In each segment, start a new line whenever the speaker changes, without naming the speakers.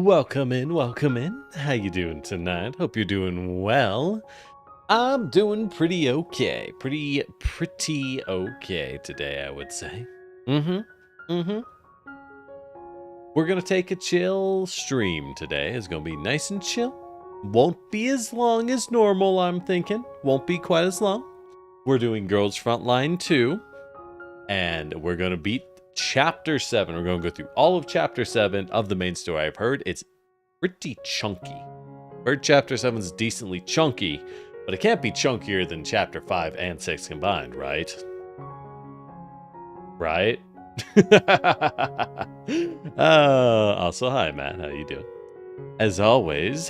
Welcome in, welcome in. How you doing tonight? Hope you're doing well. I'm doing pretty okay. Pretty okay today, I would say. We're gonna take a chill stream today. It's gonna be nice and chill. Won't be as long as normal, I'm thinking. Won't be quite as long. We're doing Girls Frontline 2. And we're gonna beat Chapter 7. We're going to go through all of Chapter 7 of the main story. I've heard it's pretty chunky. Heard Chapter 7 is decently chunky, but it can't be chunkier than Chapter 5 and 6 combined, right? Right? Also, hi, Matt. How you doing? As always,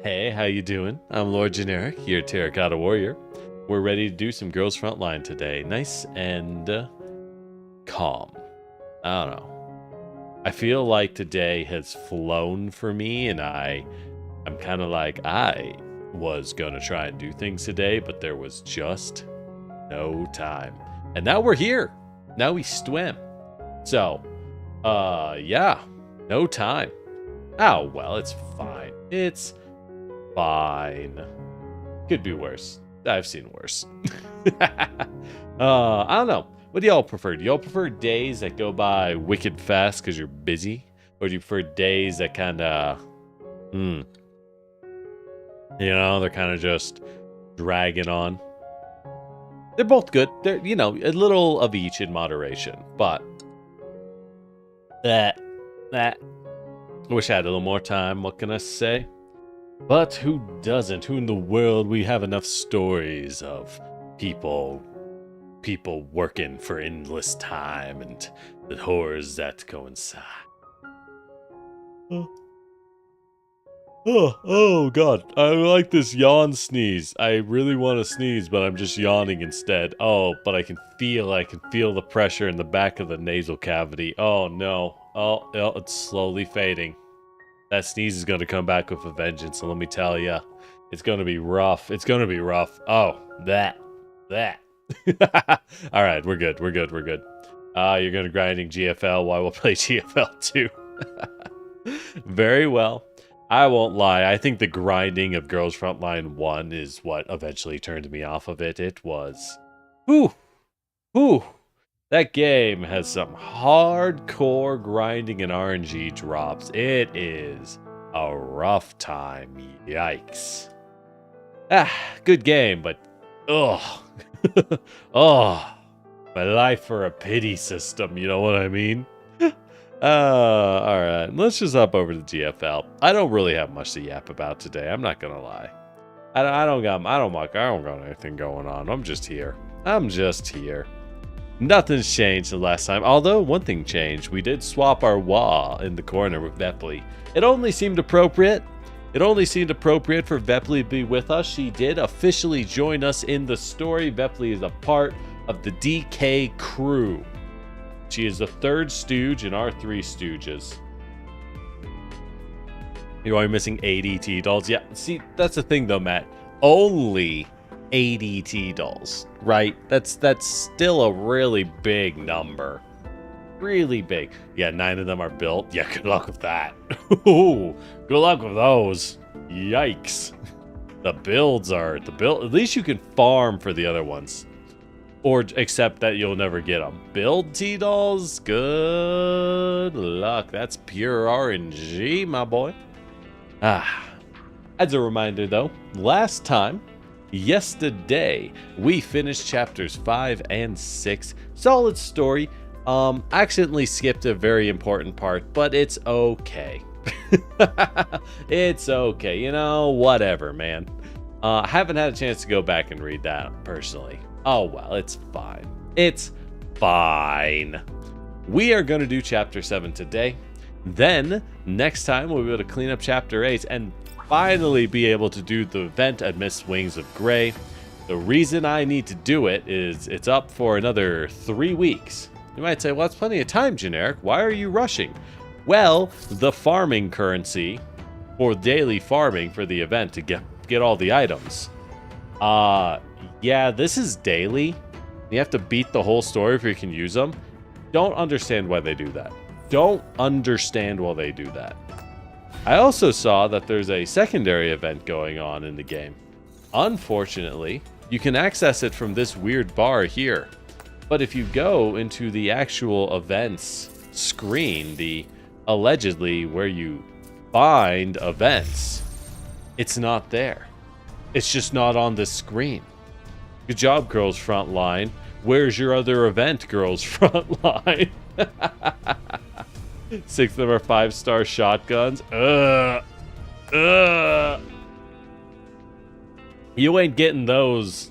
hey, how you doing? I'm Lord Generic, here at Terracotta Warrior. We're ready to do some Girls Frontline today. Nice and calm. I don't know. I feel like today has flown for me, and I'm kind of like, I was going to try and do things today, but there was just no time. And now we're here. Now we swim. So, yeah, no time. Oh, well, it's fine. It's fine. Could be worse. I've seen worse. I don't know. What do y'all prefer? Do y'all prefer days that go by wicked fast because you're busy? Or do you prefer days that kind of, they're kind of just dragging on? They're both good. They're, a little of each in moderation. But, I wish I had a little more time. What can I say? But who doesn't? Who in the world? We have enough stories of people working for endless time and the horrors that coincide. Oh God, I like this yawn sneeze. I really want to sneeze, but I'm just yawning instead. Oh, but I can feel the pressure in the back of the nasal cavity. Oh no. Oh, it's slowly fading. That sneeze is going to come back with a vengeance, and let me tell you, it's going to be rough. It's going to be rough. Oh, that. All right, we're good. You're going to grinding GFL while we'll play GFL 2. Very well. I won't lie. I think the grinding of Girls Frontline 1 is what eventually turned me off of it. It was... Whew. That game has some hardcore grinding and RNG drops. It is a rough time. Yikes. Good game, but... Ugh. Oh, my life for a pity system, you know what I mean? Alright, let's just hop over to GFL. I don't really have much to yap about today, I'm not gonna lie. I don't got anything going on. I'm just here. Nothing's changed the last time, although one thing changed. We did swap our wah in the corner with Vepley. It only seemed appropriate for Vepley to be with us. She did officially join us in the story. Vepley is a part of the DK crew. She is the third stooge in our three stooges. You're only missing 80 T-dolls. Yeah, see, that's the thing though, Matt. Only 80 T-dolls, right? That's still a really big number. Really big. Yeah, 9 of them are built. Yeah, good luck with that. Ooh, good luck with those. Yikes. At least you can farm for the other ones. Or accept that you'll never get them. Build T-dolls, good luck. That's pure RNG, my boy. As a reminder though, yesterday, we finished chapters 5 and 6. Solid story. Accidentally skipped a very important part, but it's okay. It's okay. Whatever, man. Haven't had a chance to go back and read that personally. Oh, well, it's fine. It's fine. We are going to do chapter 7 today. Then, next time, we'll be able to clean up chapter 8 and finally be able to do the event amidst Wings of Grey. The reason I need to do it is it's up for another 3 weeks. You might say, well, that's plenty of time, Generic. Why are you rushing? Well, the farming currency for daily farming for the event to get all the items. Yeah, this is daily. You have to beat the whole story if you can use them. Don't understand why they do that. I also saw that there's a secondary event going on in the game. Unfortunately, you can access it from this weird bar here. But if you go into the actual events screen, the allegedly where you find events, it's not there. It's just not on the screen. Good job, Girls Frontline. Where's your other event, Girls Frontline? 6 of them are 5-star shotguns. You ain't getting those.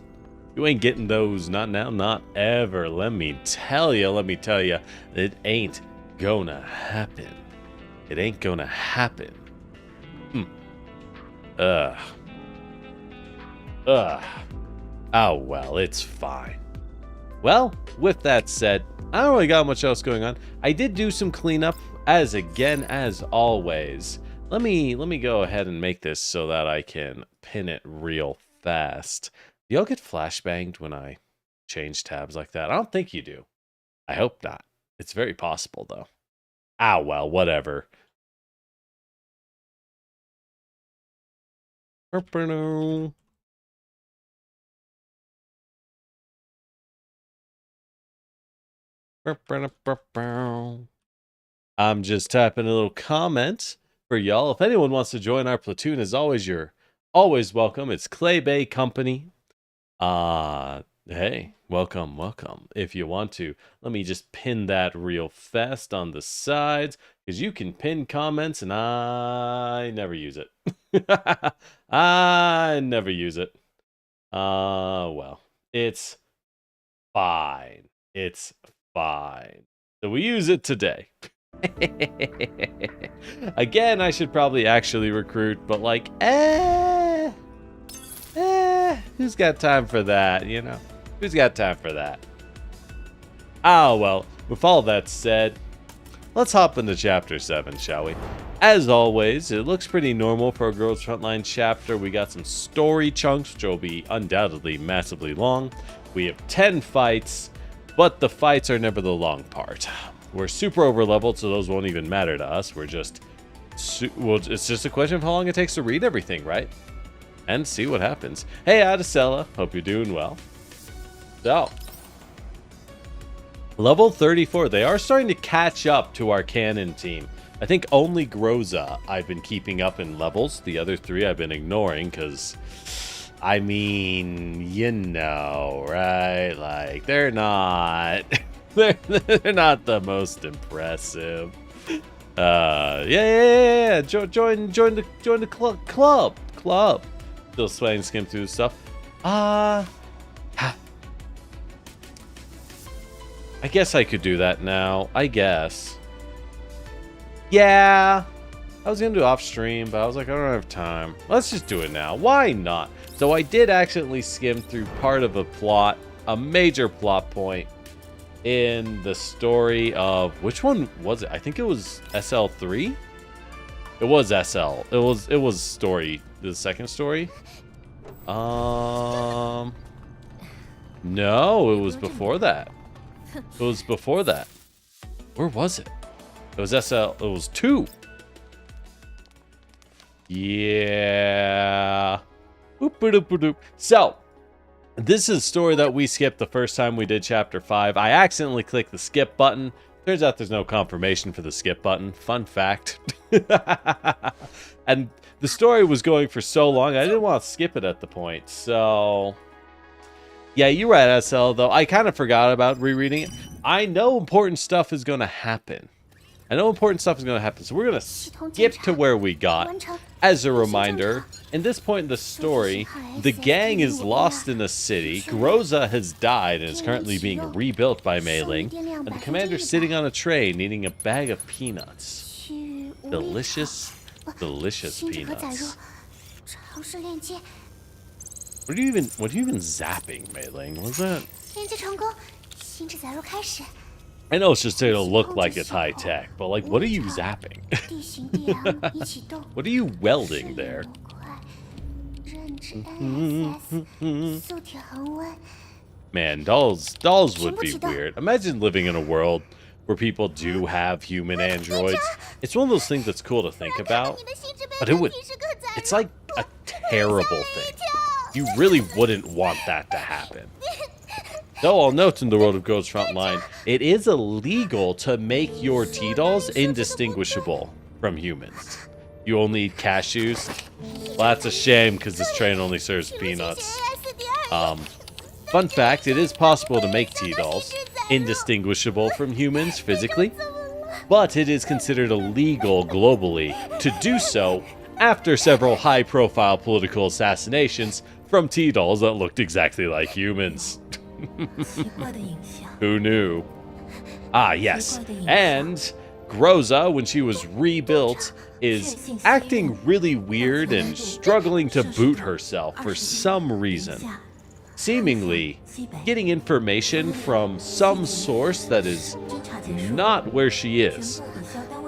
You ain't getting those. Not now, not ever. Let me tell you. It ain't gonna happen. It ain't gonna happen. Oh, well, it's fine. Well, with that said, I don't really got much else going on. I did do some cleanup, as always. Let me go ahead and make this so that I can pin it real fast. Do y'all get flashbanged when I change tabs like that? I don't think you do. I hope not. It's very possible, though. Ah, well, whatever. I'm just typing a little comment for y'all. If anyone wants to join our platoon, as always, you're always welcome. It's Clay Bay Company. Hey, welcome. If you want to, let me just pin that real fast on the sides, because you can pin comments, and I never use it. I never use it. Well, it's fine. It's fine. So we use it today. Again, I should probably actually recruit, but like, who's got time for that, you know? Who's got time for that? Oh, well, with all that said, let's hop into Chapter 7, shall we? As always, it looks pretty normal for a Girls Frontline chapter. We got some story chunks, which will be undoubtedly massively long. We have 10 fights, but the fights are never the long part. We're super over-leveled, so those won't even matter to us. We're just... well, it's just a question of how long it takes to read everything, right? And see what happens. Hey, Adicella. Hope you're doing well. So, level 34. They are starting to catch up to our cannon team. I think only Groza I've been keeping up in levels. The other 3 I've been ignoring because, I mean, you know, right? Like, they're not... they're not the most impressive. Yeah. Join the club. Still swaying, skim through the stuff. I guess I could do that now. I guess. Yeah. I was gonna do off stream, but I was like, I don't have time. Let's just do it now. Why not? So I did accidentally skim through part of a plot, a major plot point in the story of, which one was it? I think it was SL3. It was SL. It was story. The second story. No, it was before that. It was before that. Where was it? It was SL. It was 2. Yeah. So, this is a story that we skipped the first time we did Chapter 5. I accidentally clicked the skip button. Turns out there's no confirmation for the skip button. Fun fact. And the story was going for so long, I didn't want to skip it at the point. So, yeah, you're right, SL, though. I kind of forgot about rereading it. I know important stuff is going to happen. So we're going to skip to where we got. As a reminder, in this point in the story, the gang is lost in the city. Groza has died and is currently being rebuilt by Mei Ling. And the commander's sitting on a tray needing a bag of peanuts. Delicious, delicious peanuts. What are you even zapping, Mei Ling? What's that? I know it's just to look like it's high tech, but like, what are you zapping? What are you welding there? Man, dolls would be weird. Imagine living in a world where people do have human androids. It's one of those things that's cool to think about, but it's like a terrible thing. You really wouldn't want that to happen. Though I'll note in the world of Girls Frontline, it is illegal to make your T-dolls indistinguishable from humans. You only eat cashews? Well, that's a shame because this train only serves peanuts. Fun fact, it is possible to make T-dolls indistinguishable from humans physically, but it is considered illegal globally to do so after several high-profile political assassinations from T-dolls that looked exactly like humans. Who knew? Ah, yes. And Groza, when she was rebuilt, is acting really weird and struggling to boot herself for some reason. Seemingly getting information from some source that is not where she is.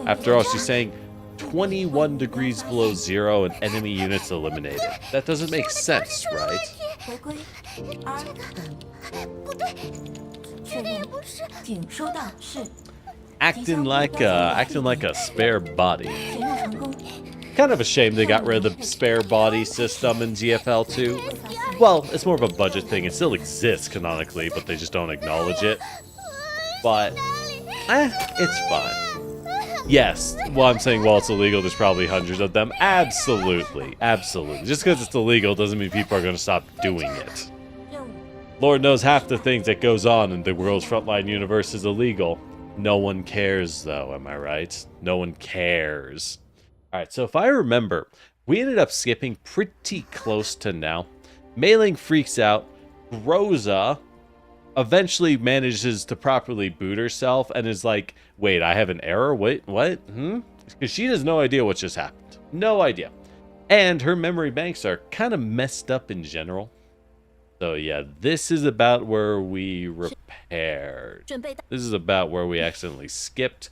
After all, she's saying 21 degrees below zero and enemy units eliminated. That doesn't make sense, right? Acting like a spare body. Kind of a shame they got rid of the spare body system in GFL 2. Well, it's more of a budget thing. It still exists canonically, but they just don't acknowledge it. But, it's fine. Yes, well, I'm saying while it's illegal, there's probably hundreds of them. Absolutely, absolutely. Just because it's illegal doesn't mean people are going to stop doing it. Lord knows half the things that goes on in the Girls Frontline universe is illegal. No one cares, though, am I right? No one cares. Alright, so if I remember, we ended up skipping pretty close to now. Mailing freaks out. Rosa eventually manages to properly boot herself and is like, wait, I have an error? Wait, what? Because she has no idea what just happened. No idea. And her memory banks are kind of messed up in general. So yeah, this is about where we repaired. This is about where we accidentally skipped,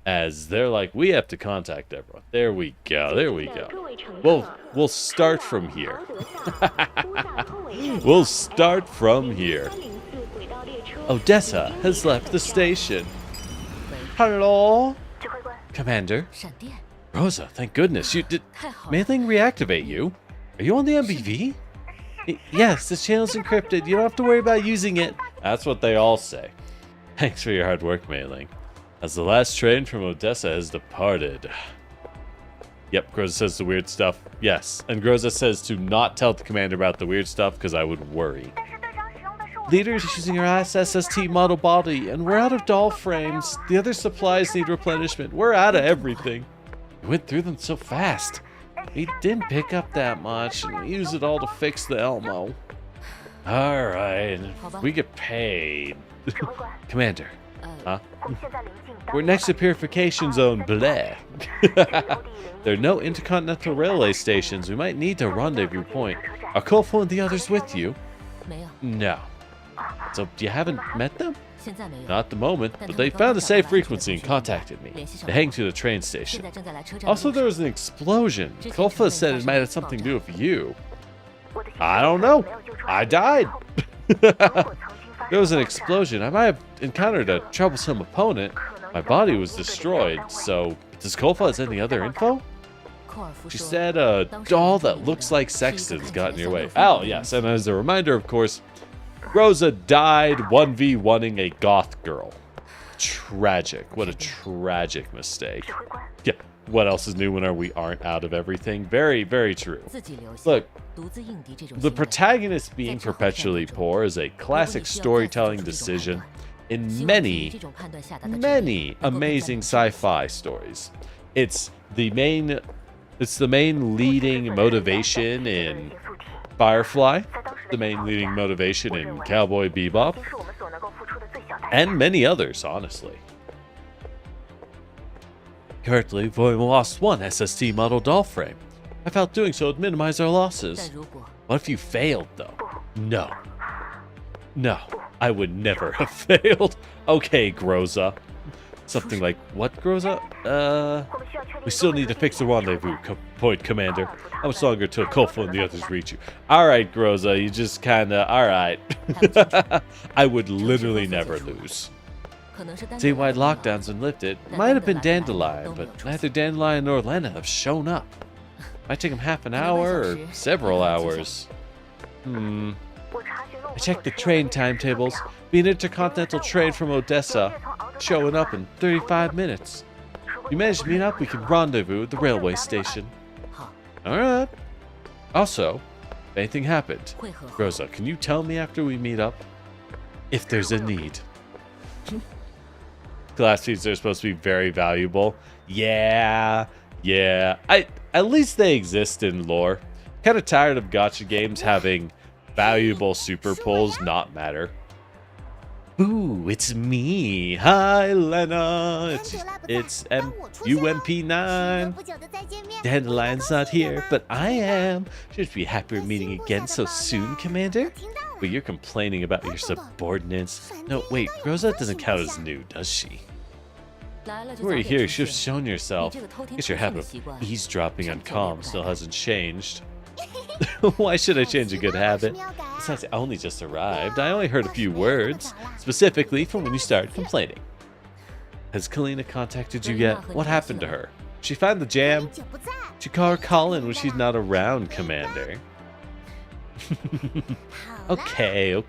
as they're like, we have to contact everyone. There we go, there we go. We'll start from here. We'll start from here. Odessa has left the station. Hello? Commander? Rosa, thank goodness. Did mailing reactivate you? Are you on the MBV? Yes, this channel's encrypted. You don't have to worry about using it. That's what they all say. Thanks for your hard work, Mailing. As the last train from Odessa has departed. Yep, Groza says the weird stuff. Yes, and Groza says to not tell the commander about the weird stuff because I would worry. Leader's using her SST model body, and we're out of doll frames. The other supplies need replenishment. We're out of everything. We went through them so fast. We didn't pick up that much, and we used it all to fix the Elmo. Alright, we get paid. Commander. Huh? We're next to Purification Zone, bleh. There are no intercontinental railway stations. We might need a rendezvous point. Are Kofo and the others with you? No. So, you haven't met them? Not at the moment, but they found a safe frequency and contacted me. They hang to the train station. Also, there was an explosion. Kofa said it might have something to do with you. I don't know. I died. There was an explosion. I might have encountered a troublesome opponent. My body was destroyed, so does Kofa have any other info? She said a doll that looks like Sexton's got in your way. Oh, yes, and as a reminder, of course, Rosa died 1v1ing a goth girl. Tragic. What a tragic mistake. Yeah, what else is new when we aren't out of everything? Very, very true. Look, the protagonist being perpetually poor is a classic storytelling decision in many, many amazing sci-fi stories. It's the main leading motivation in Firefly, the main leading motivation in Cowboy Bebop, and many others, honestly. Currently, we've only lost one SST model doll frame. I felt doing so would minimize our losses. What if you failed, though? No. No, I would never have failed. Okay, Groza. Something like, what, Groza? We still need to fix the rendezvous point, Commander. How much longer till Kofa and the others reach you? Alright, Groza, you just kinda, alright. I would literally never lose. Citywide lockdown's been lifted. Might have been Dandelion, but neither Dandelion nor Lena have shown up. Might take them half an hour or several hours. I checked the train timetables. Be an intercontinental train from Odessa, showing up in 35 minutes. If you manage to meet up, we can rendezvous at the railway station. Alright. Also, if anything happened, Rosa, can you tell me after we meet up? If there's a need. Glass feeds are supposed to be very valuable. Yeah. At least they exist in lore. Kind of tired of gacha games having valuable super pulls not matter. Ooh, it's me. Hi, Lena. It's UMP9. Dandelion's not here, but I am. Should be happy we're meeting again so soon, Commander. But you're complaining about your subordinates. No, wait, Rosa doesn't count as new, does she? Were you here? You should have shown yourself. Guess your habit of eavesdropping on comms still hasn't changed. Why should I change a good habit? Besides, I only just arrived. I only heard a few words, specifically from when you started complaining. Has Kalina contacted you yet? What happened to her? She found the jam? She call her Colin when she's not around, Commander. Okay.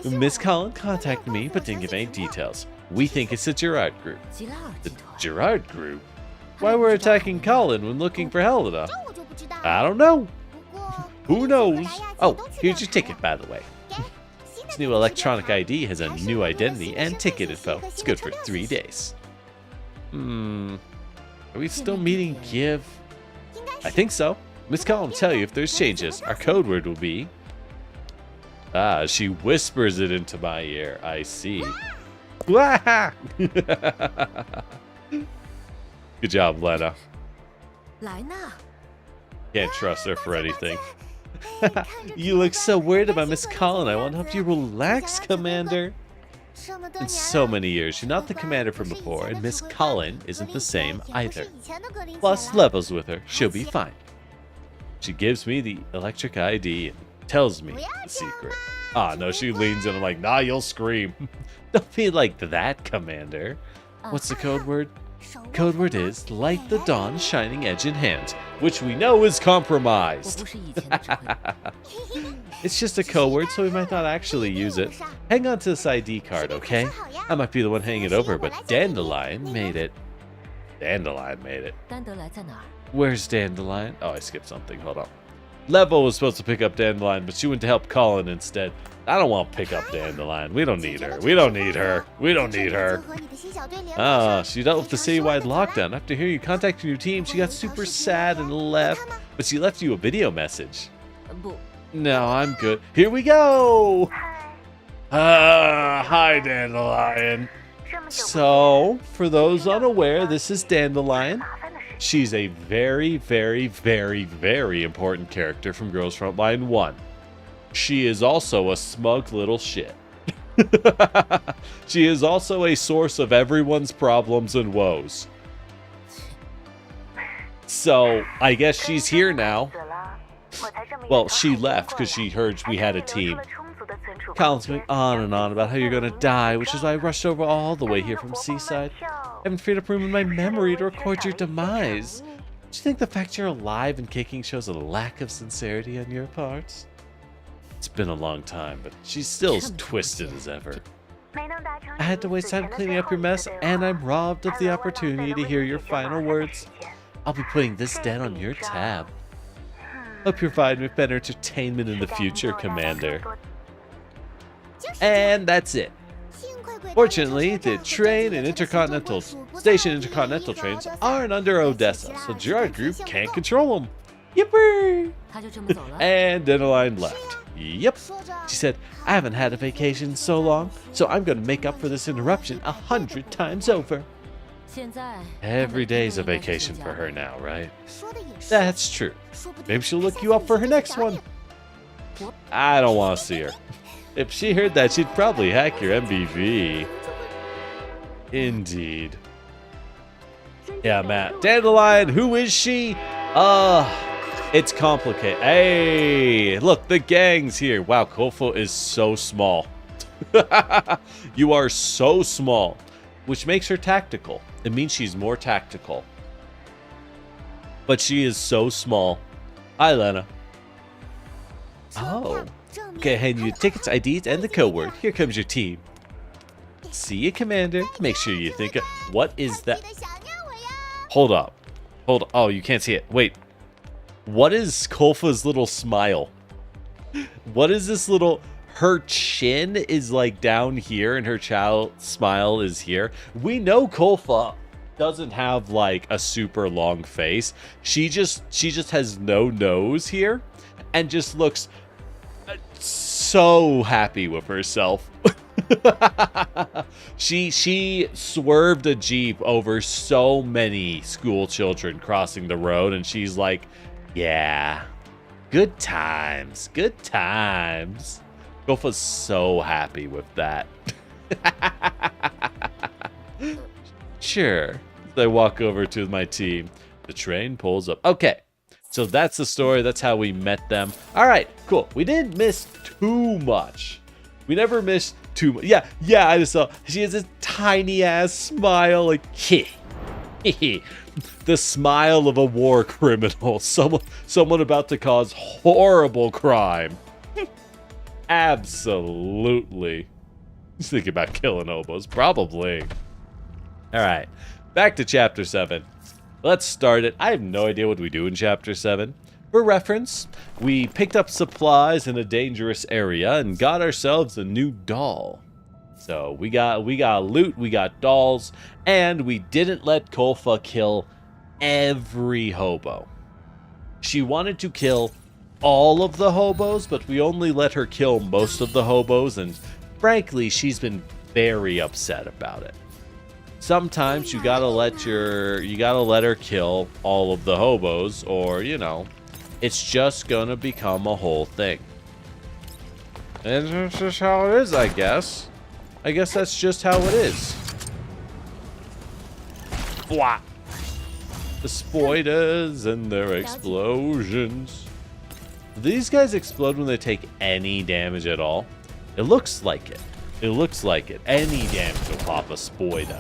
Miss Colin contacted me, but didn't give any details. We think it's the Gerard group. The Gerard group? Why we're attacking Colin when looking for Helena? I don't know. Who knows? Oh, here's your ticket, by the way. This new electronic ID has a new identity and ticket info. It's good for 3 days. Are we still meeting Kiev? I think so. Miss Collin will tell you if there's changes. Our code word will be... she whispers it into my ear. I see. Good job, Lena. Can't trust her for anything. You look so worried about Miss Collin. I want to help you relax, Commander. In so many years, you're not the commander from before, and Miss Collin isn't the same either. Plus, levels with her. She'll be fine. She gives me the electric ID and tells me the secret. Ah, no, she leans in. I'm like, nah, you'll scream. Don't be like that, Commander. What's the code word? Code word is light the dawn shining edge in hand, which we know is compromised. It's just a code word, so we might not actually use it. Hang on to this ID card, okay? I might be the one hanging it over, but Dandelion made it. Dandelion made it. Where's Dandelion? Oh, I skipped something. Hold on. Level was supposed to pick up Dandelion, but she went to help Colin instead. I don't want to pick up Dandelion. We don't need her. We don't need her. She dealt with the citywide lockdown. After hearing you contacting your team, she got super sad and left. But she left you a video message. No, I'm good. Here we go! Hi, Dandelion. So, for those unaware, this is Dandelion. She's a very, very, very, very important character from Girls Frontline 1. She is also a smug little shit. She is also a source of everyone's problems and woes. So, I guess she's here now. Well, she left because she heard we had a team. Colin's going on and on about how you're gonna die, which is why I rushed over all the way here from Seaside. I haven't freed up room in my memory to record your demise. Do you think the fact you're alive and kicking shows a lack of sincerity on your part? It's been a long time, but she's still as twisted as ever. I had to waste time cleaning up your mess, and I'm robbed of the opportunity to hear your final words. I'll be putting this down on your tab. Hope you're fine with better entertainment in the future, Commander. And that's it. Fortunately, the train and intercontinental trains aren't under Odessa, so Gerard Group can't control them. Yippee! And Dandelion left. Yep. She said, I haven't had a vacation in so long, so I'm going to make up for this interruption 100 times over. Every day's a vacation for her now, right? That's true. Maybe she'll look you up for her next one. I don't want to see her. If she heard that, she'd probably hack your MBV. Indeed. Yeah, Matt. Dandelion, who is she? It's complicated. Hey, look, the gang's here. Wow, Kofo is so small. You are so small. which makes her tactical. It means she's more tactical. But she is so small. Hi, Lena. Oh. Okay, hand you tickets, IDs, and the code word. Here comes your team. See you, Commander. Make sure you think of... What is that? Hold up. Hold... Oh, you can't see it. Wait. What is Kolfa's little smile? What is this little... Her chin is like down here and her smile is here. We know Kolfa doesn't have like a super long face. She just has no nose here and just looks so happy with herself. She swerved a Jeep over so many school children crossing the road, and she's like, yeah, good times, good times. Golfa's so happy with that. Sure. I walk over to my team. The train pulls up. Okay. So that's the story. That's how we met them. All right, cool. We didn't miss too much. We never missed too much. Yeah, I just saw. She has this tiny ass smile, like the smile of a war criminal. Someone about to cause horrible crime. Absolutely. He's thinking about killing hobos. Probably. All right, back to chapter 7. Let's start it. I have no idea what we do in chapter 7. For reference, we picked up supplies in a dangerous area and got ourselves a new doll. So we got loot, we got dolls, and we didn't let Kolfa kill every hobo. She wanted to kill all of the hobos, but we only let her kill most of the hobos, and frankly, she's been very upset about it. Sometimes you gotta let her kill all of the hobos, or it's just gonna become a whole thing. And that's just how it is, I guess. I guess that's just how it is. Blah. The spiders and their explosions. Do these guys explode when they take any damage at all? It looks like it. It looks like it. Any damage will pop a spider,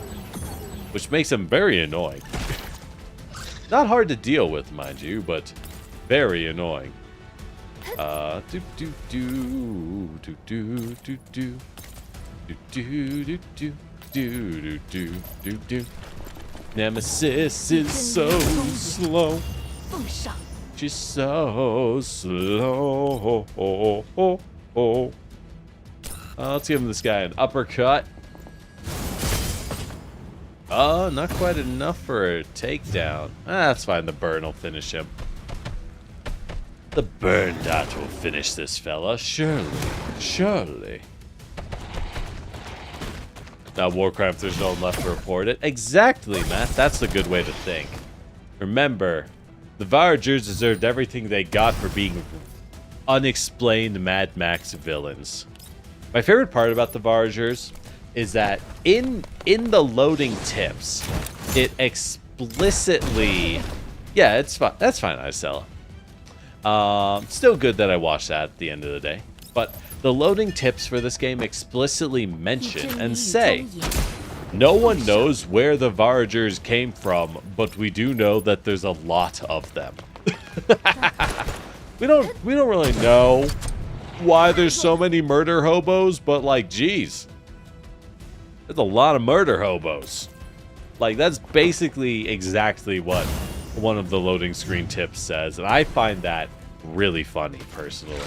which makes them very annoying. Not hard to deal with, mind you, but very annoying. Nemesis is so slow. She's so slow. Let's give this guy an uppercut. Oh, not quite enough for a takedown. That's fine. The burn will finish him. The burn dot will finish this fella. Surely. Surely. Now, Warcraft, there's no one left to report it. Exactly, Matt. That's the good way to think. Remember, the Varagers deserved everything they got for being unexplained Mad Max villains. My favorite part about the Varagers is that in the loading tips, it explicitly... Yeah, it's fine. That's fine, Isella. Still good that I watched that at the end of the day. But the loading tips for this game explicitly mention and say, no one knows where the Varagers came from, but we do know that there's a lot of them. we don't really know why there's so many murder hobos, but like, geez, there's a lot of murder hobos. Like, that's basically exactly what one of the loading screen tips says, and I find that really funny, personally.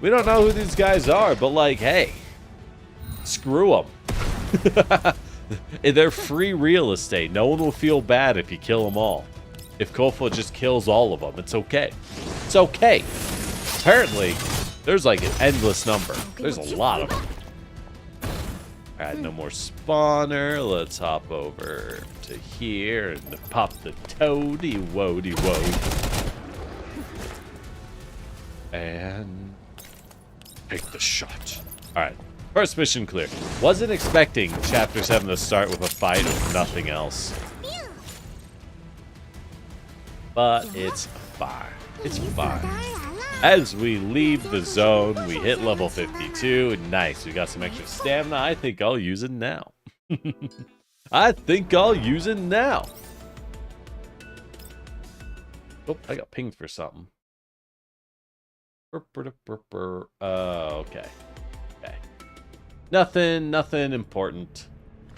We don't know who these guys are, but like, hey, screw them. They're free real estate. No one will feel bad if you kill them all. If Kolfa just kills all of them, it's okay. It's okay. Apparently, there's like an endless number. There's a lot of them. Alright, no more spawner. Let's hop over to here and pop the toady woady woad. And pick the shot. Alright, first mission clear. Wasn't expecting Chapter 7 to start with a fight with nothing else. But it's fine. It's fine. As we leave the zone, we hit level 52. Nice, we got some extra stamina. I think I'll use it now. I think I'll use it now. Oh, I got pinged for something. Okay. Okay. Nothing important.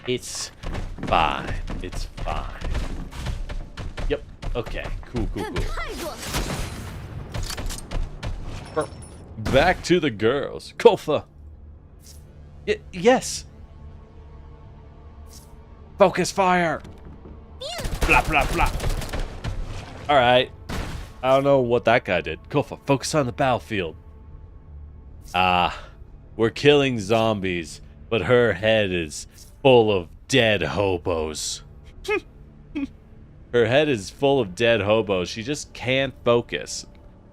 It's fine. It's fine. Yep. Okay. Cool. Back to the girls. Kofa. Yes. Focus fire. Blah, blah, blah. All right. I don't know what that guy did. Kofa, focus on the battlefield. We're killing zombies, but her head is full of dead hobos. Her head is full of dead hobos. She just can't focus.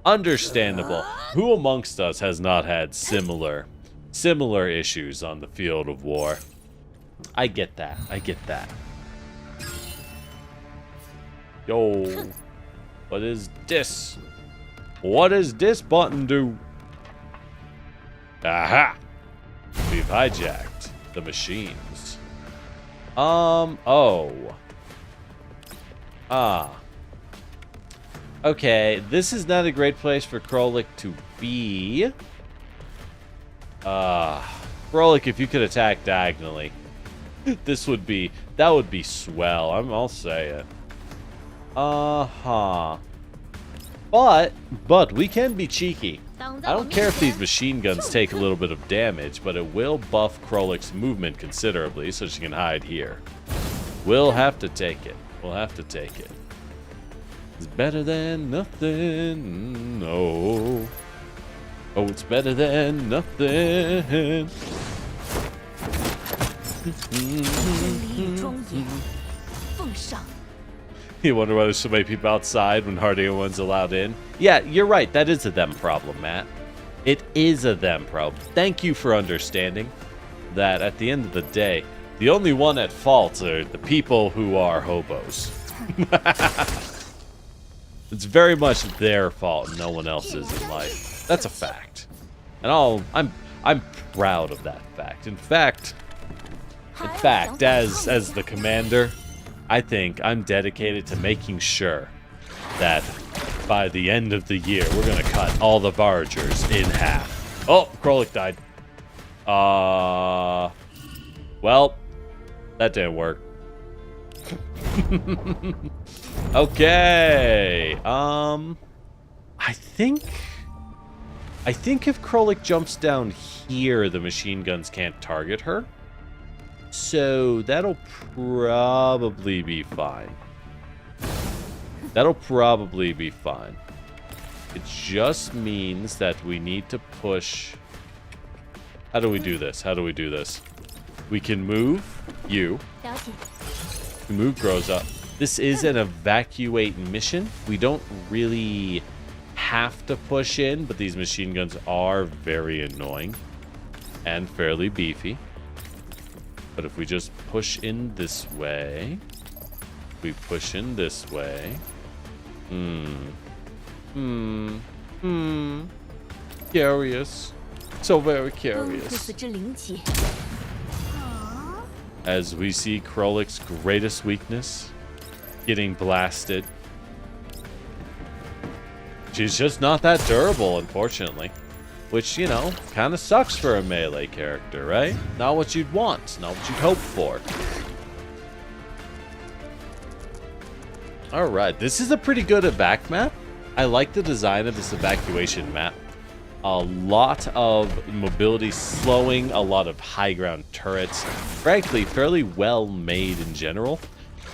Understandable. Who amongst us has not had similar issues on the field of war? I get that. Yo. What is this? What does this button do? Aha! We've hijacked the machines. Okay, this is not a great place for Krolik to be. Krolik, if you could attack diagonally, that would be swell. I'll say it. But we can be cheeky. I don't care if these machine guns take a little bit of damage, but it will buff Krolik's movement considerably, so she can hide here. We'll have to take it. It's better than nothing. No. Oh, it's better than nothing. You wonder why there's so many people outside when hardly anyone's allowed in? Yeah, you're right. That is a them problem, Matt. It is a them problem. Thank you for understanding that at the end of the day, the only one at fault are the people who are hobos. It's very much their fault and no one else's in life. That's a fact. And I'm proud of that fact. In fact, as the commander, I think I'm dedicated to making sure that by the end of the year, we're going to cut all the Vargers in half. Oh, Krolik died. Well, that didn't work. Okay. I think if Krolik jumps down here, the machine guns can't target her. So that'll probably be fine. It just means that we need to push. How do we do this? We can move you. We move Groza. This is an evacuate mission. We don't really have to push in, but these machine guns are very annoying and fairly beefy. But if we just push in this way, Curious. So very curious. As we see Krolik's greatest weakness getting blasted. She's just not that durable, unfortunately. Which, you know, kind of sucks for a melee character, right? Not what you'd want, not what you'd hope for. Alright, this is a pretty good evac map. I like the design of this evacuation map. A lot of mobility slowing, a lot of high ground turrets. Frankly, fairly well made in general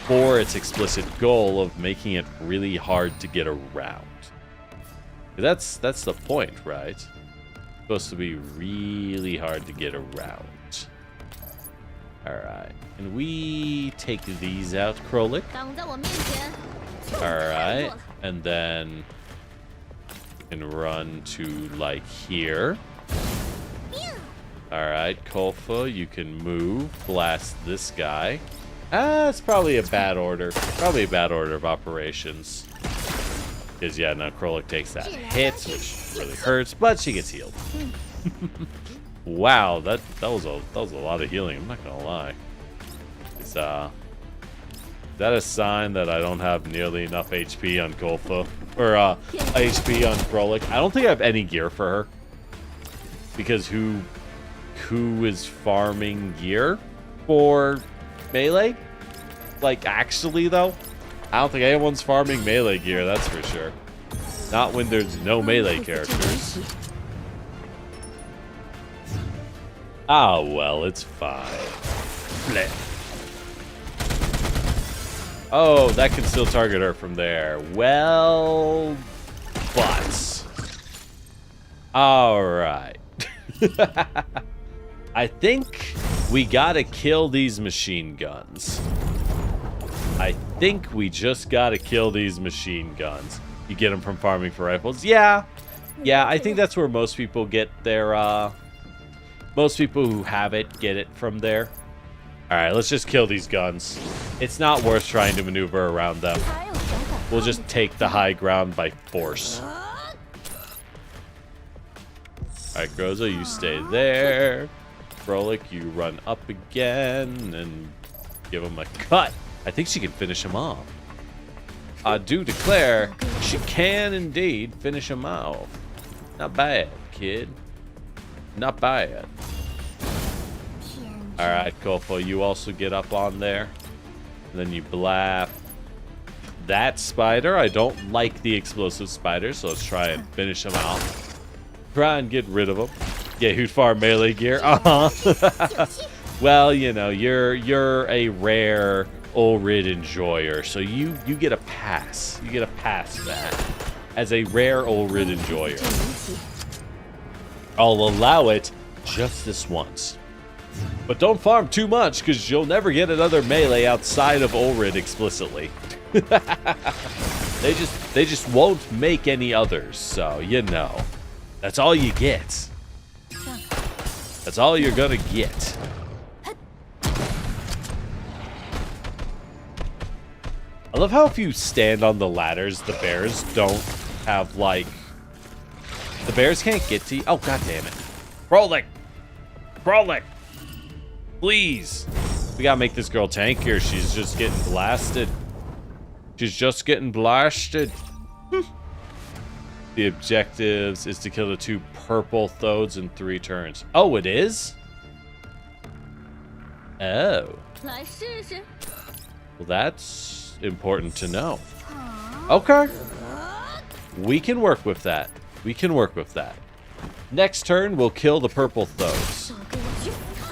for its explicit goal of making it really hard to get around. That's the point, right? Supposed to be really hard to get around. Alright. Can we take these out, Krolik? Alright. And then we can run to like here. Alright, Kolfa, you can move, blast this guy. It's probably a bad order. Probably a bad order of operations. Because, yeah, now Krolik takes that hit, which really hurts, but she gets healed. Wow, that was a lot of healing, I'm not gonna lie. Is that a sign that I don't have nearly enough HP on Golfa? Or HP on Krolik? I don't think I have any gear for her. Because who is farming gear for melee? Like, actually, though? I don't think anyone's farming melee gear, that's for sure. Not when there's no melee characters. Ah, well, it's fine. Blech. Oh, that can still target her from there. Well, but... Alright. I think we gotta kill these machine guns. I think we just gotta kill these machine guns. You get them from farming for rifles. Yeah, I think that's where most people get their, most people who have it get it from there. Alright, let's just kill these guns. It's not worth trying to maneuver around them. We'll just take the high ground by force. Alright, Groza, you stay there. Krolik, you run up again and give him a cut. I think she can finish him off. I do declare she can indeed finish him off. Not bad, kid. Not bad. Alright, Kofo, you also get up on there. And then you blap that spider. I don't like the explosive spider, so let's try and finish him off. Try and get rid of him. Yeah, who'd farm melee gear? Well, you know, you're a rare Ulrid enjoyer, so you get a pass. You get a pass that as a rare Ulrid enjoyer. I'll allow it just this once. But don't farm too much, because you'll never get another melee outside of Ulrid explicitly. They just won't make any others, so you know. That's all you get. That's all you're gonna get. I love how if you stand on the ladders, the bears don't have, like... The bears can't get to you. Oh, god damn it. Krolik! Krolik! Please! We gotta make this girl tankier. She's just getting blasted. She's just getting blasted. The objectives is to kill the 2 purple Thodes in 3 turns. Oh, it is? Oh. Well, that's important to know. Okay. We can work with that. We can work with that. Next turn, we'll kill the purple Thodes.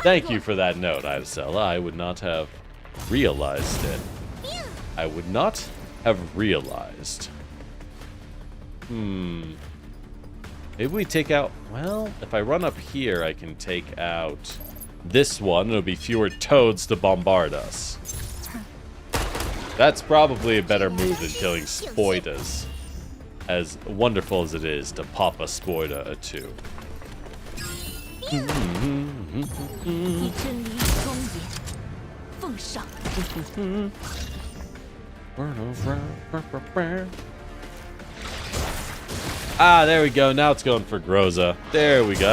Thank you for that note, Idacella. I would not have realized it. I would not have realized. Maybe we take out... Well, if I run up here, I can take out this one. It'll be fewer Toads to bombard us. That's probably a better move than killing Spoitas. As wonderful as it is to pop a Spoita a 2. Ah, there we go. Now it's going for Groza. There we go.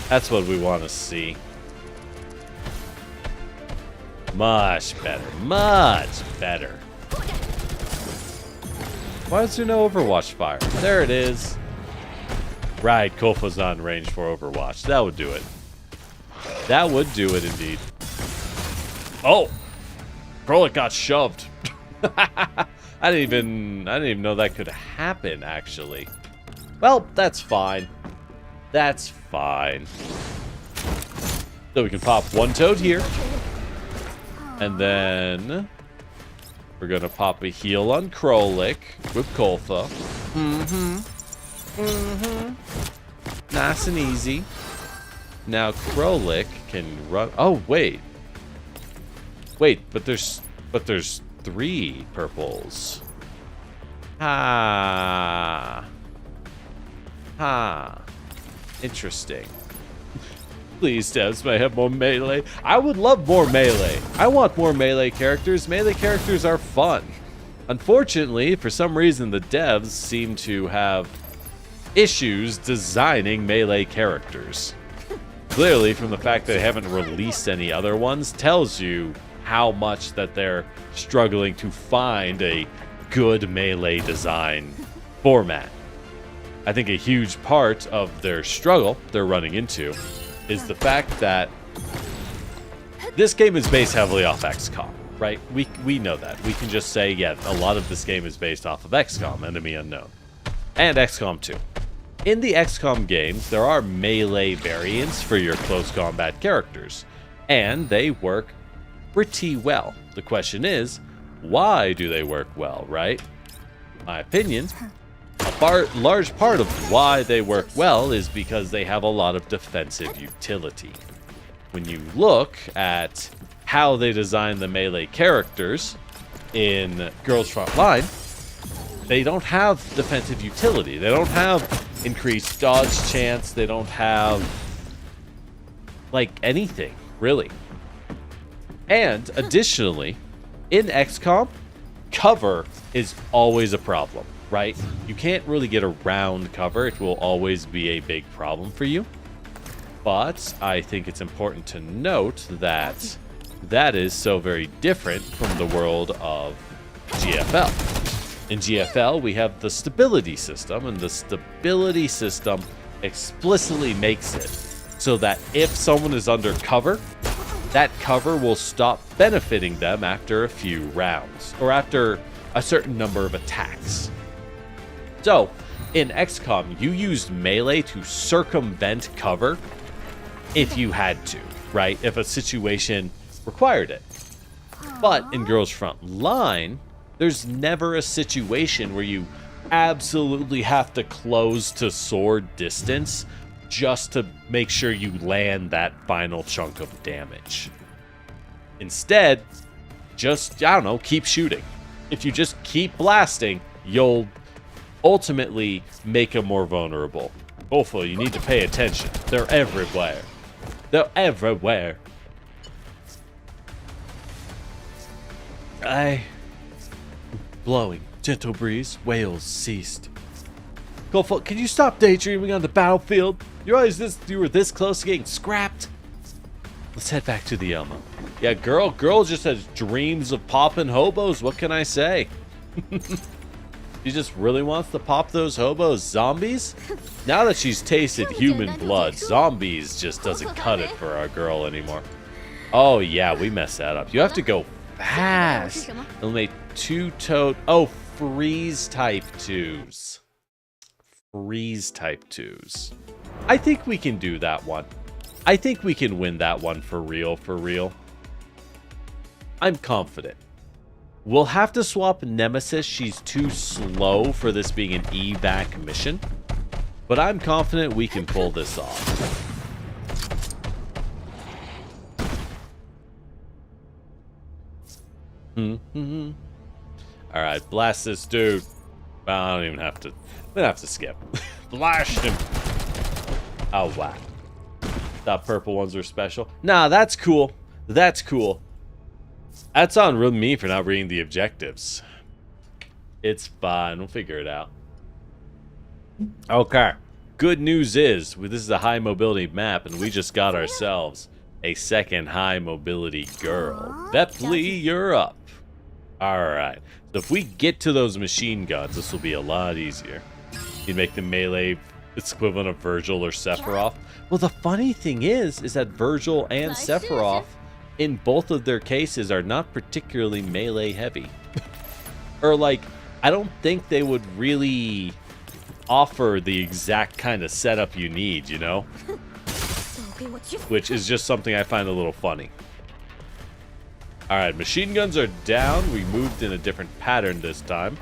That's what we want to see. Much better. Much better. Why is there no Overwatch fire? There it is. Right, Kofa's not in range for Overwatch. That would do it. That would do it indeed. Oh! Krolik got shoved. I didn't even know that could happen, actually. Well, that's fine. That's fine. So we can pop 1 Toad here. And then we're gonna pop a heal on Krolik with Kolfa. Nice and easy. Now Krolik can run. Oh wait, but there's 3 purples. Interesting. Please, devs, may I have more melee? I would love more melee. I want more melee characters. Melee characters are fun. Unfortunately, for some reason, the devs seem to have issues designing melee characters. Clearly, from the fact that they haven't released any other ones, tells you how much that they're struggling to find a good melee design format. I think a huge part of their struggle they're running into is the fact that this game is based heavily off XCOM, right? We know that. We can just say, yeah, a lot of this game is based off of XCOM, Enemy Unknown, and XCOM 2. In the XCOM games, there are melee variants for your close combat characters, and they work pretty well. The question is, why do they work well, right? In my opinion, a large part of why they work well is because they have a lot of defensive utility. When you look at how they design the melee characters in Girls Frontline, they don't have defensive utility. They don't have increased dodge chance. They don't have, like, anything, really. And additionally, in XCOM, cover is always a problem, right? You can't really get around cover. It will always be a big problem for you. But I think it's important to note that that is so very different from the world of GFL. In GFL, we have the stability system, and the stability system explicitly makes it so that if someone is under cover, that cover will stop benefiting them after a few rounds, or after a certain number of attacks. So, in XCOM, you used melee to circumvent cover if you had to, right? If a situation required it. But in Girls Frontline, there's never a situation where you absolutely have to close to sword distance just to make sure you land that final chunk of damage. Instead, just, I don't know, keep shooting. If you just keep blasting, you'll ultimately make them more vulnerable. Hopefully, you need to pay attention. They're everywhere. They're everywhere. Blowing, gentle breeze, whales ceased. Goldfoot, can you stop daydreaming on the battlefield? You were this close to getting scrapped. Let's head back to the Elmo. Yeah, girl just has dreams of popping hobos. What can I say? She just really wants to pop those hobos. Zombies? Now that she's tasted human blood, zombies just doesn't cut it for our girl anymore. Oh yeah, we messed that up. You have to go fast. Eliminate two-toed. Oh, freeze type 2s. Freeze type 2s. I think we can do that one. I think we can win that one for real, for real. I'm confident. We'll have to swap Nemesis. She's too slow for this being an evac mission. But I'm confident we can pull this off. Alright, blast this dude. I don't even have to. I'm gonna have to skip. Blast him. Oh, wow. Thought purple ones were special. Nah, that's cool. That's cool. That's on me for not reading the objectives. It's fine. We'll figure it out. Okay. Good news is, this is a high mobility map, and we just got ourselves a second high mobility girl. Vepley, you're up. Alright. So if we get to those machine guns, this will be a lot easier. You make the melee its equivalent of Virgil or Sephiroth. Well, the funny thing is that Virgil and Sephiroth, in both of their cases, are not particularly melee heavy. Or, like, I don't think they would really offer the exact kind of setup you need, you know? Which is just something I find a little funny. Alright, machine guns are down. We moved in a different pattern this time.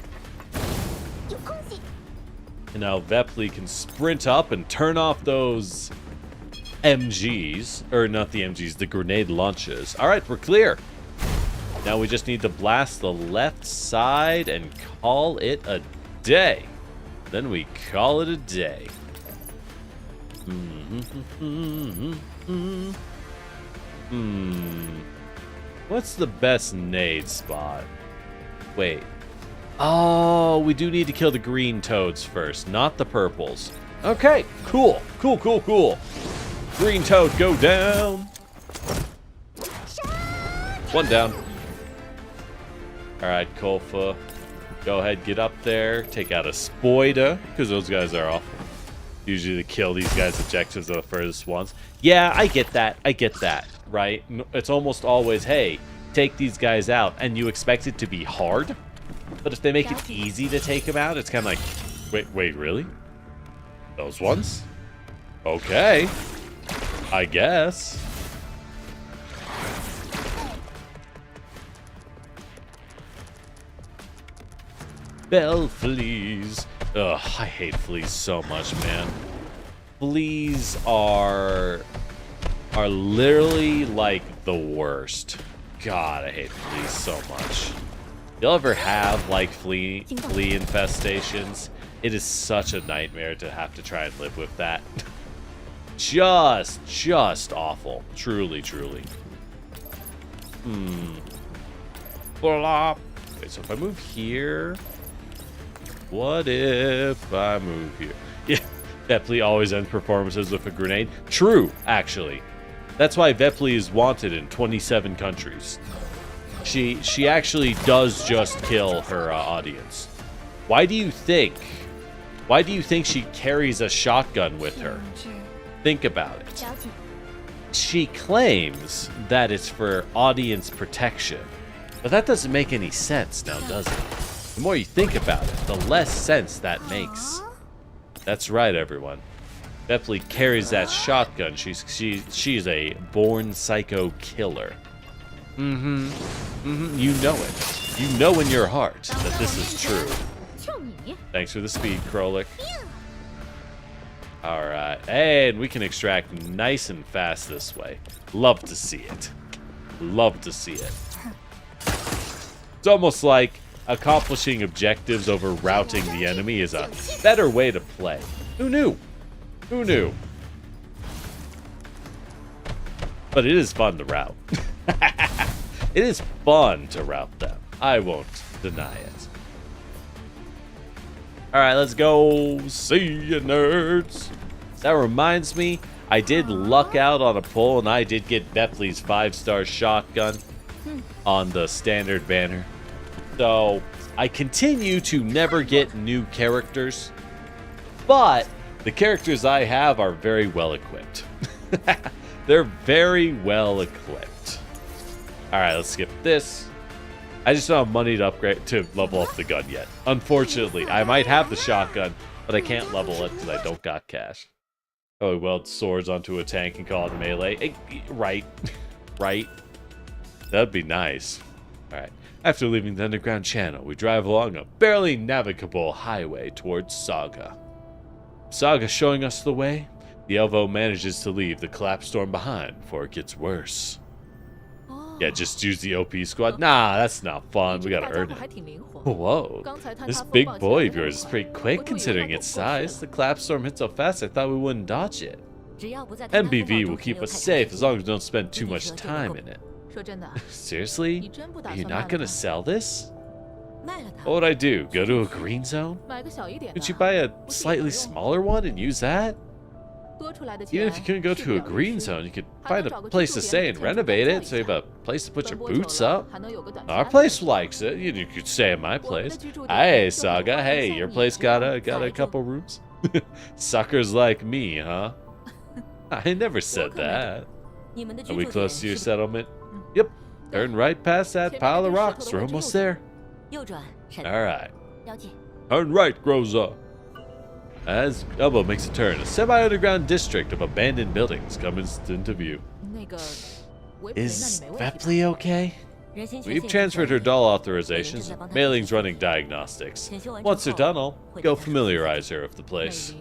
And now Vepley can sprint up and turn off those MGs. Or not the MGs, the grenade launches. Alright, we're clear. Now we just need to blast the left side and call it a day. Then we call it a day. What's the best nade spot? Wait. Oh, we do need to kill the green toads first, not the purples. Okay, cool. Cool, cool, cool. Green toad, go down. One down. All right, Kolfa. Go ahead, get up there. Take out a Spoida, because those guys are awful. Usually to kill these guys' objectives are the furthest ones. Yeah, I get that. I get that, right? It's almost always, hey, take these guys out, and you expect it to be hard. But if they make it easy to take them out, it's kind of like, wait, really? Those ones? Okay. I guess. Bell fleas. Ugh, I hate fleas so much, man. Fleas are literally like the worst. God, I hate fleas so much. You'll ever have like flea infestations? It is such a nightmare to have to try and live with that. just awful. Truly. Blop. Okay, so if I move here, what if I move here? Yeah, Vepli always ends performances with a grenade. True, actually. That's why Vepli is wanted in 27 countries. She actually does just kill her audience. Why do you think she carries a shotgun with her? Think about it. She claims that it's for audience protection. But that doesn't make any sense now, does it? The more you think about it, the less sense that makes. That's right, everyone. Definitely carries that shotgun. She's a born psycho killer. You know it. You know in your heart that this is true. Thanks for the speed, Krolik. Alright, and we can extract nice and fast this way. Love to see it. Love to see it. It's almost like accomplishing objectives over routing the enemy is a better way to play. Who knew? Who knew? But it is fun to route. It is fun to route them. I won't deny it. Alright, let's go. See ya, nerds. That reminds me, I did luck out on a pull, and I did get Bepley's 5-star shotgun on the standard banner. So, I continue to never get new characters, but the characters I have are very well equipped. They're very well equipped. Alright, let's skip this. I just don't have money to upgrade to level up the gun yet. Unfortunately, I might have the shotgun, but I can't level it because I don't got cash. Oh, we weld swords onto a tank and call it melee. Right. Right. That'd be nice. Alright. After leaving the underground channel, we drive along a barely navigable highway towards Saga. Saga showing us the way, the Elvo manages to leave the collapse storm behind before it gets worse. Yeah, just use the OP squad. Nah, that's not fun. We gotta earn it. Whoa, this big boy of yours is pretty quick considering its size. The collapse storm hit so fast I thought we wouldn't dodge it. MBV will keep us safe as long as we don't spend too much time in it. Seriously? Are you not gonna sell this? What would I do? Go to a green zone? Could you buy a slightly smaller one and use that? Even if you couldn't go to a green zone, you could find a place to stay and renovate it so you have a place to put your boots up. Our place likes it. You could stay at my place. Hey, Saga. Hey, your place got a couple rooms? Suckers like me, huh? I never said that. Are we close to your settlement? Yep. Turn right past that pile of rocks. We're almost there. Alright. Turn right, Groza. As Elbow makes a turn, a semi-underground district of abandoned buildings comes into view. Is Vepli okay? We've transferred her doll authorizations. Mailing's running diagnostics. Once they're done, I'll go familiarize her with the place.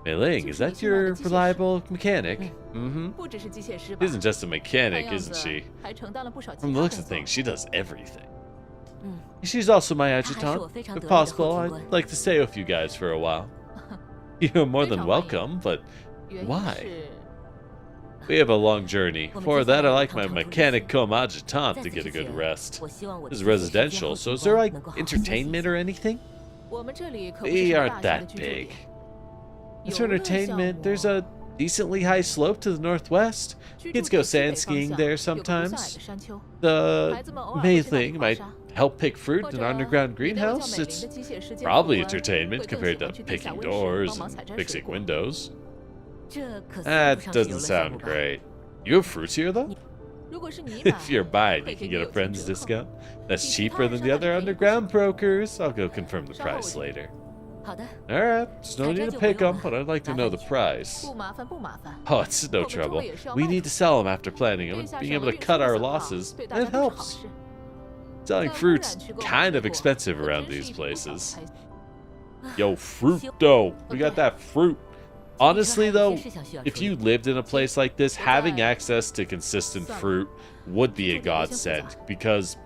Mei-Ling, is that your reliable mechanic? She isn't just a mechanic, isn't she? From the looks of things, she does everything. She's also my adjutant. If possible, I'd like to stay with you guys for a while. You're more than welcome, but why? We have a long journey. For that, I like my mechanic comme adjutant to get a good rest. This is residential, so is there like entertainment or anything? We aren't that big. As for entertainment, there's a decently high slope to the northwest. Kids go sand skiing there sometimes. The main thing might help pick fruit in an underground greenhouse. It's probably entertainment compared to picking doors and fixing windows. That doesn't sound great. You have fruits here, though? If you're buying, you can get a friend's discount. That's cheaper than the other underground brokers. I'll go confirm the price later. Alright, there's no need to pick them, but I'd like to know the price. Oh, it's no trouble. We need to sell them after planting them, and being able to cut our losses, it helps. Selling fruit's kind of expensive around these places. Yo, fruit though. We got that fruit. Honestly though, if you lived in a place like this, having access to consistent fruit would be a godsend, because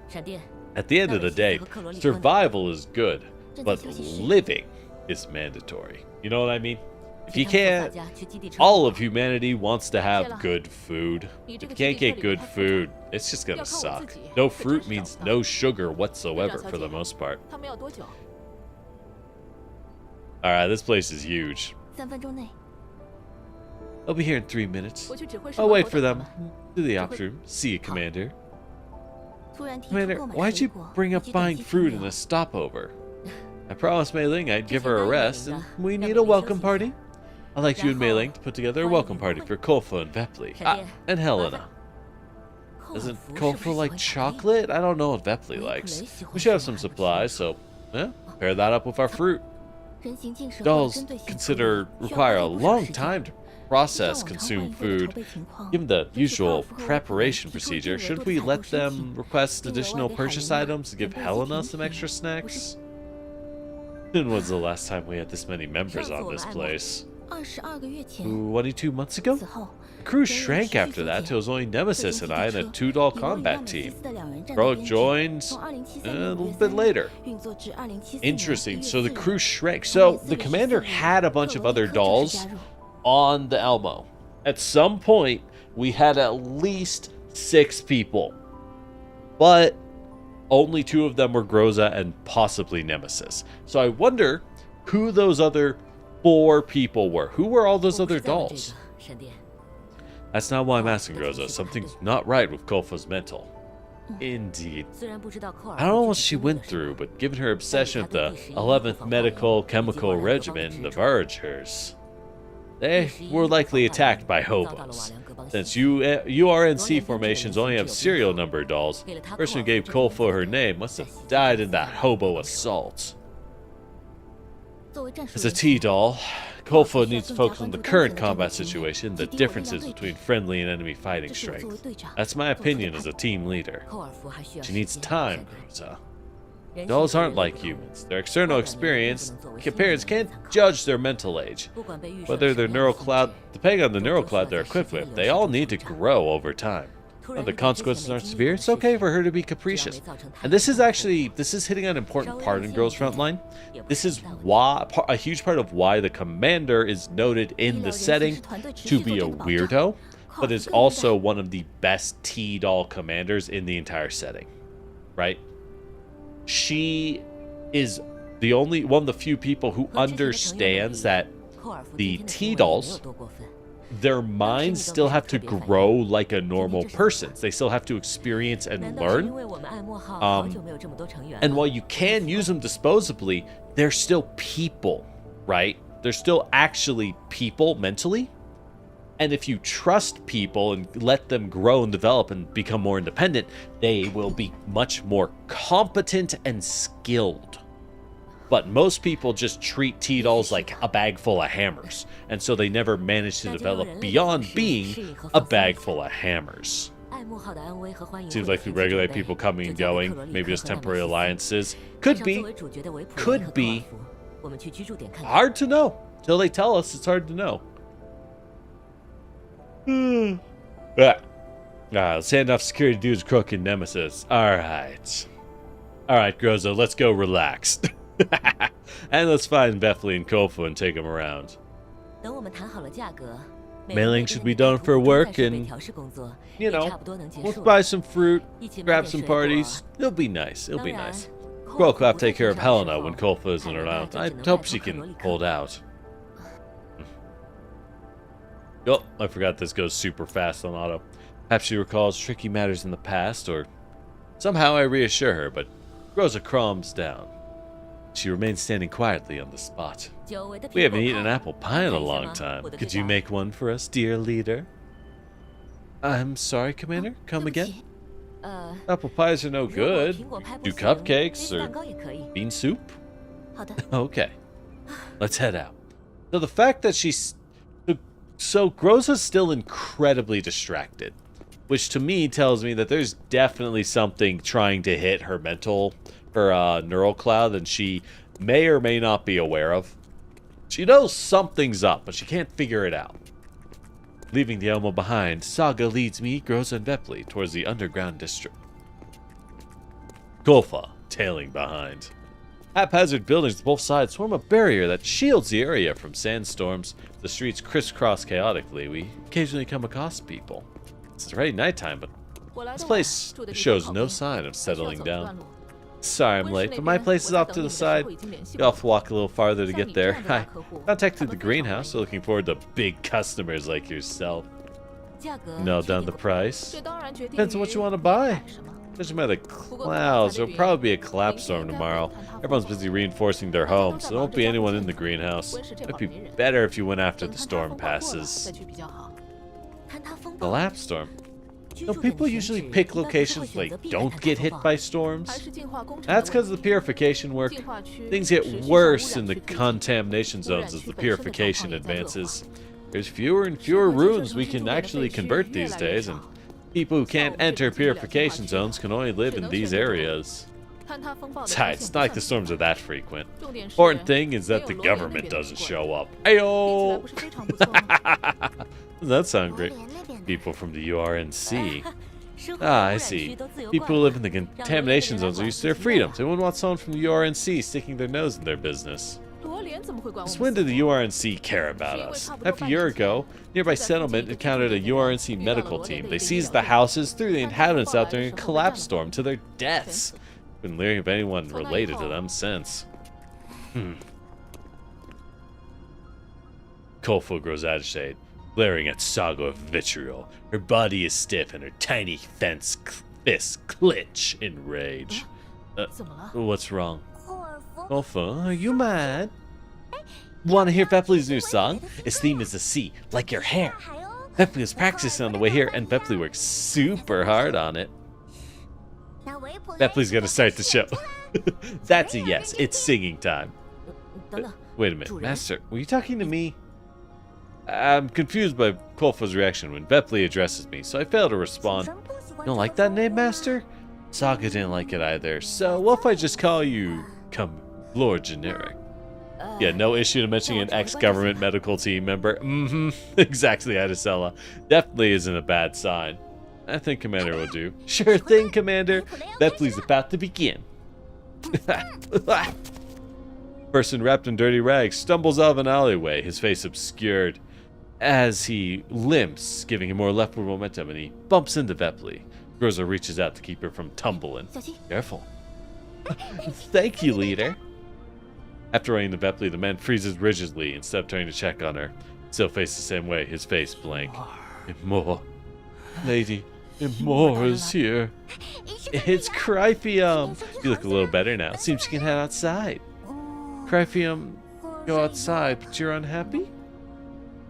at the end of the day, survival is good, but living is mandatory. You know what I mean? If you can't, all of humanity wants to have good food. If you can't get good food, it's just gonna suck. No fruit means no sugar whatsoever for the most part. Alright, this place is huge. I'll be here in 3 minutes. I'll wait for them. To the ops room. See you, Commander. Commander, why'd you bring up buying fruit in a stopover? I promised Mei Ling I'd give her a rest, and we need a welcome party. I'd like you and Mei Ling to put together a welcome party for Kolfa and Vepli. And Helena. Doesn't Kolfa like chocolate? I don't know what Vepli likes. We should have some supplies, so yeah, pair that up with our fruit. Dolls require a long time to process consumed food. Given the usual preparation procedure, should we let them request additional purchase items to give Helena some extra snacks? When was the last time we had this many members on this place? 22 months ago? The crew shrank after that till it was only Nemesis and I and a two-doll combat team. Heroic joined a little bit later. Interesting, so the crew shrank. So the commander had a bunch of other dolls on the Elmo. At some point, we had at least 6 people. But only 2 of them were Groza and possibly Nemesis. So I wonder who those other 4 people were. Who were all those other dolls? That's not why I'm asking, Groza. Something's not right with Kolfa's mental. Indeed. I don't know what she went through, but given her obsession with the 11th Medical Chemical Regiment, the Vergers, they were likely attacked by hobos. Since URNC formations only have serial number dolls, the person who gave Kolfa her name must have died in that hobo assault. As a T-doll, Kolfa needs to focus on the current combat situation, the differences between friendly and enemy fighting strength. That's my opinion as a team leader. She needs time, Groza. Dolls aren't like humans. Their external experience, parents can't judge their mental age. Whether their neural cloud, depending on the neural cloud they're equipped with, they all need to grow over time. When the consequences aren't severe, it's okay for her to be capricious. And this is hitting an important part in Girls Frontline. This is why, a huge part of why the commander is noted in the setting to be a weirdo, but is also one of the best T-doll commanders in the entire setting, right? She is the only one of the few people who understands that the T-dolls, their minds still have to grow like a normal person's. They still have to experience and learn. And while you can use them disposably, they're still people, right? They're still actually people mentally. And if you trust people and let them grow and develop and become more independent, they will be much more competent and skilled. But most people just treat T-dolls like a bag full of hammers, and so they never manage to develop beyond being a bag full of hammers. Seems like we regulate people coming and going, maybe just temporary alliances. Could be. Hard to know. Till they tell us, it's hard to know. Let's hand off security dudes, Crook, and Nemesis. Alright, Groza, let's go relax. And let's find Vepli and Kolfa and take them around. Mailing should be done for work and, you know, let's buy some fruit, grab some parties. It'll be nice. It'll be nice. Girl will have to take care of Helena when Kolfa isn't around. I hope she can hold out. Oh, I forgot this goes super fast on auto. Perhaps she recalls tricky matters in the past, or somehow I reassure her, but Rosa calms down. She remains standing quietly on the spot. We haven't eaten an apple pie in a long time. Could you make one for us, dear leader? I'm sorry, Commander. Come again? Apple pies are no good. Do cupcakes or bean soup? Okay. Let's head out. So the fact that she's... So Groza's still incredibly distracted, which to me tells me that there's definitely something trying to hit her neural cloud that she may or may not be aware of. She knows something's up, but she can't figure it out. Leaving the Elmo behind, Saga leads me, Groza, and Vepli towards the underground district. Golfa tailing behind. Haphazard buildings on both sides form a barrier that shields the area from sandstorms. The streets crisscross chaotically. We occasionally come across people. It's already nighttime, but this place shows no sign of settling down. Sorry I'm late, but my place is off to the side. You'll have to walk a little farther to get there. I contacted the greenhouse, so looking forward to big customers like yourself. Nail down the price. Depends on what you want to buy. Judging by the clouds, there'll probably be a collapse storm tomorrow. Everyone's busy reinforcing their homes, so there won't be anyone in the greenhouse. It'd be better if you went after the storm passes. Collapse storm? No, people usually pick locations where they don't get hit by storms. That's because of the purification work. Things get worse in the contamination zones as the purification advances. There's fewer and fewer ruins we can actually convert these days, and people who can't enter purification zones can only live in these areas. Besides, it's not like the storms are that frequent. Important thing is that the government doesn't show up. Ayo! Doesn't that sound great? People from the URNC. Ah, I see. People who live in the contamination zones are used to their freedoms. They wouldn't want someone from the URNC sticking their nose in their business. Since when did the URNC care about us? Half a year ago, nearby settlement encountered a URNC medical team. They seized the houses, threw the inhabitants out during a collapse storm to their deaths. Been learning of anyone related to them since. Kolfa grows agitated, glaring at Saga with vitriol. Her body is stiff and her tiny fists clench in rage. What's wrong? Kolfa, are you mad? Want to hear Vepli's new song? Its theme is the sea, like your hair. Vepli was practicing on the way here, and Vepli worked super hard on it. Vepli's gonna start the show. That's a yes. It's singing time. Wait a minute, Master, were you talking to me? I'm confused by Kolfa's reaction when Vepli addresses me, so I fail to respond. You don't like that name, Master? Saga didn't like it either, so what if I just call you, Lord Generic? Yeah, no issue to mentioning an ex-government medical team member. Exactly, Adesella. Definitely isn't a bad sign. I think Commander will do. Sure thing, Commander. Vepli's about to begin. Person wrapped in dirty rags stumbles out of an alleyway, his face obscured. As he limps, giving him more leftward momentum, and he bumps into Vepli. Groza reaches out to keep her from tumbling. Careful. Thank you, leader. After running to Vepli, the man freezes rigidly instead of turning to check on her. Still faced the same way, his face blank. Imor. Lady, Imor is here. It's Cryphium. You look a little better now. Seems you can head outside. Cryphium, go outside, but you're unhappy?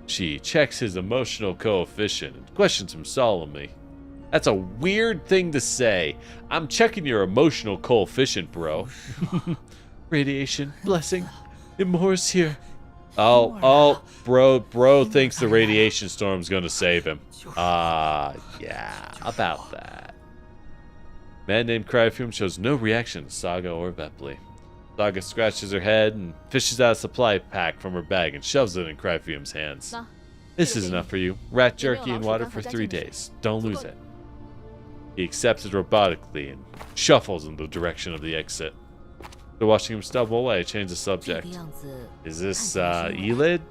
She checks his emotional coefficient and questions him solemnly. That's a weird thing to say. I'm checking your emotional coefficient, bro. Radiation, blessing. Imor's here. Oh, bro thinks the radiation storm's gonna save him. Yeah, about that. Man named Cryphium shows no reaction to Saga or Vepli. Saga scratches her head and fishes out a supply pack from her bag and shoves it in Cryphium's hands. This is enough for you. Rat jerky and water for 3 days. Don't lose it. He accepts it robotically and shuffles in the direction of the exit. After watching him stumble away, I change the subject. Is this Elid?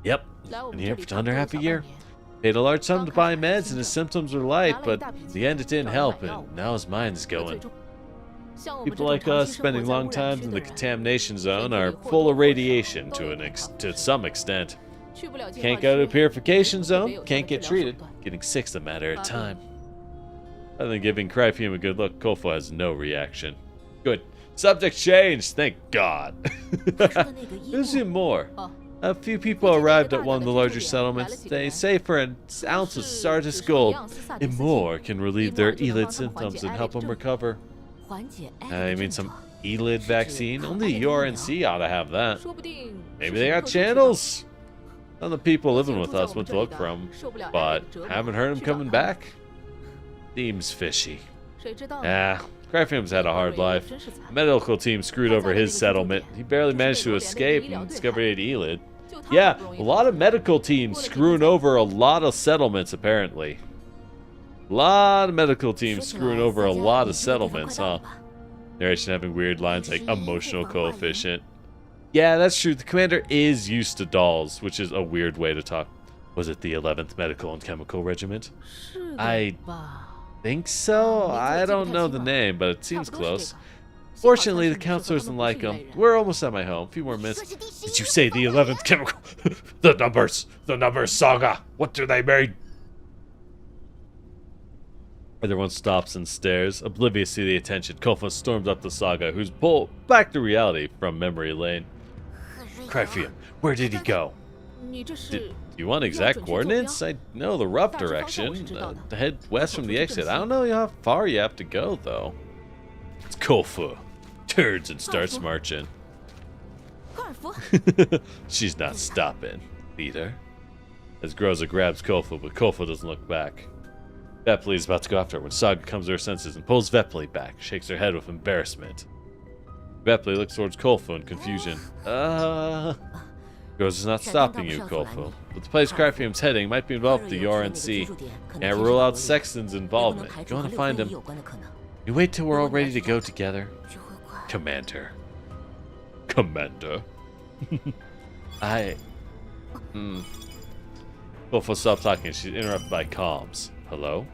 Yep, Been here for under half a year. Paid a large sum to buy meds and his symptoms were light, but in the end it didn't help, and now his mind is going. People like us spending long times in the contamination zone are full of radiation to some extent. Can't go to a purification zone, can't get treated. Getting sick's a matter of time. Other than giving Cryfume a good look, Kofo has no reaction. Good. Subject changed, thank God. There's even more. A few people arrived at one of the larger settlements. They say for an ounce of Sardis gold, Imor can relieve their elid symptoms and help them recover. I mean some elid vaccine? Only URNC ought to have that. Maybe they got channels. None of the people living with us went to look for them, but haven't heard them coming back. Seems fishy. Cryfume's had a hard life. The medical team screwed over his settlement. He barely managed to escape and discovered he had elid. Yeah, a lot of medical teams screwing over a lot of settlements, apparently. A lot of medical teams screwing over a lot of settlements, huh? Narration having weird lines like emotional coefficient. Yeah, that's true. The commander is used to dolls, which is a weird way to talk. Was it the 11th Medical and Chemical Regiment? I think so. I don't know the name, but it seems close. Fortunately, the counselor doesn't like him. We're almost at my home. A few more minutes. Did you say the 11th Chemical? The numbers saga. What do they mean? Everyone stops and stares, oblivious to the attention. Kofo storms up the saga, who's pulled back to reality from memory lane. Cryfume, where did he go? Do you want exact coordinates? I know the rough direction. Head west from the exit. I don't know how far you have to go, though. It's Kofo. Turns and starts marching. She's not stopping. Leader. As Groza grabs Kofo, but Kofo doesn't look back. Vepli is about to go after her when Saga comes to her senses and pulls Vepli back, shakes her head with embarrassment. Vepli looks towards Kofo in confusion. Groza's not stopping you, Kofo. But the place Cryfume's heading might be involved with the URNC. Can't rule out Sexton's involvement. Go on and find him. You wait till we're all ready to go together. Commander. Commander? Kofo stopped talking. She's interrupted by comms. Hello?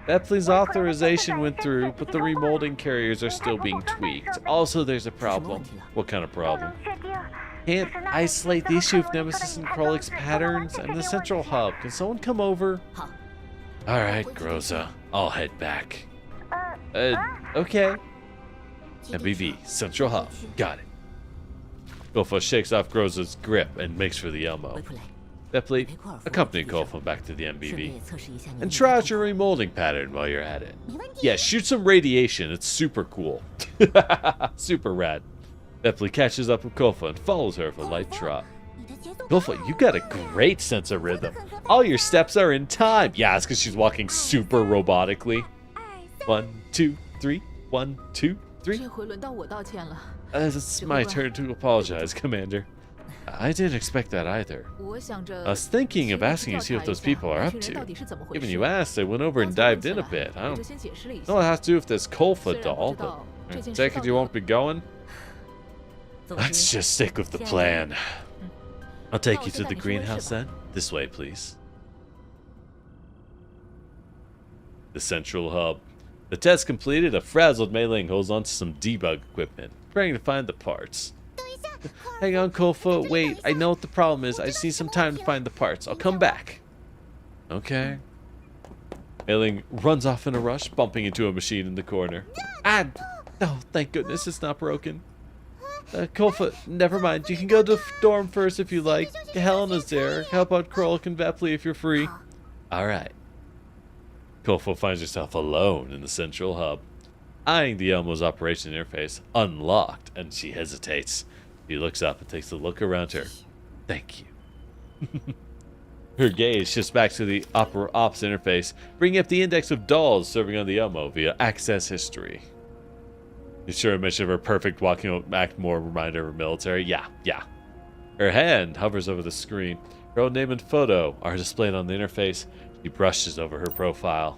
Vepli's authorization went through, but the remolding carriers are still being tweaked. Also, there's a problem. What kind of problem? Can't isolate the issue of Nemesis and Krolik's patterns. I'm the central hub. Can someone come over? Alright, Groza. I'll head back. Okay. MBV, central hub. Got it. Kofo shakes off Groza's grip and makes for the Elmo. Vepli, accompany Kofo back to the MBV. And try out your remolding pattern while you're at it. Yeah, shoot some radiation. It's super cool. Super rad. Vepli catches up with Kofo and follows her with a light trot. Kofo, you got a great sense of rhythm. All your steps are in time. Yeah, it's because she's walking super robotically. 1, 2, 3. 1, 2, 3. It's my turn to apologize, Commander. I didn't expect that either. I was thinking of asking you to see what those people are up to. Given you asked, I went over and dived in a bit. I don't know what it has to do with this Kolfa doll, but take it you won't be going? Let's just stick with the plan. I'll take you to the greenhouse then. This way, please. The central hub. The test completed, a frazzled Mei-Ling holds onto some debug equipment, preparing to find the parts. Hang on, Kofo. Wait, I know what the problem is. I just need some time to find the parts. I'll come back. Okay. Mei-Ling runs off in a rush, bumping into a machine in the corner. Ah! Oh, thank goodness it's not broken. Kofo, never mind. You can go to the dorm first if you like. Helena's there. Help out Krolik and Vepli if you're free. Alright. Kofo finds herself alone in the central hub. Eyeing the Elmo's operation interface, unlocked, and she hesitates. She looks up and takes a look around her. Thank you. Her gaze shifts back to the ops interface, bringing up the index of dolls serving on the Elmo via access history. You sure a mention of her perfect walking act more reminder of her military? Yeah. Her hand hovers over the screen. Her own name and photo are displayed on the interface. She brushes over her profile.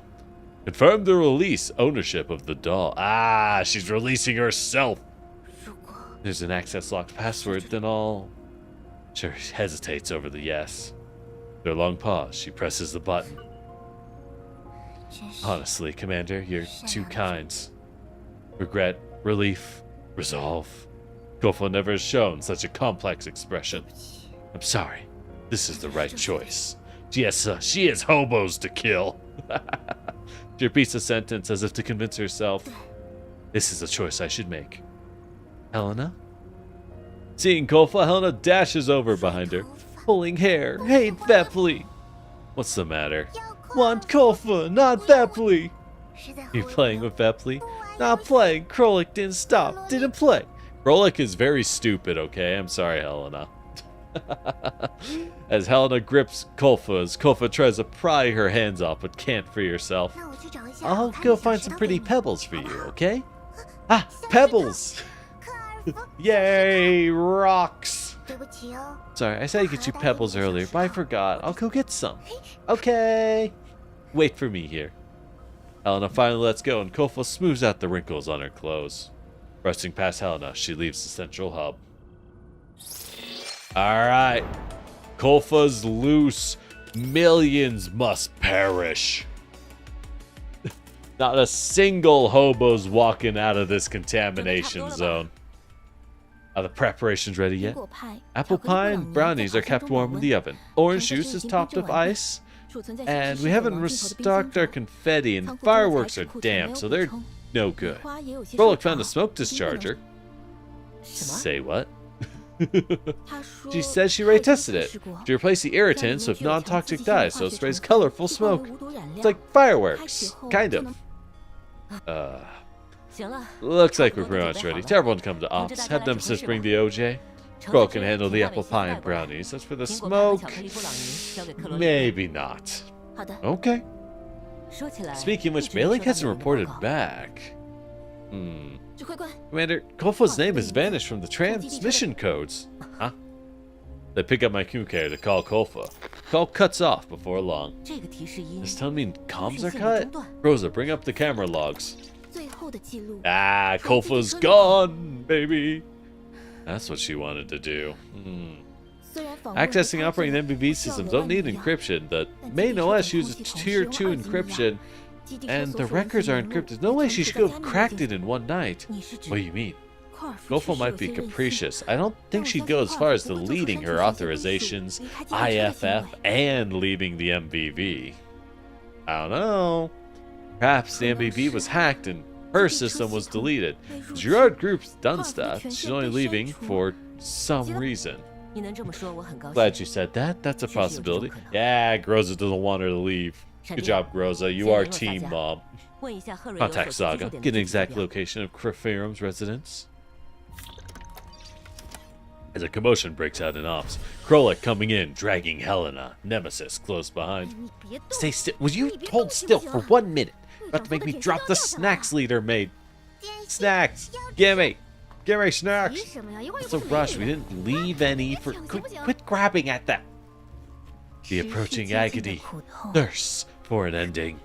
Confirm the release ownership of the doll. Ah, she's releasing herself. There's an access locked password, then all... Sure, hesitates over the yes. With her long pause, she presses the button. Honestly, Commander, you're two kinds. Regret, relief, resolve. Kofo never has shown such a complex expression. I'm sorry. This is the right choice. She has hobos to kill. She repeats the sentence as if to convince herself. This is a choice I should make. Helena? Seeing Kofo, Helena dashes over behind her. Pulling hair. Hate Vepli. What's the matter? Want Kofo, not Vepli. You playing with Vepli? Not playing. Krolik didn't stop. Didn't play. Krolik is very stupid, okay? I'm sorry, Helena. As Helena grips Kofo, as Kofo tries to pry her hands off but can't free herself. I'll go find some pretty pebbles for you, okay? Ah, pebbles! Yay, rocks! Sorry, I said I'd get you pebbles earlier, but I forgot. I'll go get some. Okay. Wait for me here. Helena finally lets go, and Kofo smooths out the wrinkles on her clothes. Rushing past Helena, she leaves the central hub. Alright. Kofo's loose. Millions must perish. Not a single hobo's walking out of this contamination zone. Are the preparations ready yet? Apple pie and brownies are kept warm in the oven. Orange juice is topped with ice. And we haven't restocked our confetti, and fireworks are damp, so they're no good. Krolik found a smoke discharger. Say what? She says she already tested it. She replaced the irritants with non-toxic dyes, so it sprays colorful smoke. It's like fireworks. Kind of. Looks like we're pretty much ready. Tell everyone to come to ops. Have them just bring the OJ. Krolik can handle the apple pie and brownies. As for the smoke, maybe not. Okay. Speaking of which, Mailing hasn't reported back. Commander, Kofo's name has vanished from the transmission codes. Huh? They pick up my communicator to call Kofo. Call cuts off before long. Does that mean comms are cut? Rosa, bring up the camera logs. Ah, Kofo's gone, baby. That's what she wanted to do. Accessing operating MBV systems don't need encryption. The main OS uses tier 2 encryption, and the records are encrypted. No way she should have cracked it in one night. What do you mean? Kofo might be capricious. I don't think she'd go as far as deleting her authorizations, IFF, and leaving the MBV. I don't know. Perhaps the MBV was hacked and her system was deleted. Girard Group's done stuff. She's only leaving for some reason. Glad you said that. That's a possibility. Yeah, Groza doesn't want her to leave. Good job, Groza. You are team mom. Contact Saga. Get an exact location of Crepherum's residence. As a commotion breaks out in ops, Krolik coming in, dragging Helena. Nemesis close behind. Stay still. Will you hold still for 1 minute? About to make me drop the snacks leader made. Snacks! Gimme! Gimme snacks! It's a rush. We didn't leave any for... Quit grabbing at them! The approaching agony. Thirst for an ending.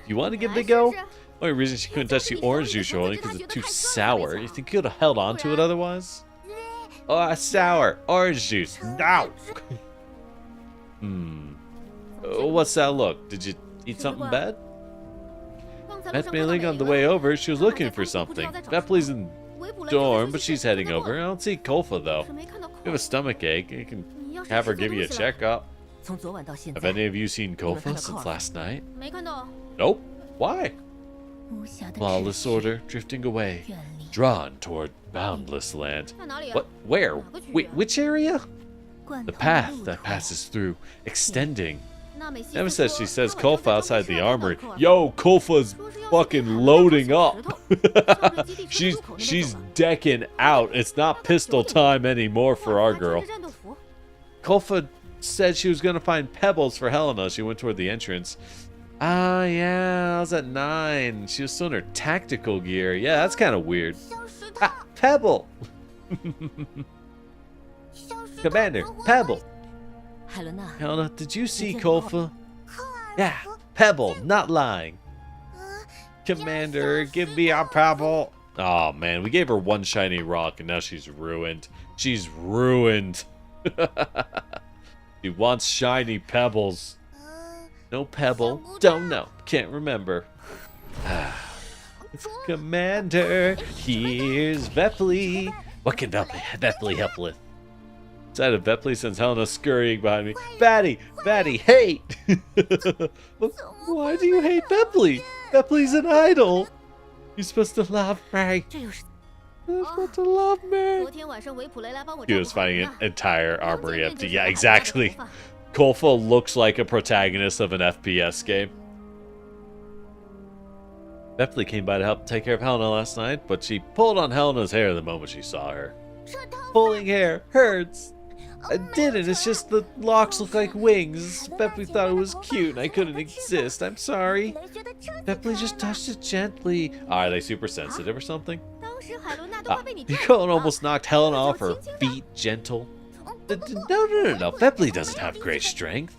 You want to give it a go? Only reason she couldn't touch the orange juice only because it's too sour. You think you could have held on to it otherwise? Oh, sour. Orange juice. No! What's that look? Did you eat something bad? Met Mailing on the way over. She was looking for something. Vepli's in dorm, but she's heading over. I don't see Kofo, though. If you have a stomach ache, you can have her give you a checkup. Have any of you seen Kofo since last night? Nope. Why? Lawless order drifting away, drawn toward boundless land. What? Where? Wait, which area? The path that passes through, extending. Never says she says Kofo outside the armory. Yo, Kofa's fucking loading up. she's decking out. It's not pistol time anymore for our girl. Kofo said she was gonna find pebbles for Helena. She went toward the entrance. Ah, yeah, I was at 9. She was still in her tactical gear. Yeah, that's kind of weird. Ah, pebble. Commander, pebble. Helena, did you see Kofo? Yeah, pebble, not lying. Commander, give me a pebble. Oh man, we gave her one shiny rock and now she's ruined. She's ruined. She wants shiny pebbles. No pebble. Don't know. Can't remember. Commander, here's Vepley. What can Vepley help with? Inside of Vepley sends Helena scurrying behind me. Batty, hate! Why do you hate Vepley? Vepley's an idol. You're supposed to love me. You're supposed to love me. He was finding an entire armory empty. Yeah, exactly. Kolfa looks like a protagonist of an FPS game. Vepley came by to help take care of Helena last night, but she pulled on Helena's hair the moment she saw her. Pulling hair hurts. I didn't, it's just the locks look like wings. Vepley thought it was cute and I couldn't exist. I'm sorry. Vepley just touched it gently. Are they super sensitive or something? Nicole almost knocked Helena off her feet, gentle. No. Vepley doesn't have great strength.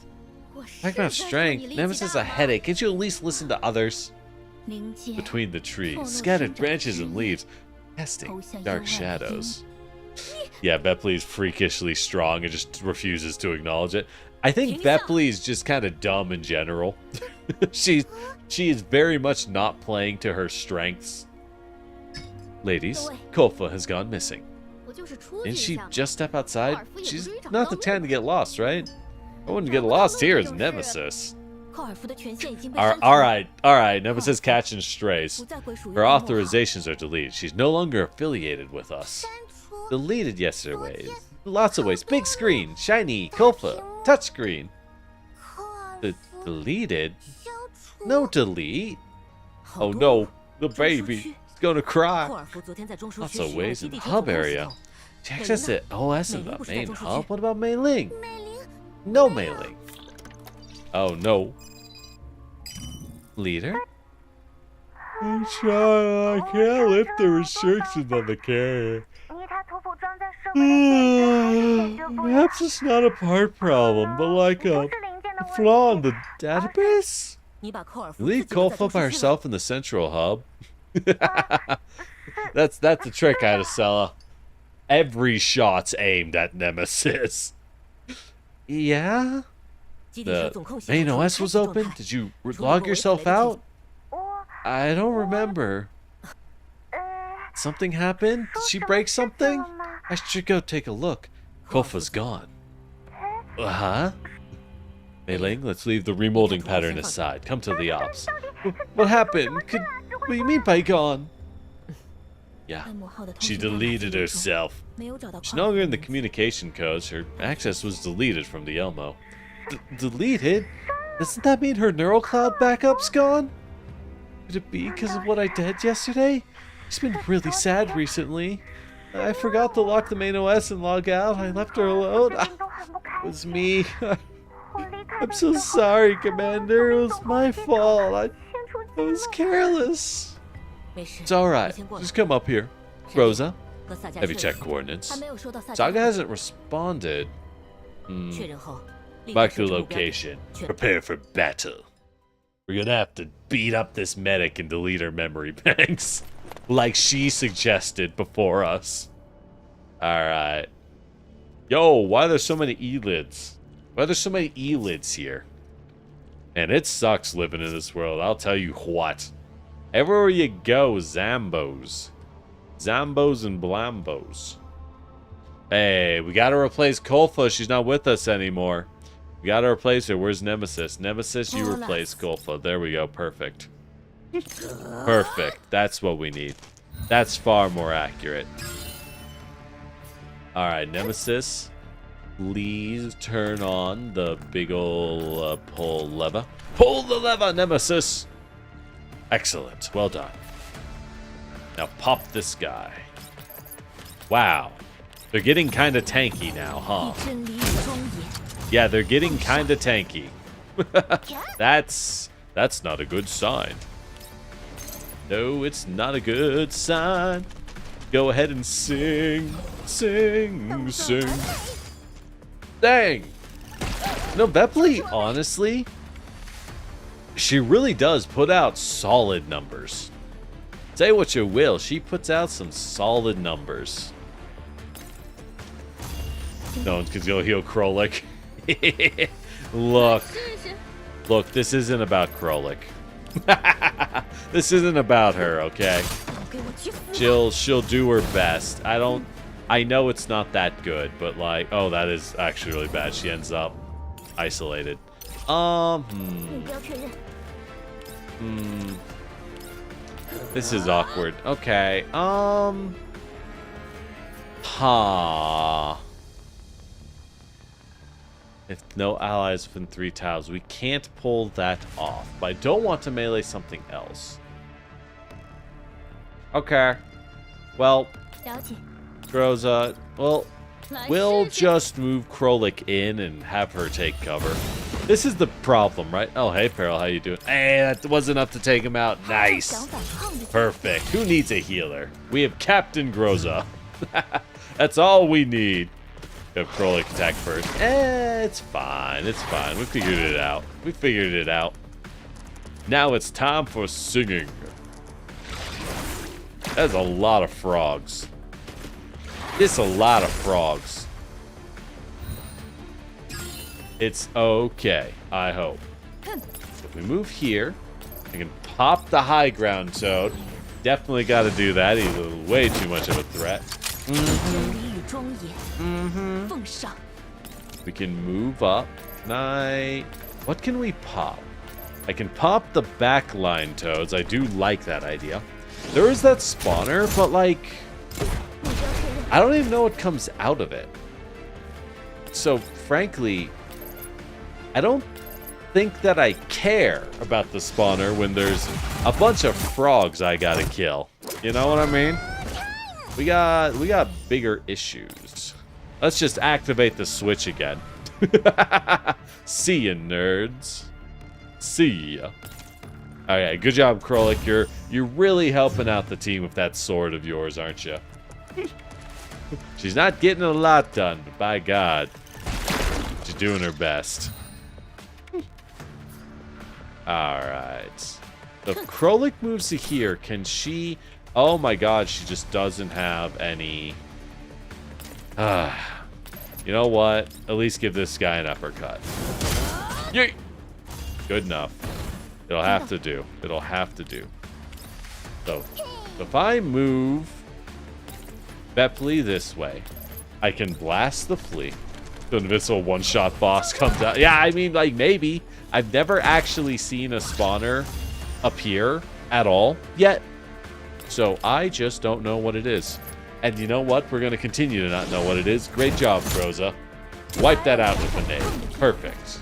Talking about strength, Nemesis has a headache. Can't you at least listen to others? Between the trees, scattered branches and leaves, casting dark shadows. Yeah, Vepley's freakishly strong and just refuses to acknowledge it. I think Vepley's just kind of dumb in general. She is very much not playing to her strengths. Ladies, Kolfa has gone missing. Didn't she just step outside? She's not the kind to get lost, right? I wouldn't get lost here as Nemesis. Alright, Nemesis catching strays. Her authorizations are deleted. She's no longer affiliated with us. Deleted yesterday. Lots of ways. Big screen, shiny, Kolfa, touchscreen. Deleted? No delete. Oh no, the baby. Gonna cry. Lots of ways in the hub area. She accessed it OS in the main hub. What about Mei Ling? No Mei Ling. Oh no. Leader? I'm trying. I can't lift the restrictions on the carrier. Perhaps it's not a part problem, but like a flaw in the database? Leave Kolfa by herself in the central hub. That's the trick, Adesella. Every shot's aimed at Nemesis. Yeah? The main OS was open? Did you log yourself out? I don't remember. Something happened? Did she break something? I should go take a look. Kolfa's gone. Uh-huh. Mei Ling, let's leave the remolding pattern aside. Come to the ops. What happened? What do you mean by gone? Yeah, she deleted herself. She's no longer in the communication codes. Her access was deleted from the Elmo. Deleted? Doesn't that mean her neural cloud backup's gone? Could it be because of what I did yesterday? She's been really sad recently. I forgot to lock the main OS and log out. I left her alone. It was me. I'm so sorry, Commander. It was my fault. I was careless. It's alright. Just come up here. Rosa, have you checked coordinates? Saga hasn't responded. Mark the location. Prepare for battle. We're gonna have to beat up this medic and delete her memory banks. Like she suggested before us. Alright. Yo, why are there so many E-lids? Why are there so many E-lids here? And it sucks living in this world, I'll tell you what. Everywhere you go, Zambos. Zambos and Blambos. Hey, we gotta replace Kolfa. She's not with us anymore. We gotta replace her. Where's Nemesis? Nemesis, you replace Kolfa. There we go. Perfect. Perfect. That's what we need. That's far more accurate. Alright, Nemesis. Please turn on the big ol' pull lever. Pull the lever, Nemesis! Excellent. Well done. Now pop this guy. Wow. They're getting kind of tanky now, huh? Yeah, they're getting kind of tanky. That's not a good sign. No, it's not a good sign. Go ahead and sing. Sing, sing. Dang. No, Vepley, honestly, she really does put out solid numbers. Say what you will, she puts out some solid numbers. No one's gonna go heal Krolik. Look. Look, this isn't about Krolik. This isn't about her, okay? She'll do her best. I know it's not that good, but like, oh, that is actually really bad. She ends up isolated. This is awkward. Okay. If no allies within 3 tiles, we can't pull that off. But I don't want to melee something else. Okay. Well, Groza, well, we'll just move Krolik in and have her take cover. This is the problem, right? Oh, hey, Peril, how you doing? Hey, that was enough to take him out. Nice. Perfect. Who needs a healer? We have Captain Groza. That's all we need. We have Krolik attack first. It's fine. It's fine. We figured it out. We figured it out. Now it's time for singing. That's a lot of frogs. It's a lot of frogs. It's okay, I hope. If we move here, I can pop the high ground toad. Definitely got to do that. He's way too much of a threat. We can move up. What can we pop? I can pop the backline toads. I do like that idea. There is that spawner, but like, I don't even know what comes out of it. So frankly, I don't think that I care about the spawner when there's a bunch of frogs I gotta kill. You know what I mean? We got bigger issues. Let's just activate the switch again. See ya, nerds. See ya. Okay, good job, Krolik. You're really helping out the team with that sword of yours, aren't you? She's not getting a lot done, but by God, she's doing her best. Alright. So if Krolik moves to here, can she... Oh my God, she just doesn't have any... You know what? At least give this guy an uppercut. Yay! Good enough. It'll have to do. It'll have to do. So, if I move Bepley this way, I can blast the flea. The invisible one-shot boss comes out. Yeah, I mean, like, maybe. I've never actually seen a spawner appear at all yet. So, I just don't know what it is. And you know what? We're going to continue to not know what it is. Great job, Groza. Wipe that out with a nade. Perfect.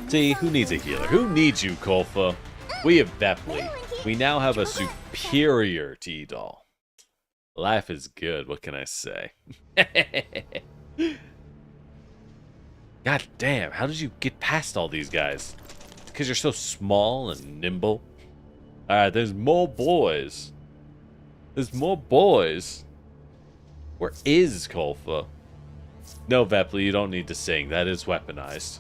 See, who needs a healer? Who needs you, Kolfa? We have Bepley. We now have a superior T-Doll. Life is good, what can I say? God damn, how did you get past all these guys? Because you're so small and nimble. Alright, there's more boys. There's more boys. Where is Kolfa? No, Bepley, you don't need to sing. That is weaponized.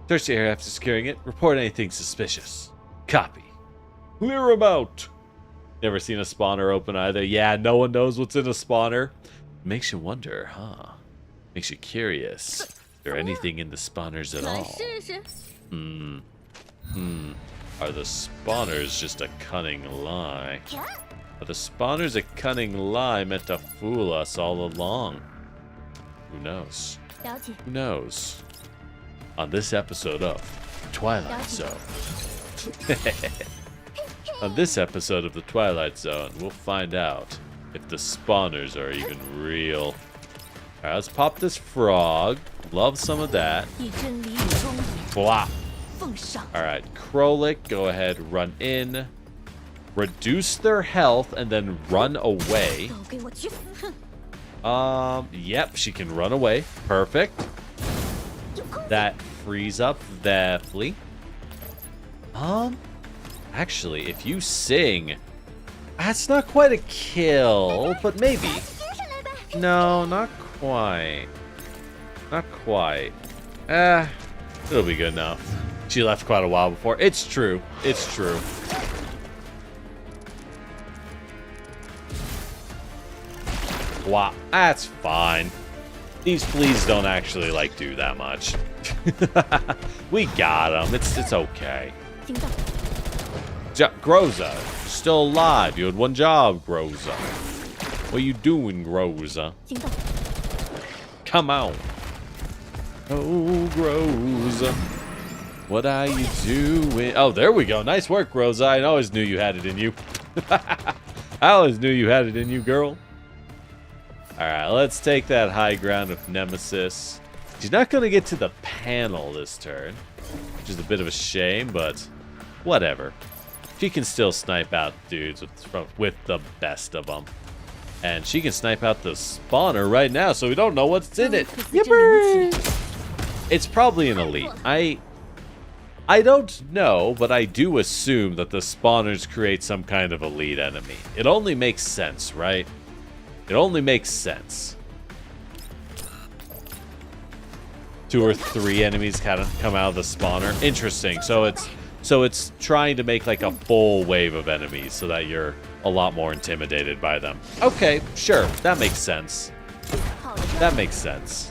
Search the area after securing it. Report anything suspicious. Copy. Clear him out. Never seen a spawner open either. Yeah, no one knows what's in a spawner. Makes you wonder, huh? Makes you curious. Is there anything in the spawners at all? Are the spawners just a cunning lie? Are the spawners a cunning lie meant to fool us all along? Who knows? Who knows? On this episode of Twilight Zone. On this episode of the Twilight Zone, we'll find out if the spawners are even real. Alright, let's pop this frog. Love some of that. Blah. Alright, Krolik, go ahead, run in. Reduce their health and then run away. Yep, she can run away. Perfect. That frees up Bepley. Actually, if you sing, that's not quite a kill, but maybe. No, not quite. Not quite. It'll be good enough. She left quite a while before. It's true. It's true. Wow, that's fine. These fleas don't actually, like, do that much. We got them. It's okay. Groza, still alive. You had one job, Groza. What you doing, Groza? Come on. Oh, Groza. What are you doing? Oh, there we go. Nice work, Groza. I always knew you had it in you. I always knew you had it in you, girl. Alright, let's take that high ground of Nemesis. She's not going to get to the panel this turn, which is a bit of a shame, but whatever. She can still snipe out dudes with the best of them. And she can snipe out the spawner right now, so we don't know what's in it. Yippee! It's probably an elite. I don't know, but I do assume that the spawners create some kind of elite enemy. It only makes sense, right? It only makes sense. 2 or 3 enemies kind of come out of the spawner. Interesting. So it's trying to make like a full wave of enemies so that you're a lot more intimidated by them. Okay, sure. That makes sense. That makes sense.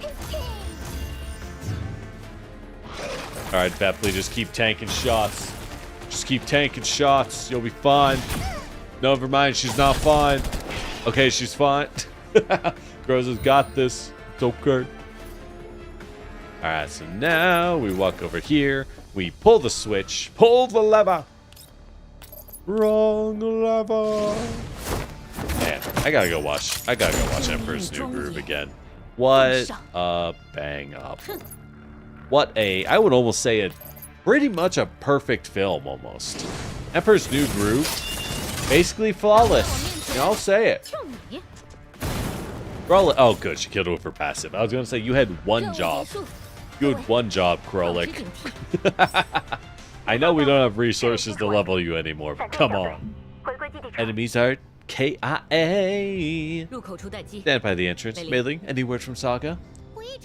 Alright, Bepley, just keep tanking shots. Just keep tanking shots. You'll be fine. No, never mind. She's not fine. Okay, she's fine. Groza's got this. It's okay. Alright, so now we walk over here. We pull the switch. Pull the lever. Wrong lever. Man, I gotta go watch Emperor's New Groove again. What a bang up. What a, I would almost say a pretty much a perfect film almost. Emperor's New Groove, basically flawless. You know, I'll say it. Oh, good. She killed it with her passive. I was going to say, you had one job. You had one job, Krolik. I know we don't have resources to level you anymore, but come on. Enemies are KIA. Stand by the entrance. Mailing, any word from Saga?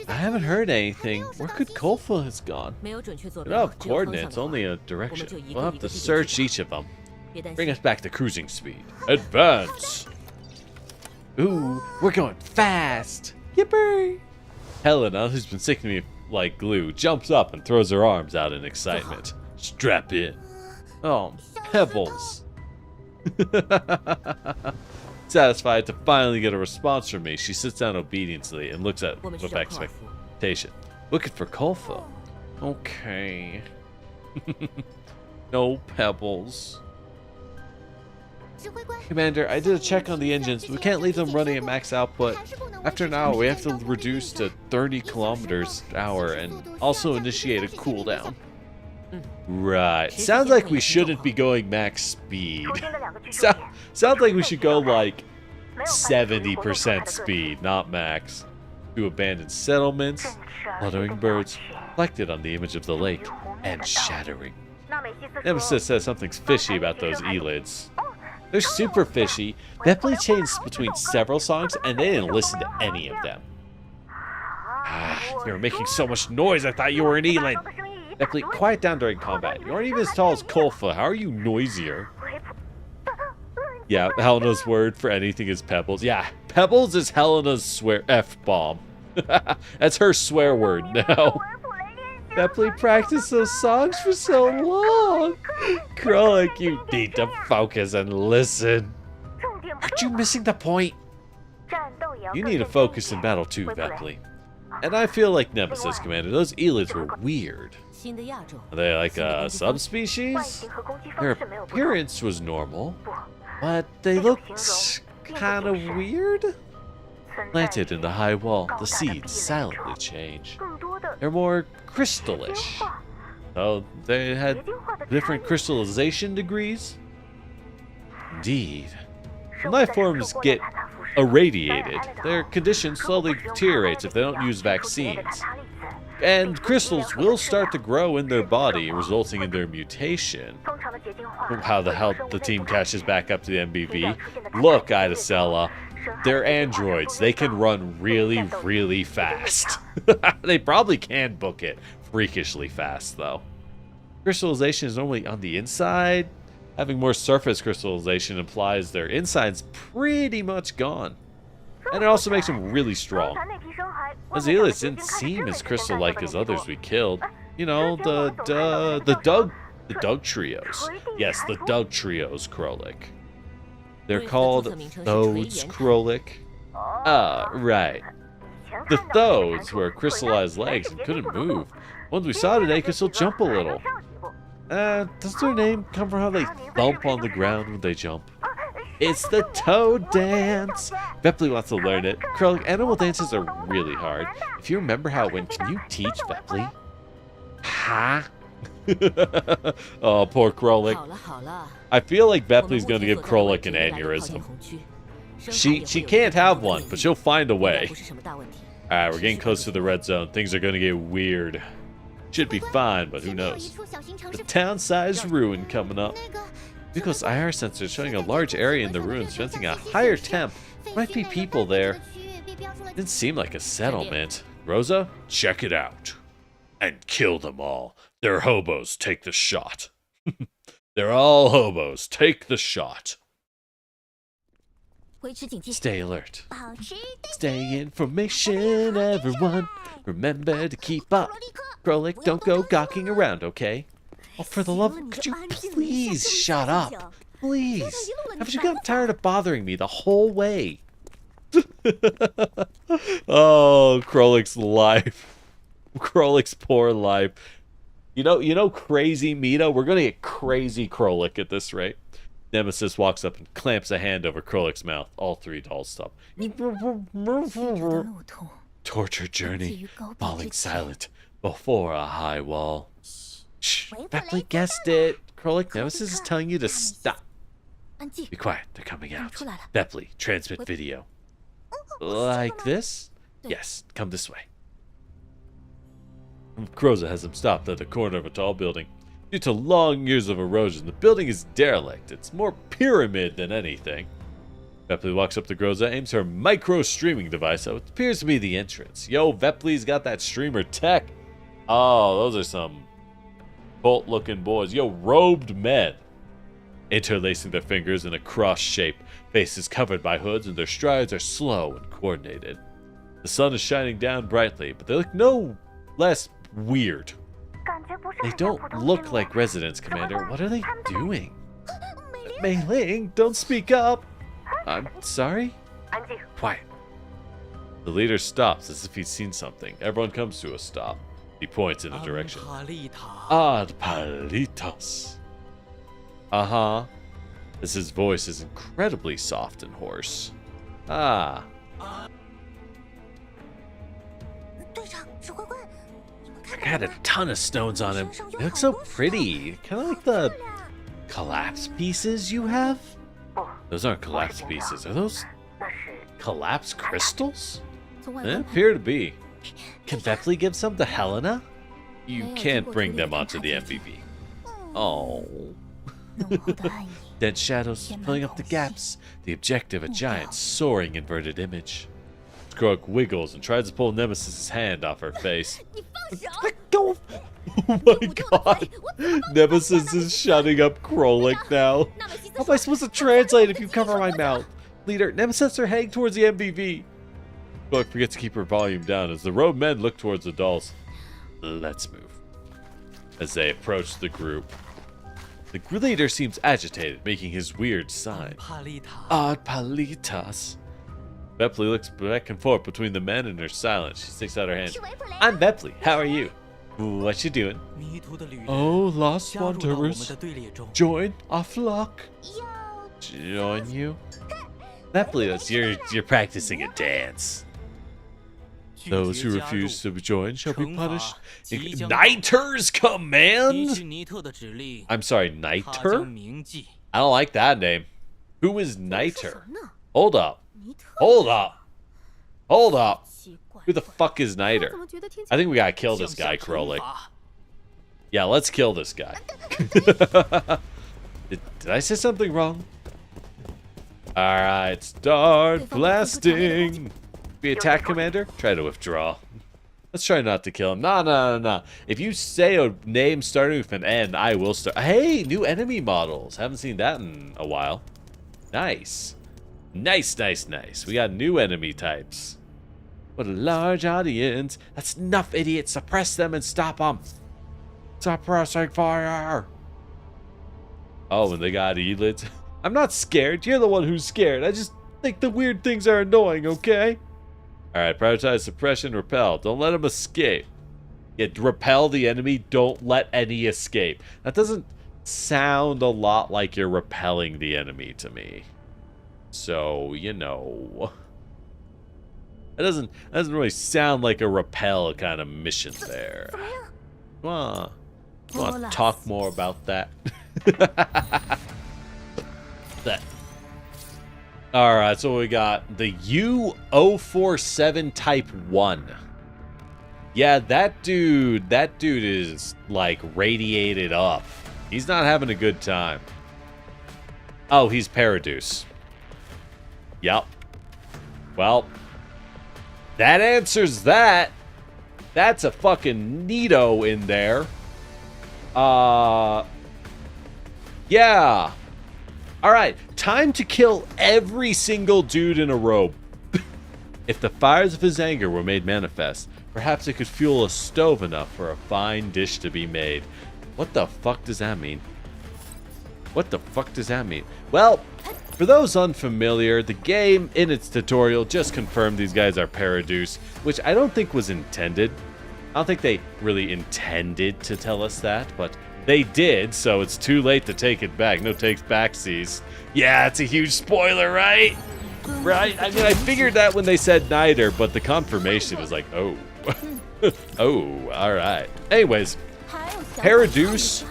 I haven't heard anything. Where could Kolfa has gone? We don't have coordinates, only a direction. We'll have to search each of them. Bring us back to cruising speed. Advance! Ooh, we're going fast! Yippee! Helena, who's been sticking to me like glue, jumps up and throws her arms out in excitement. Strap in. Oh, Pebbles. Satisfied to finally get a response from me, she sits down obediently and looks at with expectation. Looking for Kolfa. Okay. No Pebbles. Commander, I did a check on the engines, but we can't leave them running at max output. After an hour, we have to reduce to 30 kilometers an hour and also initiate a cooldown. Right. Sounds like we shouldn't be going max speed. Sounds like we should go like 70% speed, not max. To abandoned settlements, fluttering birds, reflected on the image of the lake, and shattering. Nemesis says something's fishy about those E-lids. They're super fishy. Bepley changed between several songs, and they didn't listen to any of them. You were making so much noise, I thought you were an E-lid. Bepley, quiet down during combat. You aren't even as tall as Kolfa. How are you noisier? Yeah, Helena's word for anything is Pebbles. Yeah, Pebbles is Helena's swear F-bomb. That's her swear word now. Bepley practiced those songs for so long. Krolik, you need to focus and listen. Aren't you missing the point? You need to focus in battle too, Bepley. And I feel like Nemesis, Commander. Those Elids were weird. Are they like a subspecies? Their appearance was normal, but they looked kind of weird. Planted in the high wall, the seeds silently change. They're more crystallish. Oh, they had different crystallization degrees? Indeed. When life forms get irradiated, their condition slowly deteriorates if they don't use vaccines. And crystals will start to grow in their body, resulting in their mutation. How the hell the team catches back up to the MBV? Look, Idacella, they're androids. They can run really, really fast. They probably can book it freakishly fast, though. Crystallization is normally on the inside. Having more surface crystallization implies their inside's pretty much gone. And it also makes them really strong. Azelius didn't seem as crystal-like as others we killed. You know, the Doug trios. Yes, the Doug trios, Krolik. They're called Thodes, Krolik. Ah, right. The Thodes, who are crystallized legs and couldn't move. Ones we saw today could still jump a little. Does their name come from how they thump on the ground when they jump? It's the Toad Dance! Vepli wants to learn it. Krolik, animal dances are really hard. If you remember how it went, can you teach Vepli? Huh? Oh, poor Krolik. I feel like Vepli's gonna give Krolik an aneurysm. She can't have one, but she'll find a way. Alright, we're getting close to the red zone. Things are gonna get weird. Should be fine, but who knows. The town-sized ruin coming up. Miko's IR sensor is showing a large area in the ruins, sensing a higher temp. Might be people there. Didn't seem like a settlement. Rosa, check it out. And kill them all. They're hobos, take the shot. They're all hobos, take the shot. Stay alert. Stay in formation, everyone. Remember to keep up. Krolik, don't go gawking around, okay? Oh, for the love, could you please shut up? Please. Haven't you gotten tired of bothering me the whole way? Oh, Krolik's life. Krolik's poor life. You know, crazy Mita? We're gonna get crazy Krolik at this rate. Nemesis walks up and clamps a hand over Krolik's mouth. All three dolls stop. Torture journey, falling silent before a high wall. Shh, Vepli guessed it. Krolik, Nemesis is telling you to stop. Be quiet, they're coming out. Vepli, transmit video. Like this? Yes, come this way. Kroza has him stopped at the corner of a tall building. Due to long years of erosion, the building is derelict. It's more pyramid than anything. Vepli walks up to Groza, aims her micro-streaming device at what appears to be the entrance. Yo, Vepli's got that streamer tech. Oh, those are some cult-looking boys. Yo, robed men. Interlacing their fingers in a cross shape, faces covered by hoods, and their strides are slow and coordinated. The sun is shining down brightly, but they look no less weird. They don't look like residents, Commander. What are they doing? Mei-Ling, don't speak up. I'm sorry? Quiet. The leader stops as if he's seen something. Everyone comes to a stop. He points in a direction. Ad palitas. Uh-huh. As his voice is incredibly soft and hoarse. Ah. I got a ton of stones on him. They look so pretty. Kind of like the collapse pieces you have. Those aren't collapse pieces. Are those collapse crystals? They appear to be. Can Vepli give some to Helena? You can't bring them onto the MVP. Oh. Dead shadows filling up the gaps. The objective, a giant, soaring inverted image. Krolik wiggles and tries to pull Nemesis' hand off her face. Let go! Oh my god! Nemesis is shutting up Krolik now. How am I supposed to translate if you cover my mouth? Leader, Nemesis are heading towards the MVV. Krolik forgets to keep her volume down as the robed men look towards the dolls. Let's move. As they approach the group. The leader seems agitated, making his weird sign. Ad palitas. Vepli looks back and forth between the men and her silent. She sticks out her hand. I'm Vepli. How are you? What you doing? Oh, lost wanderers. Join our flock. Join you? Vepli, you're practicing a dance. Those who refuse to join shall be punished. Igniter's command? I'm sorry, Niter? I don't like that name. Who is Niter? Hold up. Hold up. Hold up. Who the fuck is Niter? I think we gotta kill this guy, Krolik. Yeah, let's kill this guy. Did I say something wrong? Alright, start blasting. Be attack, Commander? Try to withdraw. Let's try not to kill him. No. If you say a name starting with an N, I will start. Hey, new enemy models. Haven't seen that in a while. Nice. Nice. We got new enemy types. What a large audience. That's enough, idiot. Suppress them and stop them. Suppressing fire. Oh, and they got elids. I'm not scared. You're the one who's scared. I just think the weird things are annoying, okay? Alright, prioritize suppression, repel. Don't let them escape. Yeah, repel the enemy. Don't let any escape. That doesn't sound a lot like you're repelling the enemy to me. So, you know. That doesn't really sound like a repel kind of mission there. Want to talk more about that? That. Alright, so we got the U047 Type 1. Yeah, that dude is like radiated up. He's not having a good time. Oh, he's Paradeus. Yep. Well, that answers that. That's a fucking neato in there. Yeah. Alright, time to kill every single dude in a robe. If the fires of his anger were made manifest, perhaps it could fuel a stove enough for a fine dish to be made. What the fuck does that mean? What the fuck does that mean? Well, for those unfamiliar, the game in its tutorial just confirmed these guys are Paradeus, which I don't think was intended. I don't think they really intended to tell us that, but they did, so it's too late to take it back. No takes backsies. Yeah, it's a huge spoiler, right? Right? I mean, I figured that when they said Niter, but the confirmation was like, oh. Oh, alright. Anyways, Paradeus,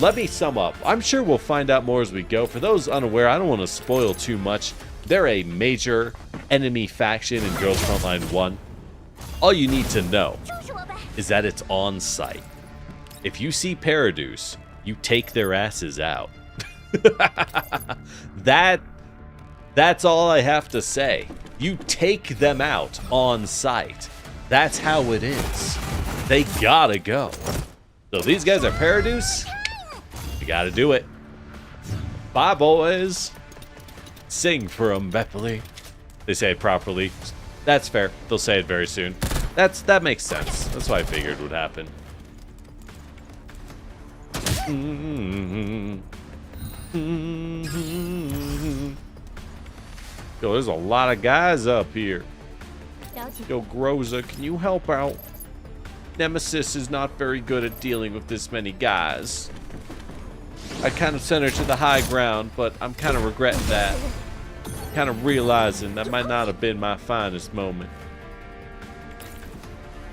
let me sum up. I'm sure we'll find out more as we go. For those unaware, I don't want to spoil too much. They're a major enemy faction in Girls Frontline 1. All you need to know is that it's on site. If you see Paradeus, you take their asses out. That's all I have to say. You take them out on site. That's how it is. They gotta go. So these guys are Paradeus. You gotta do it. Bye, boys. Sing for 'em, Bepley. They say it properly. That's fair. They'll say it very soon. That makes sense. That's what I figured would happen. Yo, there's a lot of guys up here. Yo, Groza, can you help out? Nemesis is not very good at dealing with this many guys. I kind of sent her to the high ground, but I'm kind of regretting that. Kind of realizing that might not have been my finest moment.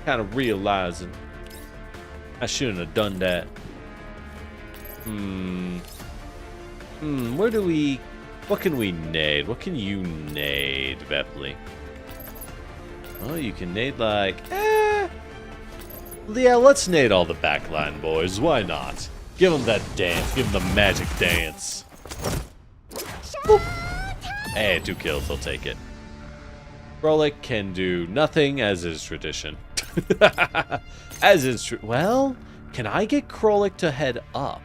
Kind of realizing I shouldn't have done that. What can we nade? What can you nade, Bepley? Oh, you can nade like, yeah, let's nade all the backline boys. Why not? Give them that dance. Give them the magic dance. Boop. Hey, 2 kills. I'll take it. Krolik can do nothing, as is tradition. Well, can I get Krolik to head up?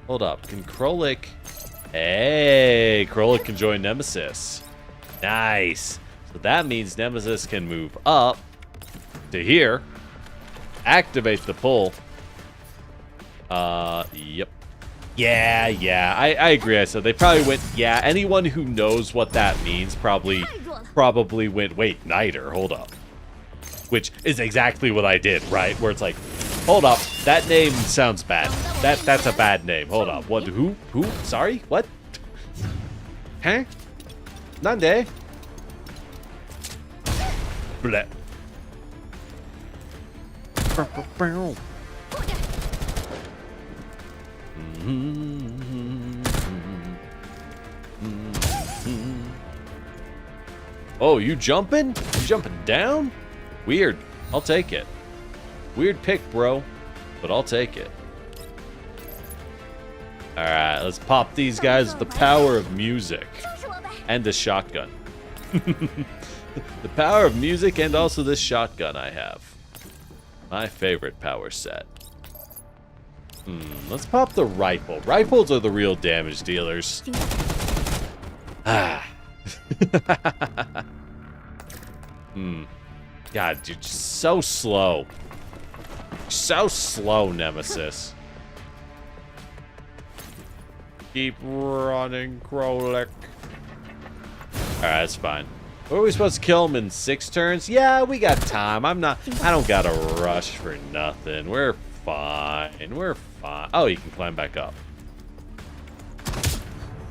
Hold up. Can Krolik... Hey, Krolik can join Nemesis. Nice. So that means Nemesis can move up to here. Activate the pull. Yep. Yeah. I agree. I said they probably went, yeah, anyone who knows what that means probably went, wait, Niter, hold up. Which is exactly what I did, right? Where it's like, hold up, that name sounds bad. That's a bad name. Hold up. What, who? Sorry? What? Huh? Nande? Bleh. Oh, you jumping? You jumping down? Weird. I'll take it. Weird pick, bro. But I'll take it. Alright, let's pop these guys with the power of music. And this shotgun. The power of music and also this shotgun I have. My favorite power set. Let's pop the rifle. Rifles are the real damage dealers. God, you're just so slow. So slow, Nemesis. Keep running, Krolik. Alright, that's fine. Were we supposed to kill him in 6 turns? Yeah, we got time. I don't gotta rush for nothing. We're fine. We're fine. Oh, you can climb back up.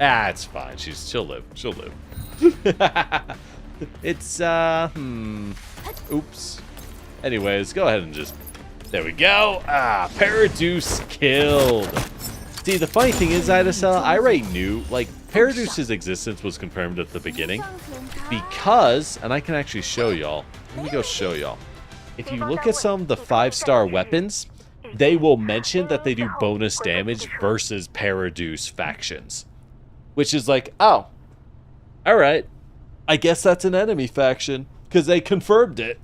Ah, it's fine. She'll live. She'll live. It's, oops. Anyways, go ahead and just... There we go. Ah, Paraduce killed. See, the funny thing is, Idacel, I already knew, like, Paraduce's existence was confirmed at the beginning because, and I can actually show y'all. Let me go show y'all. If you look at some of the 5-star weapons, they will mention that they do bonus damage versus Paraduce factions. Which is like, oh, all right. I guess that's an enemy faction because they confirmed it.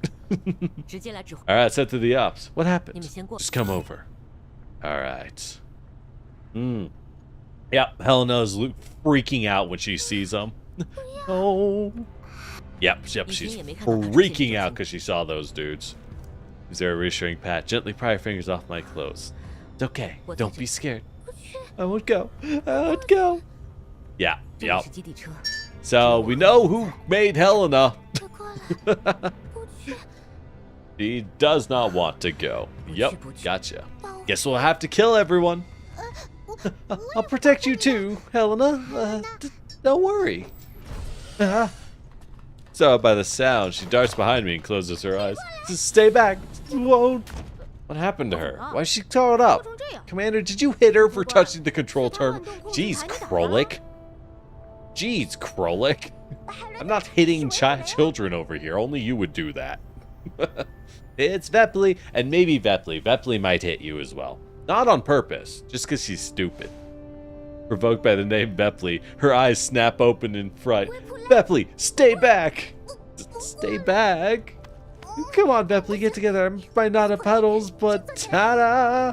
All right, sent to the ops. What happened? Just come over. All right. Yep, Helena's freaking out when she sees them. Oh. Yep, she's freaking out because she saw those dudes. Is there a reassuring pat? Gently pry your fingers off my clothes. It's okay. Don't be scared. I won't go. I won't go. Yeah, yep. So we know who made Helena. She does not want to go. Yep, gotcha. Guess we'll have to kill everyone. I'll protect you too, Helena. Don't worry. So by the sound, she darts behind me and closes her eyes. Just stay back. Whoa. What happened to her? Why is she caught up? Commander, did you hit her for touching the control terminal? Jeez, Krolik. Jeez, Krolik. I'm not hitting children over here. Only you would do that. It's Vepli, and maybe Vepli. Vepli might hit you as well. Not on purpose, just because she's stupid. Provoked by the name Vepli, her eyes snap open in fright. Vepli, stay back! Stay back? Come on, Vepli, get together. I might not have petals, but ta-da!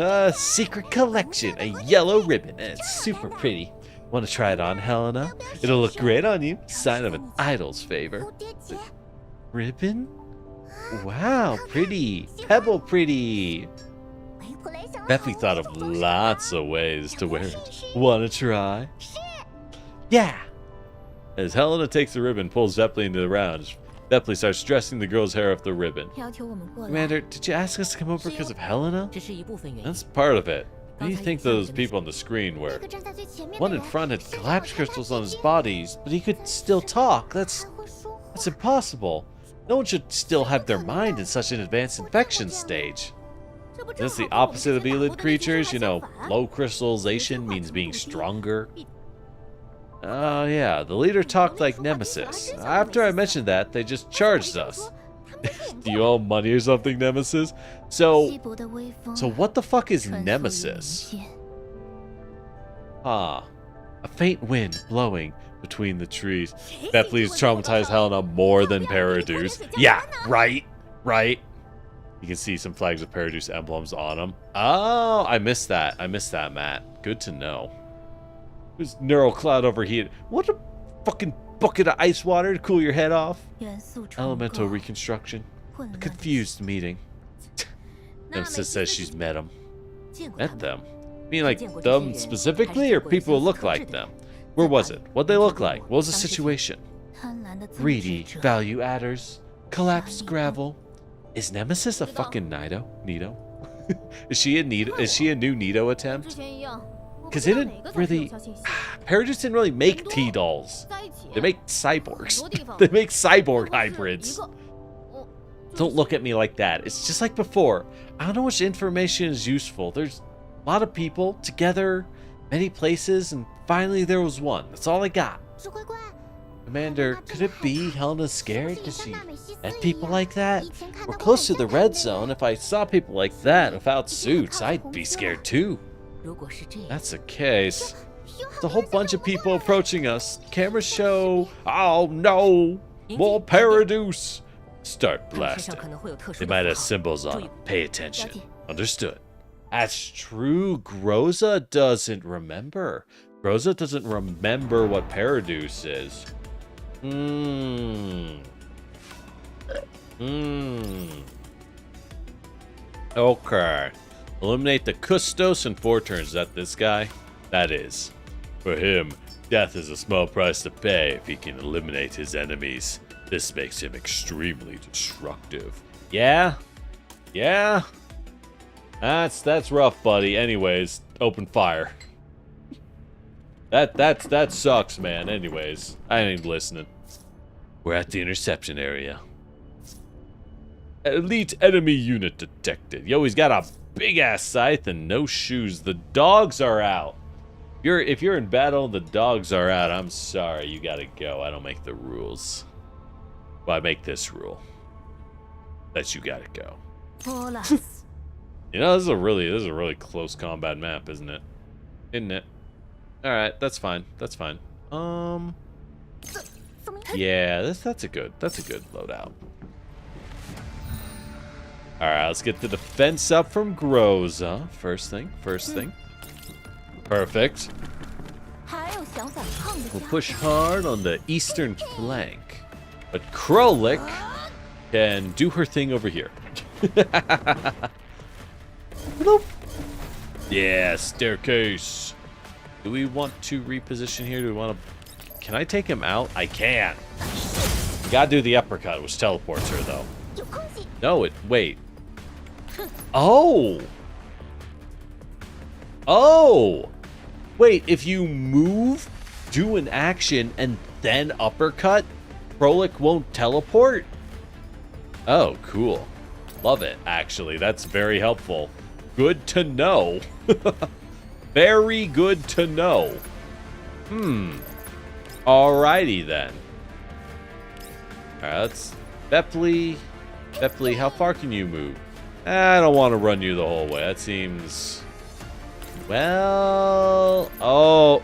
A secret collection, a yellow ribbon, and it's super pretty. Want to try it on, Helena? It'll look great on you. Sign of an idol's favor. Ribbon? Wow, pretty. Pebble pretty. Vepli thought of lots of ways to wear it. Want to try? Yeah. As Helena takes the ribbon, pulls Vepli into the round, Vepli starts dressing the girl's hair off the ribbon. Commander, did you ask us to come over because of Helena? That's part of it. What do you think those people on the screen were? One in front had collapsed crystals on his bodies, but he could still talk. That's impossible. No one should still have their mind in such an advanced infection stage. That's the opposite of elid creatures. You know, low crystallization means being stronger. Oh yeah, the leader talked like Nemesis. After I mentioned that, they just charged us. Do you owe money or something, Nemesis? So what the fuck is Nemesis? Ah, a faint wind blowing between the trees. Vepli traumatized Helena more than Paraduce. Yeah, right. You can see some flags with Paraduce emblems on them. Oh, I missed that, Matt. Good to know. Who's neural cloud overheated? What a fucking bucket of ice water to cool your head off. Elemental reconstruction. A confused meeting. Nemesis says she's met them. Met them? You mean like them specifically, or people who look like them? Where was it? What'd they look like? What was the situation? Greedy value adders. Collapsed gravel. Is Nemesis a fucking Nito? Is she a new Nito attempt? Because they didn't really... Paraduce didn't really make T-dolls. They make cyborgs. They make cyborg hybrids. Don't look at me like that. It's just like before. I don't know which information is useful. There's a lot of people together, many places, and finally there was one. That's all I got. Commander, could it be Helena's scared because she met people like that? We're close to the red zone. If I saw people like that without suits, I'd be scared too. That's the case. There's a whole bunch of people approaching us. Cameras show... Oh no! More Paraduce! Start blasting. They might have symbols on them. Pay attention. Understood. That's true. Groza doesn't remember. Groza doesn't remember what Paraduce is. Okay. Eliminate the Custos in 4 turns. Is that this guy? That is. For him, death is a small price to pay if he can eliminate his enemies. This makes him extremely destructive. Yeah? Yeah? That's rough, buddy. Anyways, open fire. That sucks, man. Anyways, I ain't listening. We're at the interception area. Elite enemy unit detected. Yo, he's got a big-ass scythe and no shoes. The dogs are out. If you're in battle and the dogs are out, I'm sorry. You gotta go. I don't make the rules. Well, I make this rule. That you gotta go. You know, this is a really close combat map, isn't it? Isn't it? Alright, that's fine. That's fine. Yeah, that's a good loadout. Alright, let's get the defense up from Groza. First thing. Perfect. We'll push hard on the eastern flank. But Krolik can do her thing over here. Yeah, staircase. Do we want to reposition here? Do we want to... Can I take him out? I can. Gotta do the uppercut, which teleports her, though. No, wait. Oh! Oh! Wait, if you move, do an action, and then uppercut, Krolik won't teleport? Oh, cool. Love it, actually. That's very helpful. Good to know. Very good to know. Alrighty then. Alright, let's... Bepley, how far can you move? I don't want to run you the whole way. That seems... Well... Oh,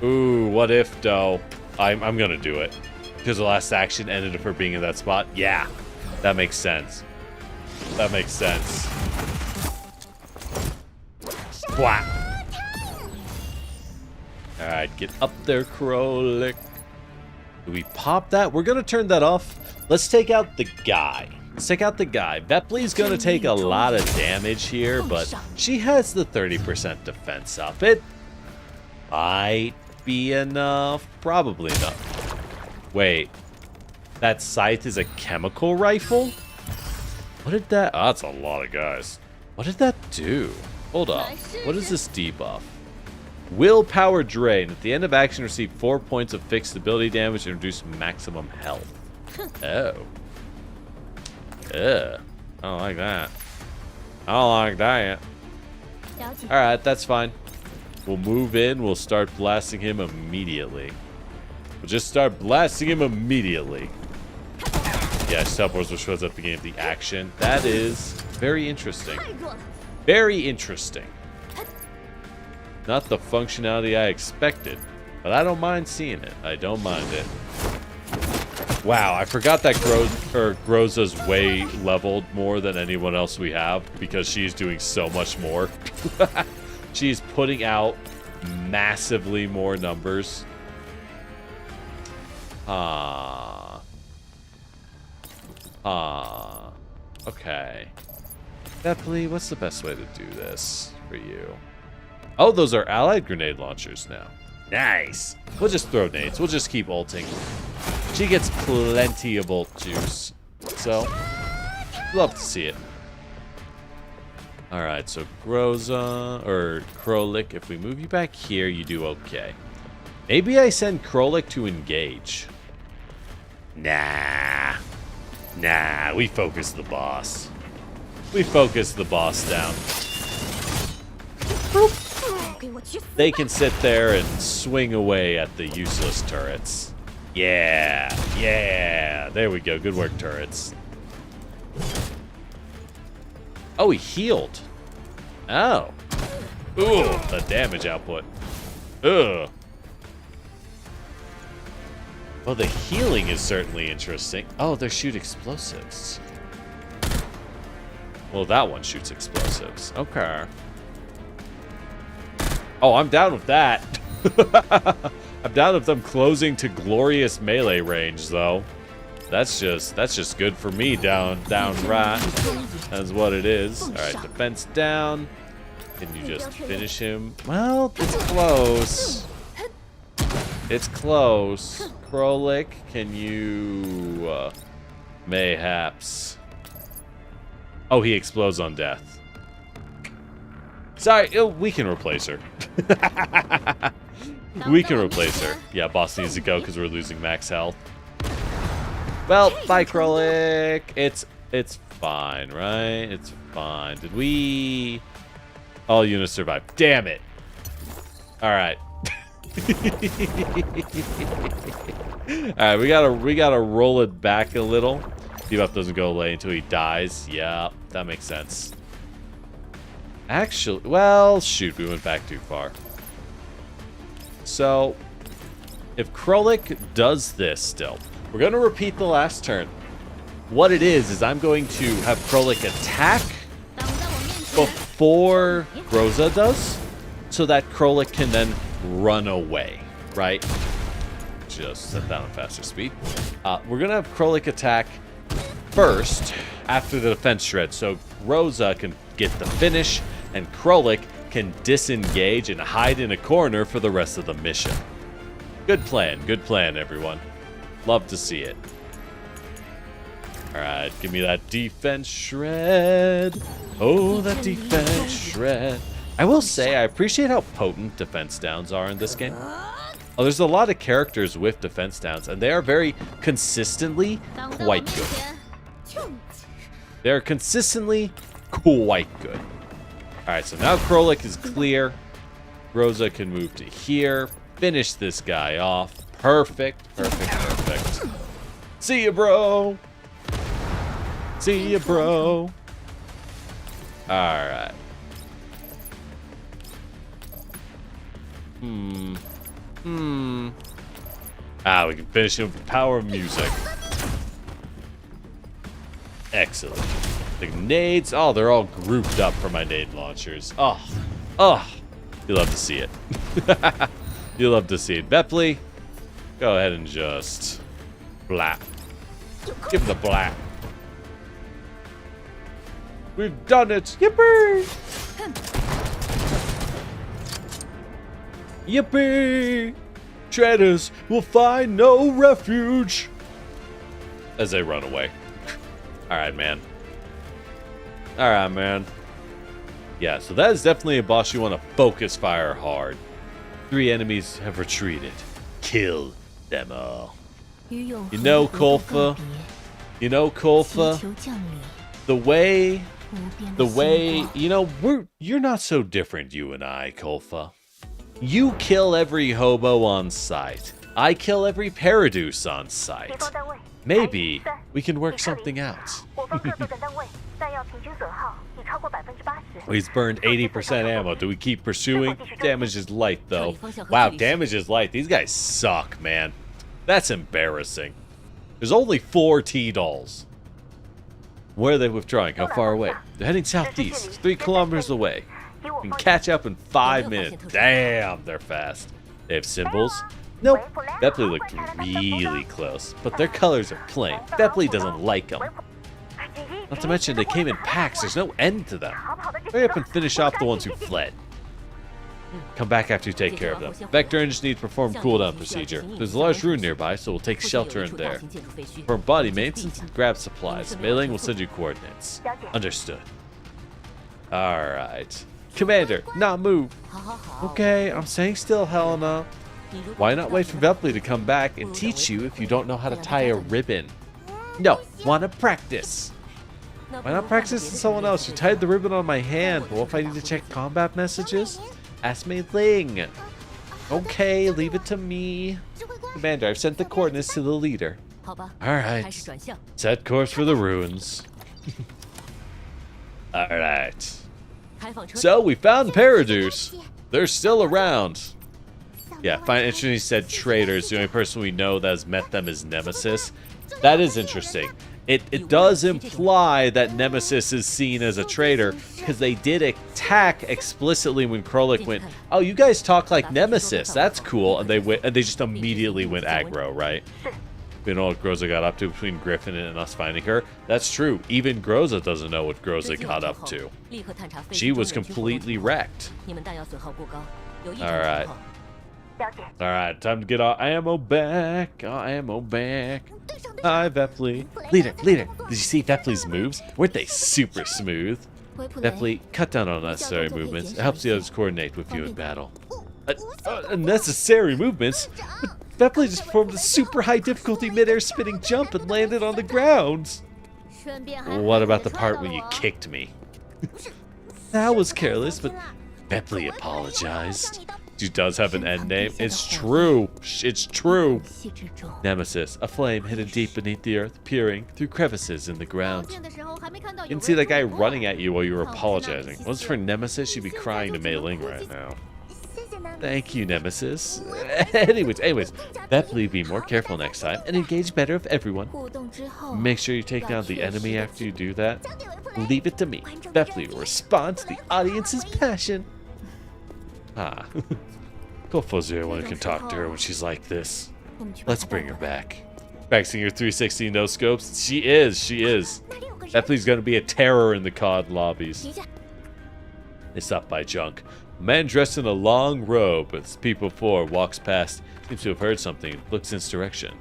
ooh, what if, though? I'm gonna do it. Because the last action ended up her being in that spot. Yeah, that makes sense. That makes sense. Whap. Alright, get up there, Krolik. Do we pop that? We're gonna turn that off. Let's take out the guy. Bepley's gonna take a lot of damage here, but she has the 30% defense up. It might be enough. Probably not. Wait. That scythe is a chemical rifle? What did that... Oh, that's a lot of guys. What did that do? Hold up. What is this debuff? Willpower drain. At the end of action, receive 4 points of fixed ability damage and reduce maximum health. Oh. Ugh. I don't like that. I don't like that. Alright, that's fine. We'll move in. We'll start blasting him immediately. We'll just start blasting him immediately. Yeah, teleports will show us at the beginning of the action. That is very interesting. Very interesting. Not the functionality I expected, but I don't mind seeing it. I don't mind it. Wow, I forgot that Groza's way leveled more than anyone else we have because she's doing so much more. She's putting out massively more numbers. Okay. Bepley, what's the best way to do this for you? Oh, those are allied grenade launchers now. Nice. We'll just throw nades. We'll just keep ulting. She gets plenty of ult juice. So, love to see it. Alright, so Groza, or Krolik, if we move you back here, you do okay. Maybe I send Krolik to engage. Nah, we focus the boss. We focus the boss down. They can sit there and swing away at the useless turrets. Yeah, there we go. Good work, turrets. Oh, he healed. Oh. Ooh, the damage output. Ugh. Well, the healing is certainly interesting. Oh, they shoot explosives. Well, that one shoots explosives. Okay. Oh, I'm down with that. I'm down with them closing to glorious melee range, though. That's just good for me down right. That's what it is. All right, defense down. Can you just finish him? Well, it's close. It's close. Krolik, can you mayhaps? Oh, he explodes on death. Sorry, we can replace her. We can replace her. Yeah, boss needs to go because we're losing max health. Well, bye, Krolik. It's fine, right? It's fine. Did we? All units survive. Damn it! All right. All right, we gotta roll it back a little. Debuff doesn't go away until he dies. Yeah, that makes sense. Actually, well, shoot, we went back too far. So, if Krolik does this still, we're going to repeat the last turn. What it is I'm going to have Krolik attack before Groza does, so that Krolik can then run away, right? Just set down a faster speed. We're going to have Krolik attack first after the defense shred, so Groza can get the finish, and Krolik can disengage and hide in a corner for the rest of the mission. Good plan, everyone. Love to see it. Alright, give me that defense shred. Oh, that defense shred. I will say, I appreciate how potent defense downs are in this game. Oh, there's a lot of characters with defense downs, and they are very consistently quite good. They're consistently quite good. Alright, so now Krolik is clear. Rosa can move to here. Finish this guy off. Perfect. See ya, bro. See ya, bro. Alright. We can finish him with the power of music. Excellent. The nades, oh, they're all grouped up for my nade launchers. Oh, you love to see it. You love to see it. Bepley, go ahead and just blap. Give him the blap. We've done it. Yippee! Yippee! Traitors will find no refuge as they run away. Alright, man. Yeah, so that is definitely a boss you want to focus fire hard. 3 enemies have retreated. Kill them all. You know, Kolfa? The way, you know, you're not so different, you and I, Kolfa. You kill every hobo on sight. I kill every Paradoos on sight. Maybe we can work something out. He's burned 80% ammo. Do we keep pursuing? Damage is light, though. Wow, damage is light. These guys suck, man. That's embarrassing. There's only 4 T-dolls. Where are they withdrawing? How far away? They're heading southeast, 3 kilometers away. We can catch up in 5 minutes. Damn, they're fast. They have symbols? Nope. Bepley looked really close, but their colors are plain. Bepley doesn't like them. Not to mention, they came in packs. There's no end to them. Hurry up and finish off the ones who fled. Come back after you take care of them. Vector engines need to perform cooldown procedure. There's a large ruin nearby, so we'll take shelter in there. For body maintenance, grab supplies. Mailing will send you coordinates. Understood. Alright. Commander, not move. Okay, I'm staying still, Helena. Why not wait for Bepley to come back and teach you if you don't know how to tie a ribbon? No, wanna practice. Why not practice with someone else? You tied the ribbon on my hand. What if I need to check combat messages? Ask Mei Ling. Okay, leave it to me. Commander, I've sent the coordinates to the leader. Alright. Set course for the ruins. Alright. So, we found Paradoos. They're still around. Yeah, find interesting he said traitors. The only person we know that has met them is Nemesis. That is interesting. It does imply that Nemesis is seen as a traitor because they did attack explicitly when Krolik went, "Oh, you guys talk like Nemesis. That's cool." And they just immediately went aggro, right? You know what Groza got up to between Griffin and us finding her? That's true. Even Groza doesn't know what Groza got up to. She was completely wrecked. Alright. Alright, time to get our ammo back. Our ammo back. Hi, Vepley. Leader, did you see Vepley's moves? Weren't they super smooth? Vepley, cut down on unnecessary movements. It helps the others coordinate with you in battle. Unnecessary movements? But Vepley just performed a super high difficulty mid-air spinning jump and landed on the ground. What about the part where you kicked me? That was careless, but Vepley apologized. She does have an end name. It's true. It's true. Nemesis, a flame hidden deep beneath the earth, peering through crevices in the ground. You can see that guy running at you while you were apologizing. If it was for Nemesis, you'd be crying to Mei Ling right now. Thank you, Nemesis. anyways, Vepley, be more careful next time and engage better with everyone. Make sure you take down the enemy after you do that. Leave it to me. Vepley will respond to the audience's passion. Ah. Go is the only one who can talk to her when she's like this. Let's bring her back. Practicing her 360 no scopes? She is. Vepley's gonna be a terror in the COD lobbies. They stop by junk. A man dressed in a long robe with people before walks past, seems to have heard something, looks in his direction.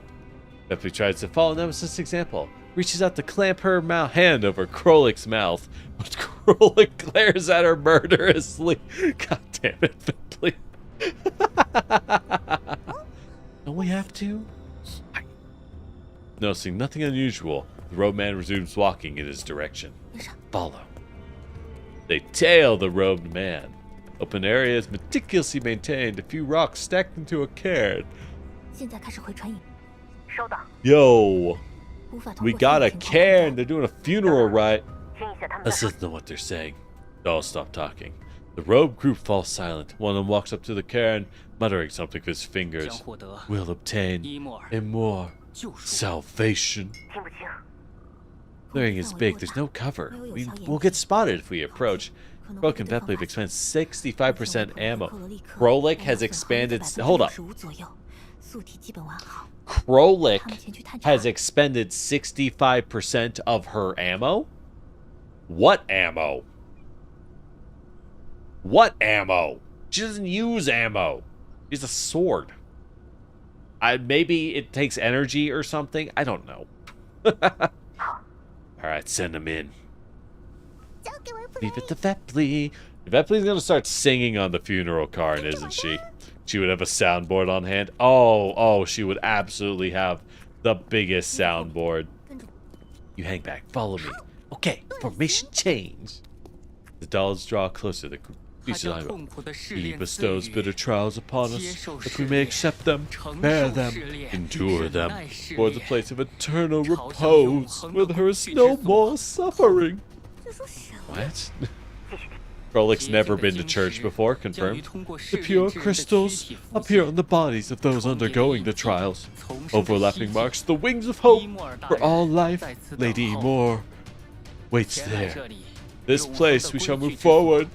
Vepley tries to follow Nemesis' example, reaches out to clamp her hand over Krolik's mouth, but Krolik glares at her murderously. God damn it, Vepley. Don't we have to? Noticing nothing unusual, the robe man resumes walking in his direction. Follow. They tail the robed man. Open area is meticulously maintained, a few rocks stacked into a cairn. Yo, we got a cairn. They're doing a funeral rite. Let's listen to what they're saying. They all stop talking. The robed group falls silent. One of them walks up to the cairn, muttering something with his fingers. We'll obtain a more salvation. Clearing is big. There's no cover. We'll get spotted if we approach. Krolik and Vepley have expended 65% ammo. Krolik has expanded... Hold up. Krolik has expended 65% of her ammo? What ammo? What ammo? She doesn't use ammo. She's a sword. Maybe it takes energy or something. I don't know. Alright, send them in. Leave it to Vepley. Vepley's gonna start singing on the funeral card, isn't she? She would have a soundboard on hand. Oh, she would absolutely have the biggest soundboard. You hang back, follow me. Okay, formation change. The dolls draw closer. He bestows bitter trials upon us, that we may accept them, bear them, endure them, towards a place of eternal repose, where there is no more suffering. What? Krolik's never been to church before, confirmed. The pure crystals appear on the bodies of those undergoing the trials. Overlapping marks the wings of hope for all life. Lady Moore waits there. This place we shall move forward.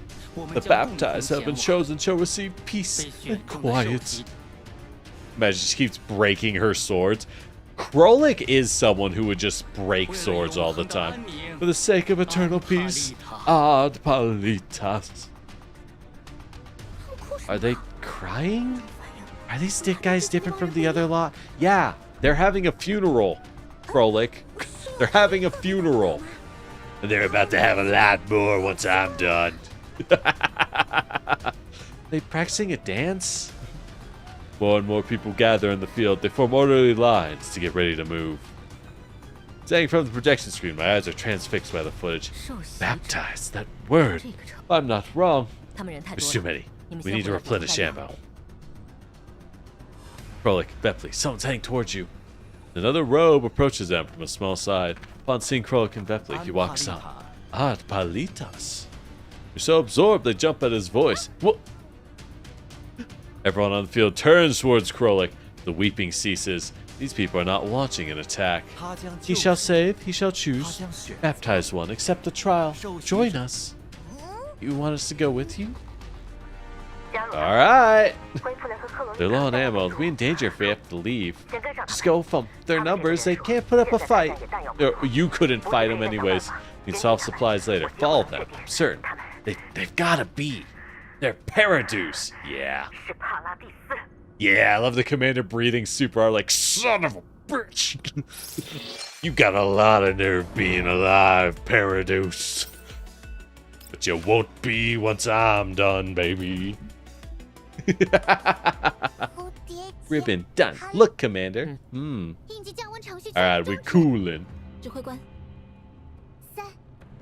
The baptized have been chosen shall receive peace and quiet. Imagine she keeps breaking her swords. Krolik is someone who would just break swords all the time. For the sake of eternal peace, ad palitas. Are they crying? Are these guys different from the other lot? Yeah, they're having a funeral, Krolik. They're having a funeral. And they're about to have a lot more once I'm done. They practicing a dance? More and more people gather in the field. They form orderly lines to get ready to move. Standing from the projection screen, my eyes are transfixed by the footage. Baptized, that word. I'm not wrong. There's too many. We need to replenish ammo. Krolik, Vepley, someone's heading towards you. Another robe approaches them from a small side. Upon seeing Krolik and Vepley, he walks up. Ad palitas. You're so absorbed they jump at his voice. What? Everyone on the field turns towards Krolik. The weeping ceases. These people are not launching an attack. He shall save, he shall choose. Baptize one, accept the trial. Join us. You want us to go with you? Alright. They're low on ammo. They'll be in danger if we have to leave. Just go from their numbers. They can't put up a fight. You couldn't fight them anyways. You can solve supplies later. Follow them. I'm certain. They've gotta be. They're Paraduce. Yeah. Yeah, I love the commander breathing super hard like, son of a bitch. You got a lot of nerve being alive, Paraduce. But you won't be once I'm done, baby. Ribbon done. Look, Commander. Alright, we're coolin'.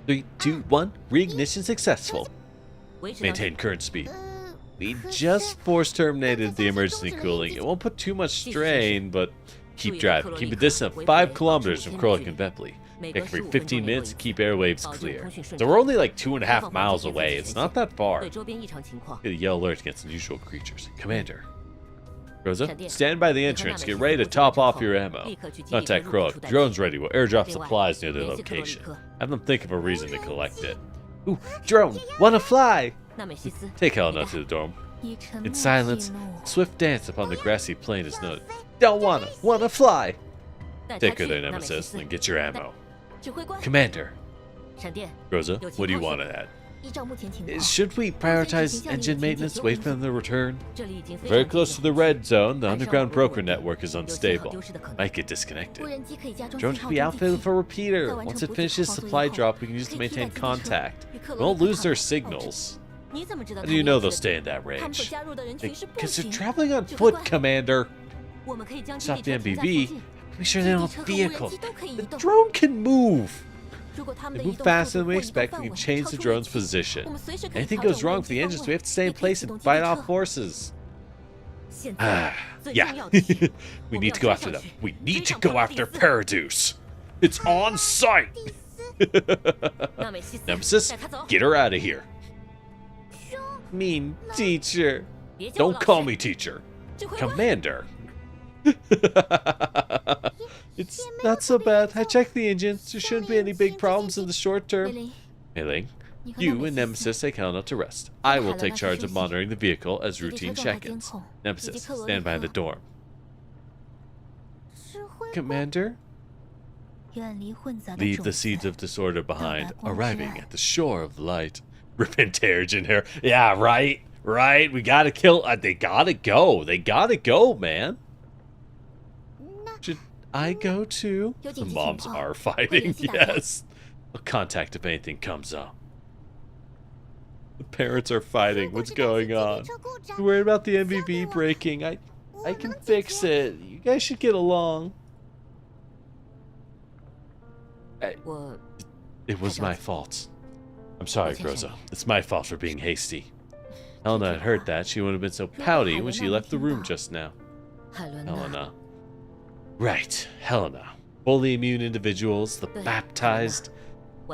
3, 2, 1. Reignition successful. Maintain current speed. We just force terminated the emergency cooling. It won't put too much strain, but keep driving. Keep a distance of 5 kilometers from Krolik and Vepley. Take every 15 minutes to keep airwaves clear. So we're only like 2.5 miles away. It's not that far. Get a yellow alert against unusual creatures. Commander. Rosa, stand by the entrance. Get ready to top off your ammo. Contact Krolik. Drone's ready. We'll airdrop supplies near their location. Have them think of a reason to collect it. Ooh, drone! Wanna fly! Take Helena to the dorm. In silence, swift dance upon the grassy plain is noted. Don't wanna fly! Take her there, Nemesis, and get your ammo. Commander. Rosa, what do you want to add? Should we prioritize engine maintenance, wait for them to return? Very close to the red zone, the underground broker network is unstable. Might get disconnected. Drone can be outfitted with a repeater. Once it finishes supply drop, we can use it to maintain contact. We won't lose their signals. How do you know they'll stay in that range? Because they're traveling on foot, Commander. Stop the MBV. Make sure they don't have vehicles. The drone can move. They move faster than we expect. We can change the drone's position. Anything goes wrong with the engines, we have to stay in place and fight off forces. Yeah. We need to go after them. We need to go after Paraduce. It's on sight. Nemesis, get her out of here. Mean teacher. Don't call me teacher. Commander. It's not so bad. I checked the engines. There shouldn't be any big problems in the short term. Mei-Ling, you and Nemesis take Helena to rest. I will take charge of monitoring the vehicle as routine check-ins. Nemesis, stand by the dorm. Commander? Leave the seeds of disorder behind, arriving at the shore of light. Rip and tear in here. Yeah, right. We gotta kill. They gotta go. They gotta go, man. Should I go too? The moms are fighting, yes. I'll contact if anything comes up. The parents are fighting. What's going on? You're worried about the MVV breaking. I can fix it. You guys should get along. It was my fault. I'm sorry, Rosa. It's my fault for being hasty. Helena had heard that. She wouldn't have been so pouty when she left the room just now. Helena. Right, Helena. Fully immune individuals, the baptized.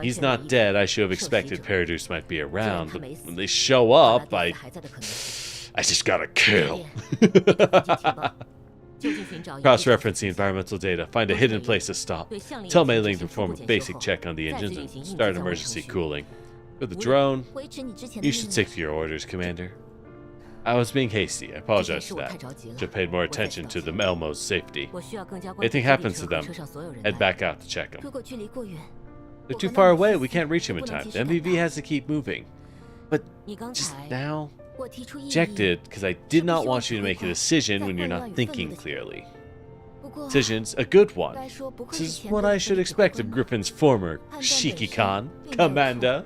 He's not dead. I should have expected Paraduce might be around, but when they show up, I just gotta kill. Cross-reference the environmental data. Find a hidden place to stop. Tell Mei-Ling to perform a basic check on the engines and start emergency cooling. For the drone, you should stick to your orders, Commander. I was being hasty. I apologize for that. Should have paid more attention to the Elmo's safety. If anything happens to them, head back out to check them. They're too far away. We can't reach them in time. The MVV has to keep moving. But just now, rejected because I did not want you to make a decision when you're not thinking clearly. Decision's a good one. This is what I should expect of Griffin's former Shiki-Khan, Commander.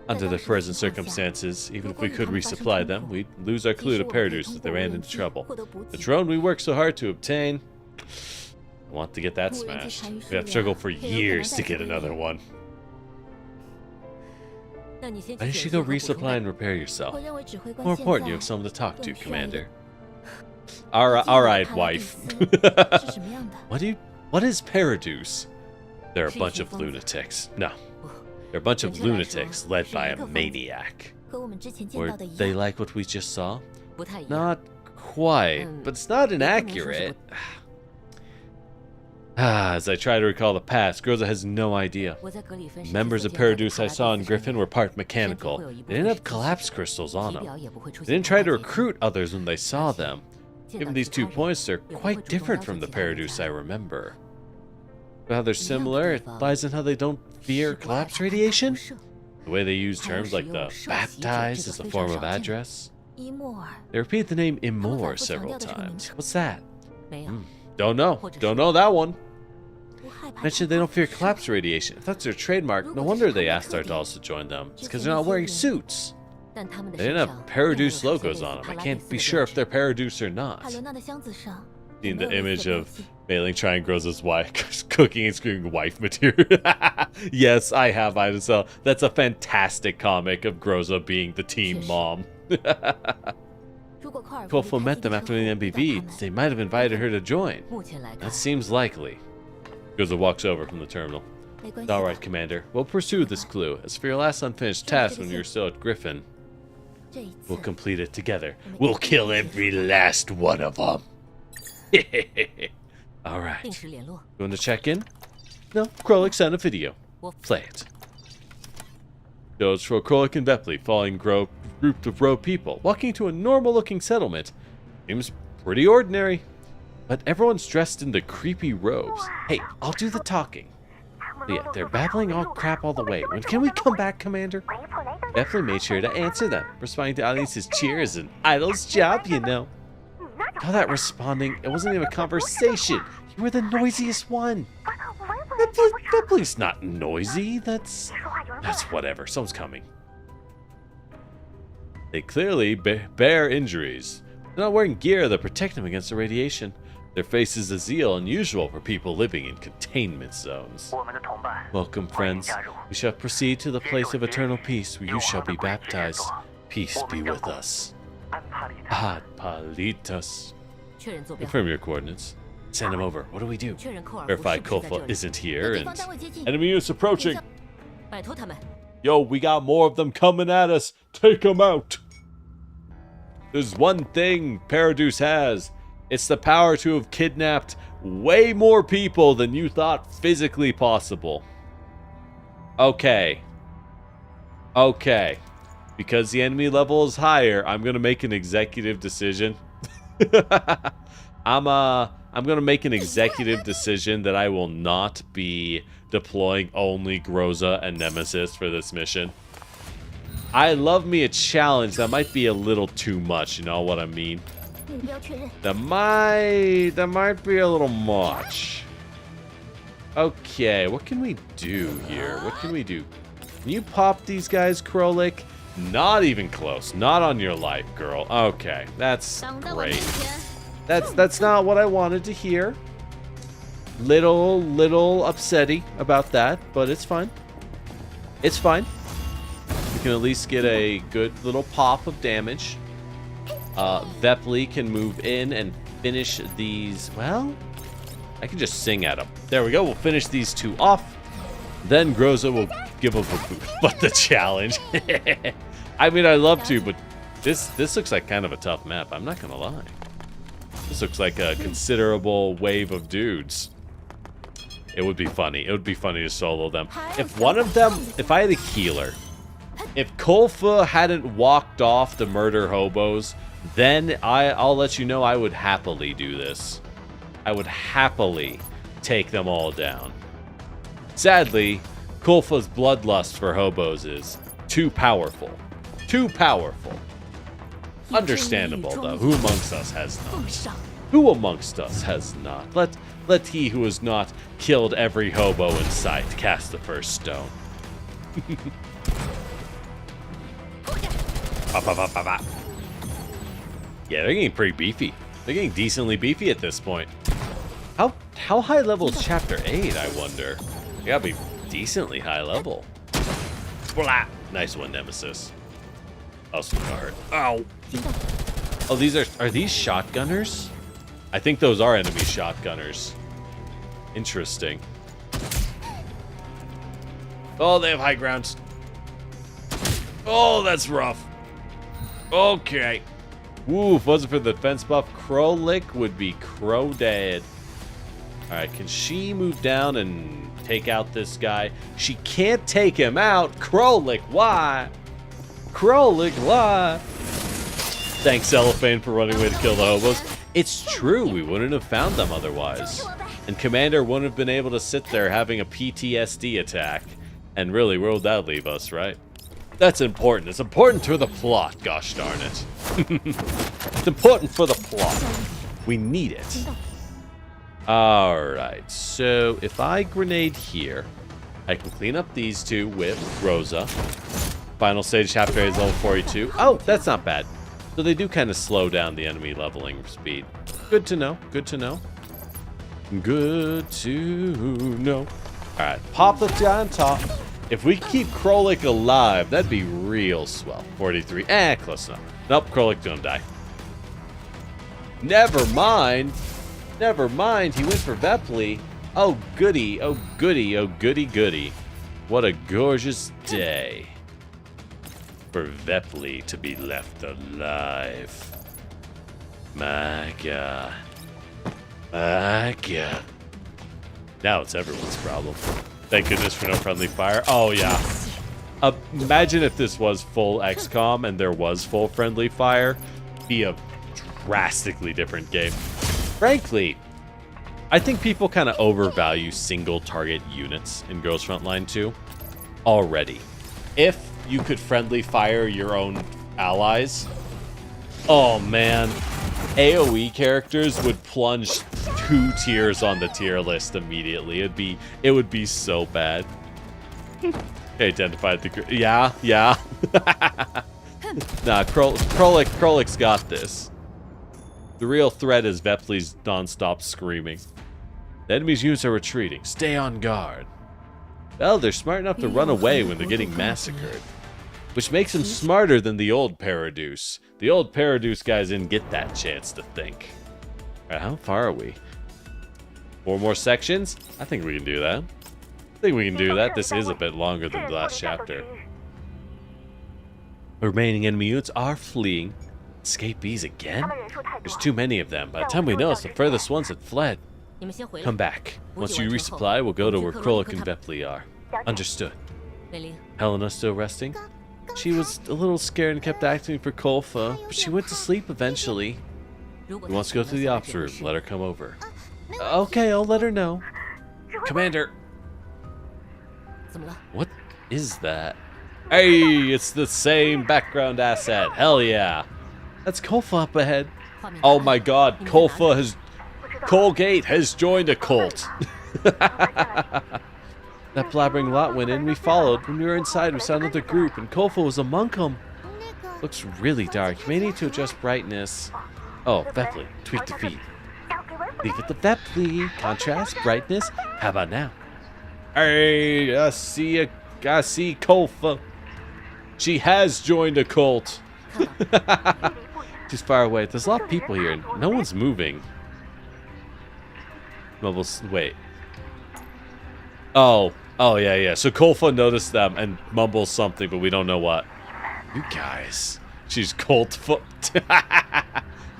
Under the present circumstances, even if we could resupply them, we'd lose our clue to Paraduce if they ran into trouble. The drone we worked so hard to obtain, I want to get that smashed. We have struggled for years to get another one. Why don't you go resupply and repair yourself? More important, you have someone to talk to, Commander. Alright, wife. What is Paraduce? They're a bunch of lunatics. No. They're a bunch of lunatics led by a maniac. Were they like what we just saw? Not quite, but it's not inaccurate. As I try to recall the past, Groza has no idea. Members of Paradise I saw in Griffin were part mechanical. They didn't have collapse crystals on them. They didn't try to recruit others when they saw them. Given these 2 points, they're quite different from the Paradise I remember. But how they're similar, it lies in how they don't fear collapse radiation? The way they use terms like the baptized as a form of address. They repeat the name Immor several times. What's that? Don't know. Don't know that one. Mentioned they don't fear collapse radiation. If that's their trademark, no wonder they asked our dolls to join them. It's because they're not wearing suits. They didn't have Paradise logos on them. I can't be sure if they're Paradise or not. Seen the image of Mei-Ling trying Groza's wife, cooking and screaming wife material. Yes, I have, Idacel. That's a fantastic comic of Groza being the teen mom. Kofo met them after the MBV. They might have invited her to join. That seems likely. Groza walks over from the terminal. Alright, Commander. We'll pursue this clue. As for your last unfinished task when you were still at Griffin, we'll complete it together. We'll kill every last one of them. Alright. You want to check in? No, Krolik sent a video. Play it. Shows for Krolik and Vepley following group of row people walking to a normal looking settlement. Seems pretty ordinary. But everyone's dressed in the creepy robes. Hey, I'll do the talking. But yeah, they're babbling all crap all the way. When can we come back, Commander? Vepley made sure to answer them. Responding to audience's cheers is an idol's job, you know. All that responding, it wasn't even a conversation. You were the noisiest one. Vepley's not noisy. That's whatever. Someone's coming. They clearly bear injuries. They're not wearing gear that protect them against the radiation. Their faces a zeal unusual for people living in containment zones. Welcome, friends. We shall proceed to the place of eternal peace, where you shall be baptized. Peace be with us. Ad palitas. Confirm your coordinates. Send him over. What do we do? Verify Kofa isn't here and enemy is approaching. Yo, we got more of them coming at us. Take them out. There's one thing Paradise has. It's the power to have kidnapped way more people than you thought physically possible. Okay. Okay. Because the enemy level is higher, I'm going to make an executive decision. I'm going to make an executive decision that I will not be deploying only Groza and Nemesis for this mission. I love me a challenge that might be a little too much, you know what I mean? That might be a little much. Okay, what can we do here? What can we do? Can you pop these guys, Krolik? Not even close. Not on your life, girl. Okay, that's great. That's not what I wanted to hear. Little upsetty about that, but it's fine. It's fine. We can at least get a good little pop of damage. Vepley can move in and finish these. Well, I can just sing at them. There we go. We'll finish these two off. Then Groza will give up a boost. But the challenge. I mean, I love to, but this looks like kind of a tough map. I'm not gonna lie. This looks like a considerable wave of dudes. It would be funny. It would be funny to solo them. If one of them, if I had a healer, if Kolfa hadn't walked off to murder hobos, then I'll let you know I would happily do this. I would happily take them all down. Sadly, Kolfa's bloodlust for hobos is too powerful. Too powerful. Understandable, though. Who amongst us has not? Who amongst us has not? Let he who has not killed every hobo in sight cast the first stone. Yeah, they're getting pretty beefy. They're getting decently beefy at this point. How high level is Chapter 8, I wonder? They gotta be decently high level. Blah. Nice one, Nemesis. Oh, sweetheart. Ow. Oh, are these shotgunners? I think those are enemy shotgunners. Interesting. Oh, they have high grounds. Oh, that's rough. Okay. Woo, if it wasn't for the defense buff, Krolik would be crow dead. Alright, can she move down and take out this guy? She can't take him out. Krolik, why? Krolik, why? Thanks, Cellophane, for running away to kill the hobos. It's true, we wouldn't have found them otherwise. And Commander wouldn't have been able to sit there having a PTSD attack. And really, where would that leave us, right? That's important. It's important to the plot, gosh darn it. It's important for the plot. We need it. Alright, so if I grenade here, I can clean up these two with Rosa. Final stage chapter is level 42. Oh, that's not bad. So they do kind of slow down the enemy leveling speed. Good to know. Good to know. Good to know. Alright, pop the guy on top. If we keep Krolik alive, that'd be real swell. 43. Close enough. Nope, Krolik's gonna die. Never mind. Never mind. He went for Vepli. Oh, goody. Oh, goody. Oh, goody, goody. What a gorgeous day for Vepli to be left alive. My God. My God. Now it's everyone's problem. Thank goodness for no friendly fire. Oh, yeah. Imagine if this was full XCOM and there was full friendly fire. Be a drastically different game. Frankly, I think people kind of overvalue single target units in Girls Frontline 2 already. If you could friendly fire your own allies, oh man, AoE characters would plunge 2 tiers on the tier list immediately. It would be so bad. Identified the yeah. Nah, Krolik's got this. The real threat is Vepli's non-stop screaming. The enemy's units are retreating. Stay on guard. Well, they're smart enough to run away when they're getting massacred. Which makes them smarter than the old Paradoos. The old Paradoos guys didn't get that chance to think. Alright, how far are we? 4 more sections? I think we can do that. I think we can do that. This is a bit longer than the last chapter. The remaining enemy units are fleeing. Escapees again? There's too many of them. By the time we know, it's the furthest ones had fled. Come back. Once you resupply, we'll go to where Krolik and Vepli are. Understood. Helena still resting? She was a little scared and kept asking for Kolfa, but she went to sleep eventually. He wants to go to the ops room. Let her come over. Okay, I'll let her know. Commander! What is that? Hey, it's the same background asset. Hell yeah. That's Kolfa up ahead. Oh my god, Colgate has joined a cult. That blabbering lot went in, we followed. When we were inside, we saw another group, and Kolfa was among them. Looks really dark. You may need to adjust brightness. Oh, Vepli, tweak the feed. Leave it to Vepli. Contrast, brightness. How about now? Hey, I see Kolfa. She has joined a cult. She's far away. There's a lot of people here, and no one's moving. Wait. Oh, yeah. So Kolfa noticed them and mumbles something, but we don't know what. You guys. She's Colt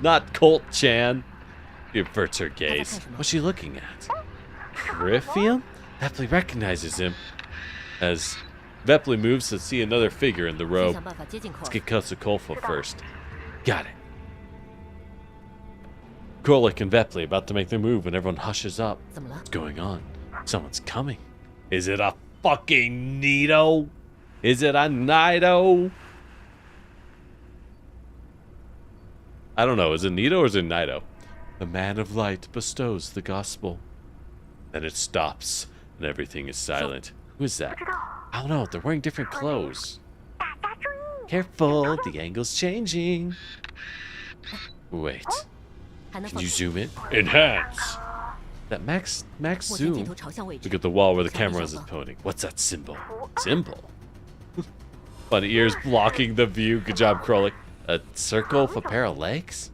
not Colt Chan. She averts her gaze. What's she looking at? Peripheum? Vepli recognizes him as Vepli moves to see another figure in the robe. Let's get close to Kolfa first. Got it. Krolik and Vepli about to make their move when everyone hushes up. What's going on? Someone's coming. Is it a fucking Nito? Is it a Nito? I don't know. Is it Nito or is it Nito? The man of light bestows the gospel. Then it stops and everything is silent. Who is that? I don't know. They're wearing different clothes. Careful. The angle's changing. Wait. Can you zoom in? Enhance. That max zoom. Look at the wall where the camera is pointing. What's that symbol? Symbol? Funny ears blocking the view. Good job, Krolik. A circle for pair of legs?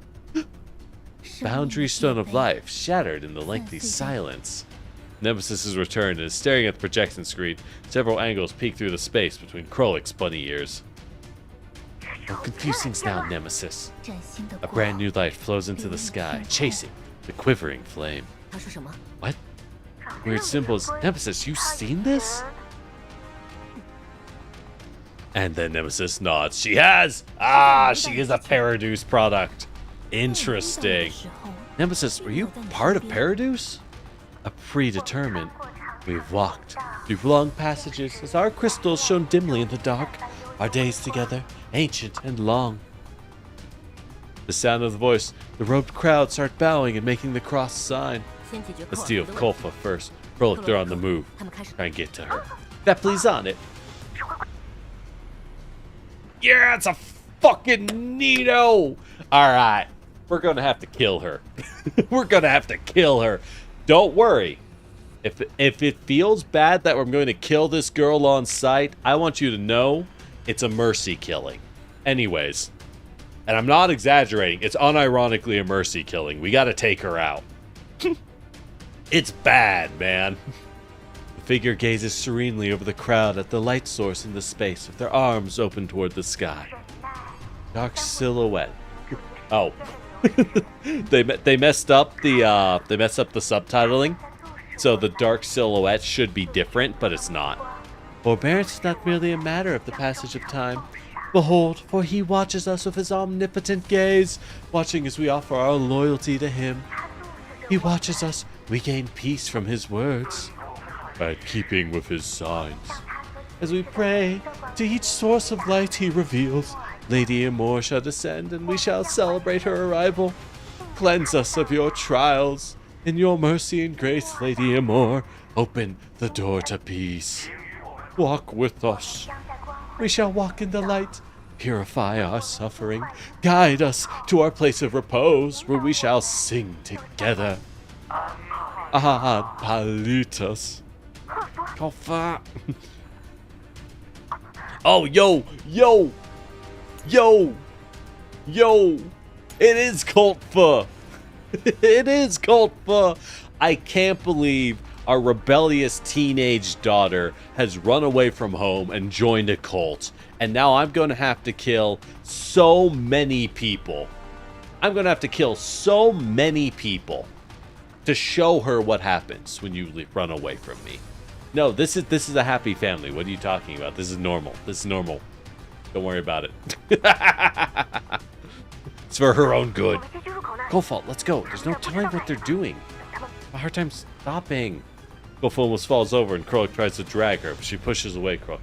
Boundary stone of life, shattered in the lengthy silence. Nemesis has returned and is staring at the projection screen. Several angles peek through the space between Krolik's bunny ears. Don't confuse things now, Nemesis. A brand new light flows into the sky, chasing the quivering flame. What? Weird symbols. Nemesis, you seen this? And then Nemesis nods. She has! Ah, she is a Paraduce product. Interesting. Nemesis, were you part of Paraduce? A predetermined. We've walked through long passages as our crystals shone dimly in the dark. Our days together, ancient and long. The sound of the voice, the robed crowd start bowing and making the cross sign. Let's deal with Kolfa first. Krolik, they're on the move. Try and get to her. Bepley's on it. Yeah, it's a fucking neato! Alright, we're gonna have to kill her. We're gonna have to kill her. Don't worry. If it feels bad that we're going to kill this girl on sight, I want you to know it's a mercy killing. Anyways, and I'm not exaggerating, it's unironically a mercy killing. We gotta take her out. It's bad, man. The figure gazes serenely over the crowd at the light source in the space with their arms open toward the sky. Dark silhouette. Oh. they messed up the subtitling. So the dark silhouette should be different, but it's not. Forbearance is not merely a matter of the passage of time. Behold, for he watches us with his omnipotent gaze, watching as we offer our loyalty to him. He watches us, we gain peace from his words, by keeping with his signs. As we pray, to each source of light he reveals, Lady Amor shall descend, and we shall celebrate her arrival. Cleanse us of your trials. In your mercy and grace, Lady Amor, open the door to peace. Walk with us. We shall walk in the light, purify our suffering, guide us to our place of repose, where we shall sing together. Ah, Palitas. Kolfa. Oh, yo! It is Kolfa! It is Kolfa! I can't believe our rebellious teenage daughter has run away from home and joined a cult. And now I'm going to have to kill so many people. I'm going to have to kill so many people to show her what happens when you run away from me. No, this is a happy family. What are you talking about? This is normal. This is normal. Don't worry about it. It's for her own good. Kolfa, let's go. There's no telling what they're doing. A hard time stopping. Kolfa almost falls over and Krolik tries to drag her, but she pushes away Krolik.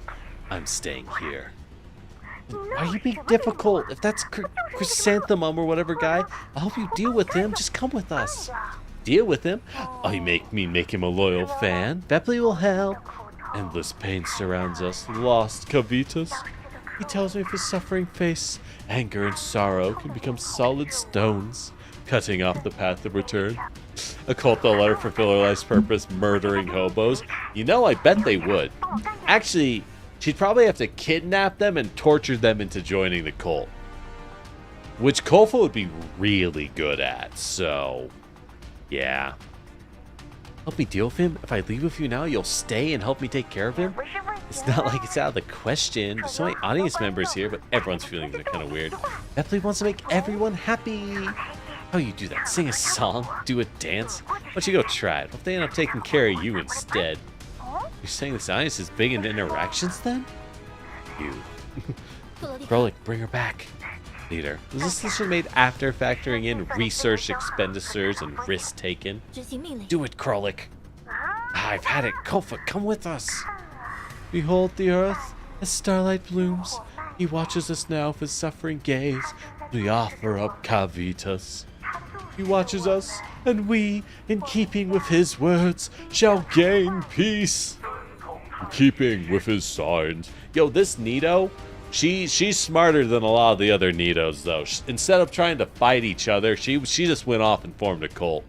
I'm staying here. Why are you being difficult? If that's Chrysanthemum or whatever guy, I'll help you deal with him. Just come with us. Deal with him? Oh, you make him a loyal fan? Bepley will help. Endless pain surrounds us. Lost Kavitas. He tells me of his suffering face, anger and sorrow can become solid stones, cutting off the path of return. A cult that'll let her fulfill her life's purpose, murdering hobos. You know, I bet they would. Actually, she'd probably have to kidnap them and torture them into joining the cult, which Kolfa would be really good at, so yeah. Help me deal with him? If I leave with you now, you'll stay and help me take care of him? It's not like it's out of the question. There's so many audience members here, but everyone's feelings are kind of weird. Bepley wants to make everyone happy. How you do that? Sing a song? Do a dance? Why don't you go try it? Hope they end up taking care of you instead. You're saying this audience is big in interactions then? You. Krolik, bring her back. Leader. Was this decision made after factoring in research expenditures and risks taken? Do it, Krolik. I've had it. Kolfa, come with us. Behold the earth as starlight blooms. He watches us now with his suffering gaze. We offer up Kavitas. He watches us, and we, in keeping with his words, shall gain peace. In keeping with his signs. Yo, this Nito, she's smarter than a lot of the other Nitos, though. Instead of trying to fight each other, she just went off and formed a cult.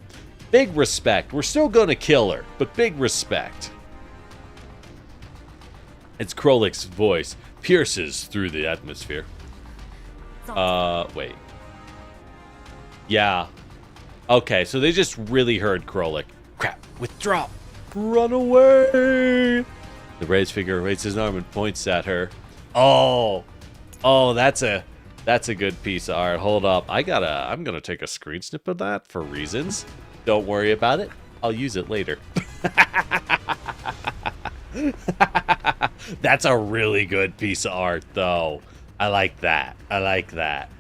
Big respect. We're still going to kill her, but big respect. It's Krolik's voice pierces through the atmosphere. Wait. Yeah. Okay, so they just really heard Krolik. Crap, withdraw. Run away. The raised figure raises his arm and points at her. Oh, that's a good piece. All right, hold up. I'm gonna take a screen snip of that for reasons. Don't worry about it. I'll use it later. That's a really good piece of art, though. I like that. I like that.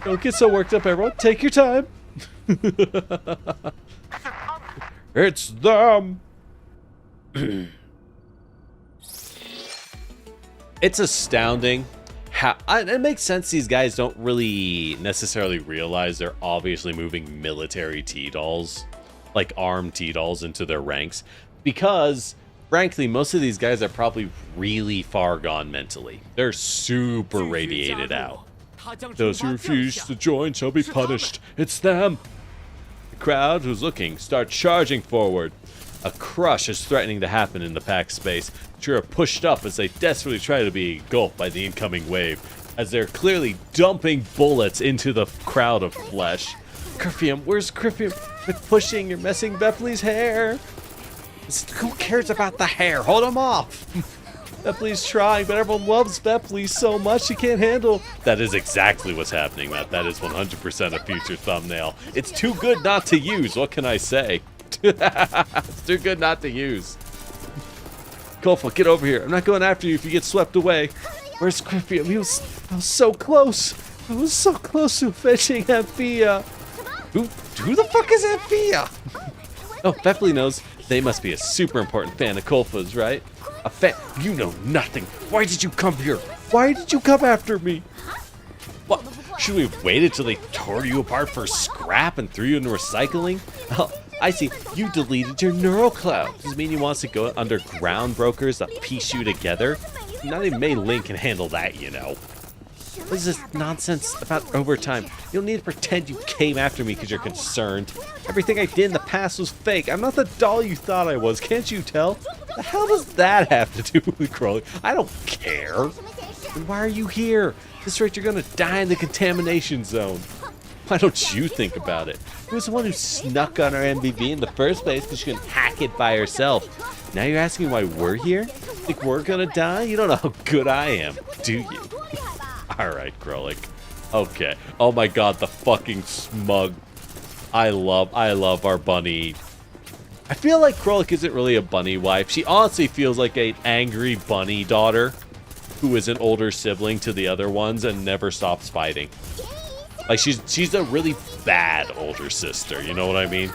Don't get so worked up, everyone. Take your time. It's them. It's astounding how it makes sense these guys don't really necessarily realize they're obviously moving military T-dolls, like armed T-dolls, into their ranks, because frankly most of these guys are probably really far gone mentally. They're super radiated out. Those who refuse to join shall be punished. It's them. The crowd who's looking start charging forward. A crush is threatening to happen in the packed space. Two are pushed up as they desperately try to be engulfed by the incoming wave, as they're clearly dumping bullets into the crowd of flesh. Crifium, where's Crifium? Quit pushing, you're messing Bethany's hair. Who cares about the hair? Hold him off. Bethany's trying, but everyone loves Bethany so much she can't handle. That is exactly what's happening, Matt. That is 100% a future thumbnail. It's too good not to use. What can I say? It's too good not to use. Kofa, get over here. I'm not going after you if you get swept away. Where's Crifium? I was so close. I was so close to fetching Amphia. Who the fuck is Amphia? Oh, Bethany knows. They must be a super important fan of Kolfa's, right? A fan? You know nothing. Why did you come here? Why did you come after me? What? Should we have waited till they tore you apart for scrap and threw you into recycling? Oh, I see. You deleted your neural cloud. Does it mean you want to go underground brokers that piece you together? Not even Mei Lin can handle that, you know. What is this nonsense about overtime? You don't need to pretend you came after me because you're concerned. Everything I did in the past was fake. I'm not the doll you thought I was. Can't you tell? The hell does that have to do with Crowley? I don't care. Then why are you here? At this rate, you're gonna die in the contamination zone. Why don't you think about it? Who was the one who snuck on our MVB in the first place because she couldn't hack it by herself? Now you're asking why we're here? Think we're gonna die? You don't know how good I am, do you? Alright, Krolik. Okay. Oh my god, the fucking smug. I love our bunny. I feel like Krolik isn't really a bunny wife. She honestly feels like an angry bunny daughter who is an older sibling to the other ones and never stops fighting. Like, she's a really bad older sister, you know what I mean?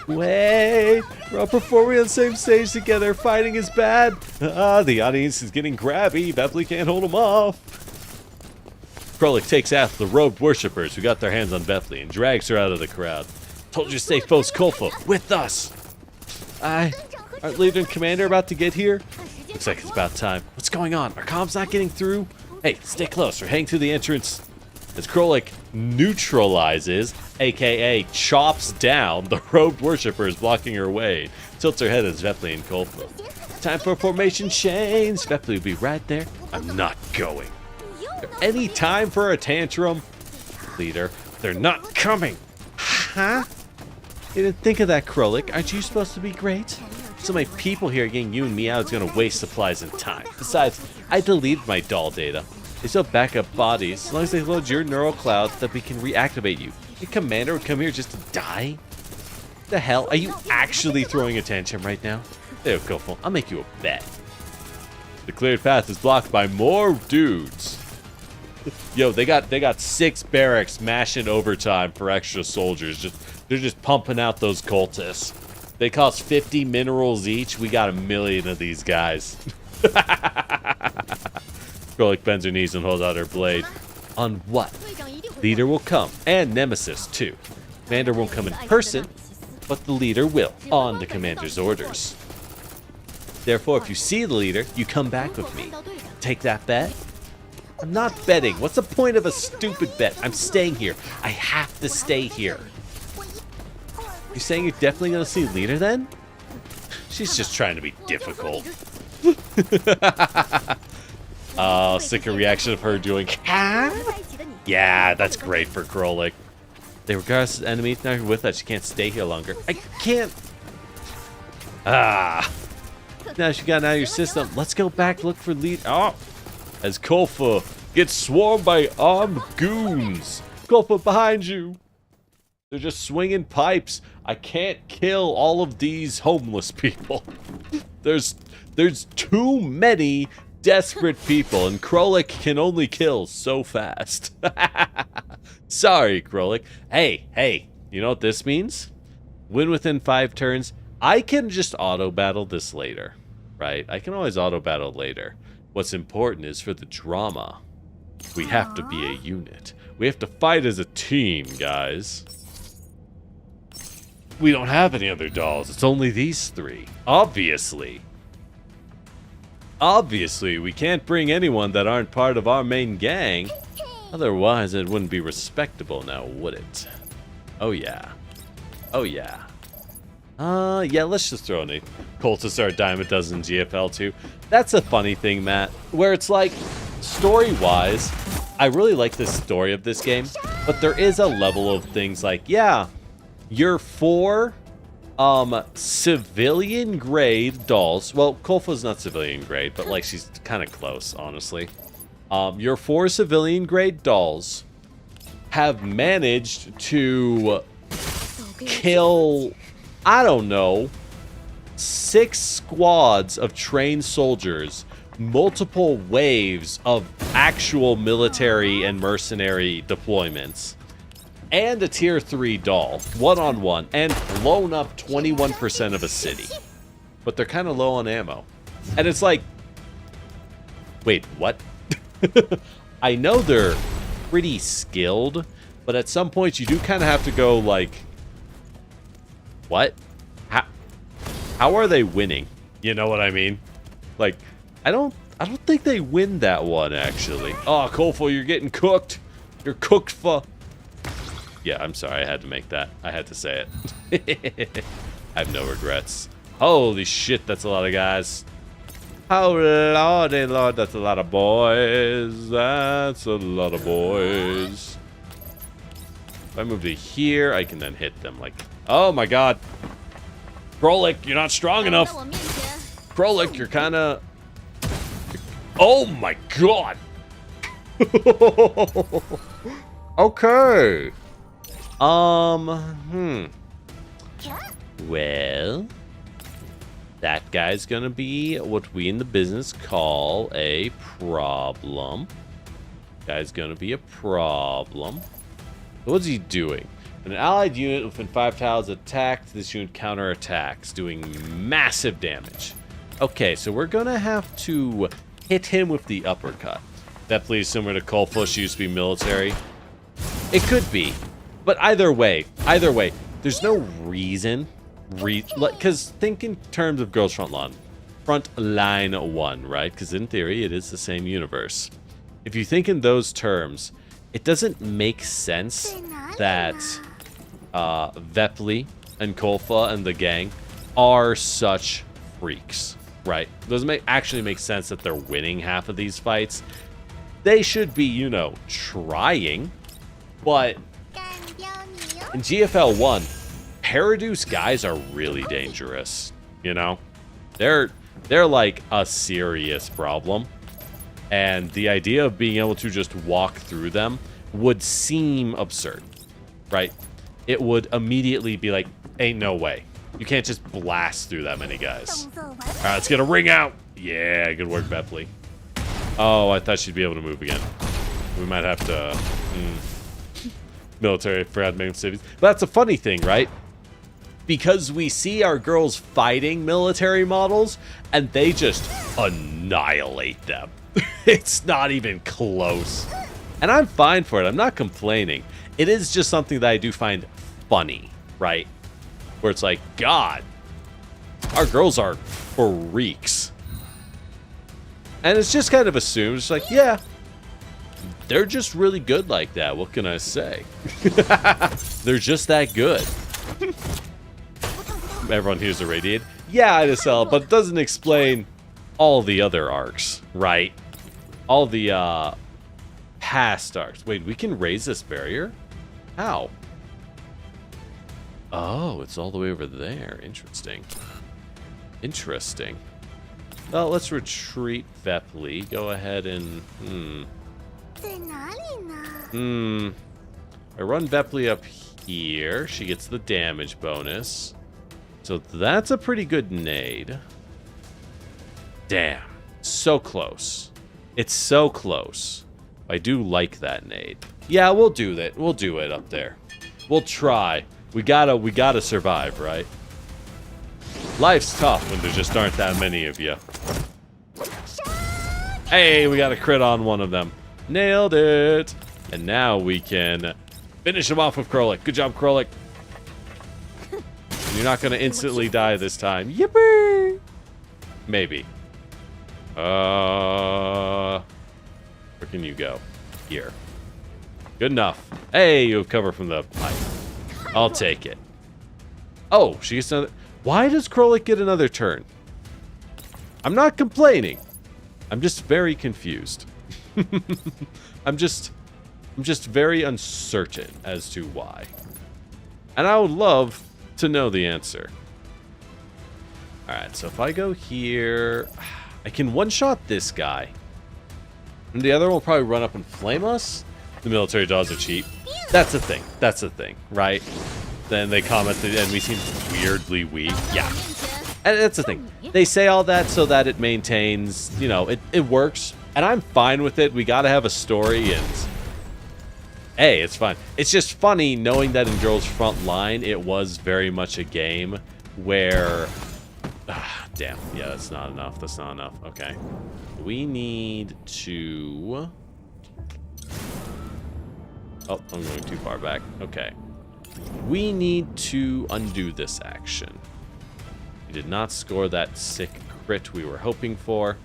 Wait, we're all performing on the same stage together. Fighting is bad. The audience is getting grabby. Bethany can't hold them off. Krolik takes out the robed worshippers who got their hands on Bethany and drags her out of the crowd. Told you to stay close, Kolfa, with us. Aren't leader and commander about to get here? Looks like it's about time. What's going on? Are comms not getting through? Hey, stay close. We're heading to the entrance. As Krolik neutralizes, aka chops down, the robed worshippers blocking her way, tilts her head as Svetley and Kolfa. Time for a formation change. Svetley will be right there. I'm not going. Any time for a tantrum? Leader, they're not coming. Huh? You didn't think of that, Krolik. Aren't you supposed to be great? So many people here getting you and me out is going to waste supplies and time. Besides, I deleted my doll data. They still back up bodies. As long as they load your neural cloud, that we can reactivate you. Your commander would come here just to die? The hell? Are you actually throwing a tantrum right now? There, Kofo. I'll make you a bet. The cleared path is blocked by more dudes. Yo, they got 6 barracks mashing overtime for extra soldiers. They're just pumping out those cultists. They cost 50 minerals each. We got 1 million of these guys. Krolik bends her knees and holds out her blade. On what? Leader will come, and Nemesis too. Commander won't come in person, but the leader will, on the commander's orders. Therefore, if you see the leader, you come back with me. Take that bet? I'm not betting. What's the point of a stupid bet? I'm staying here. I have to stay here. You saying you're definitely gonna see leader then? She's just trying to be difficult. Sicker reaction of her doing, huh? Yeah, that's great for Krolik. They regard us as enemies. Now you're with us. She can't stay here longer. I can't. Now she got out of your system. Let's go back, look for lead. Oh, as Kolfa gets swarmed by armed goons. Kolfa behind you. They're just swinging pipes. I can't kill all of these homeless people. There's too many desperate people, and Krolik can only kill so fast. Sorry, Krolik. Hey, you know what this means? Win within 5 turns. I can just auto-battle this later, right? I can always auto-battle later. What's important is for the drama, we have to be a unit. We have to fight as a team, guys. We don't have any other dolls. It's only these 3. Obviously. Obviously, we can't bring anyone that aren't part of our main gang. Otherwise, it wouldn't be respectable now, would it? Oh, yeah. Oh, yeah. Yeah, let's just throw in a Cultist or a Dime a Dozen GFL too. That's a funny thing, Matt, where it's like, story-wise, I really like the story of this game, but there is a level of things like, yeah, your 4 civilian-grade dolls. Well, Kolfa's not civilian-grade, but like she's kind of close, honestly. Your 4 civilian-grade dolls have managed to kill, I don't know, 6 squads of trained soldiers, multiple waves of actual military and mercenary deployments, and a tier 3 doll, one-on-one, and blown up 21% of a city. But they're kind of low on ammo. And it's like, wait, what? I know they're pretty skilled, but at some points you do kind of have to go like, what? How are they winning? You know what I mean? Like, I don't think they win that one, actually. Oh, Kolfo, you're getting cooked. You're cooked for... Yeah, I'm sorry. I had to make that. I had to say it. I have no regrets. Holy shit, that's a lot of guys. Oh, lordy lord, that's a lot of boys. That's a lot of boys. If I move to here, I can then hit them like... Oh, my God. Krolik, you're not strong enough. Krolik, you're kind of... Oh, my God. Okay. Well, that guy's gonna be what we in the business call a problem. Guy's gonna be a problem. What's he doing? When an allied unit within 5 tiles attacked, this unit counterattacks, doing massive damage. Okay, so we're gonna have to hit him with the uppercut. That plays similar to Kolfush used to be military. It could be. But either way, there's no reason, because think in terms of Girls Frontline. Frontline 1, right? Because in theory, it is the same universe. If you think in those terms, it doesn't make sense that Vepli and Kolfa and the gang are such freaks, right? It doesn't actually make sense that they're winning half of these fights. They should be, you know, trying, but in GFL 1, Paraduce guys are really dangerous, you know? They're like a serious problem. And the idea of being able to just walk through them would seem absurd, right? It would immediately be like, ain't no way. You can't just blast through that many guys. All right, let's get a ring out. Yeah, good work, Bepley. Oh, I thought she'd be able to move again. We might have to... Military for admin cities. But that's a funny thing, right? Because we see our girls fighting military models, and they just annihilate them. It's not even close. And I'm fine for it. I'm not complaining. It is just something that I do find funny, right? Where it's like, God, our girls are freaks. And it's just kind of assumed. It's like, yeah, they're just really good like that. What can I say? They're just that good. Everyone here's irradiated. Yeah, ISL, but it doesn't explain all the other arcs, right? All the past arcs. Wait, we can raise this barrier? How? Oh, it's all the way over there. Interesting. Interesting. Well, let's retreat Vepli. Go ahead and... I run Vepli up here. She gets the damage bonus. So that's a pretty good nade. Damn. So close. It's so close. I do like that nade. Yeah, we'll do that. We'll do it up there. We'll try. We gotta survive, right? Life's tough when there just aren't that many of you. Hey, we got a crit on one of them. Nailed it. And now we can finish him off with Krolik. Good job, Krolik. You're not gonna instantly die this time. Yippee! Maybe. Where can you go? Here. Good enough. Hey, you have cover from the pipe. I'll take it. Oh, she gets another. Why does Krolik get another turn? I'm not complaining. I'm just very confused. I'm just very uncertain as to why. And I would love to know the answer. Alright, so if I go here, I can one-shot this guy. And the other one will probably run up and flame us. The military dogs are cheap. That's the thing. That's the thing, right? Then they comment that the enemy seems weirdly weak. Yeah. And that's the thing. They say all that so that it maintains, you know, it works. And I'm fine with it. We gotta have a story and... Hey, it's fine. It's just funny knowing that in Girls Frontline, it was very much a game where... damn. Yeah, that's not enough. That's not enough. Okay. We need to... Oh, I'm going too far back. Okay. We need to undo this action. We did not score that sick crit we were hoping for.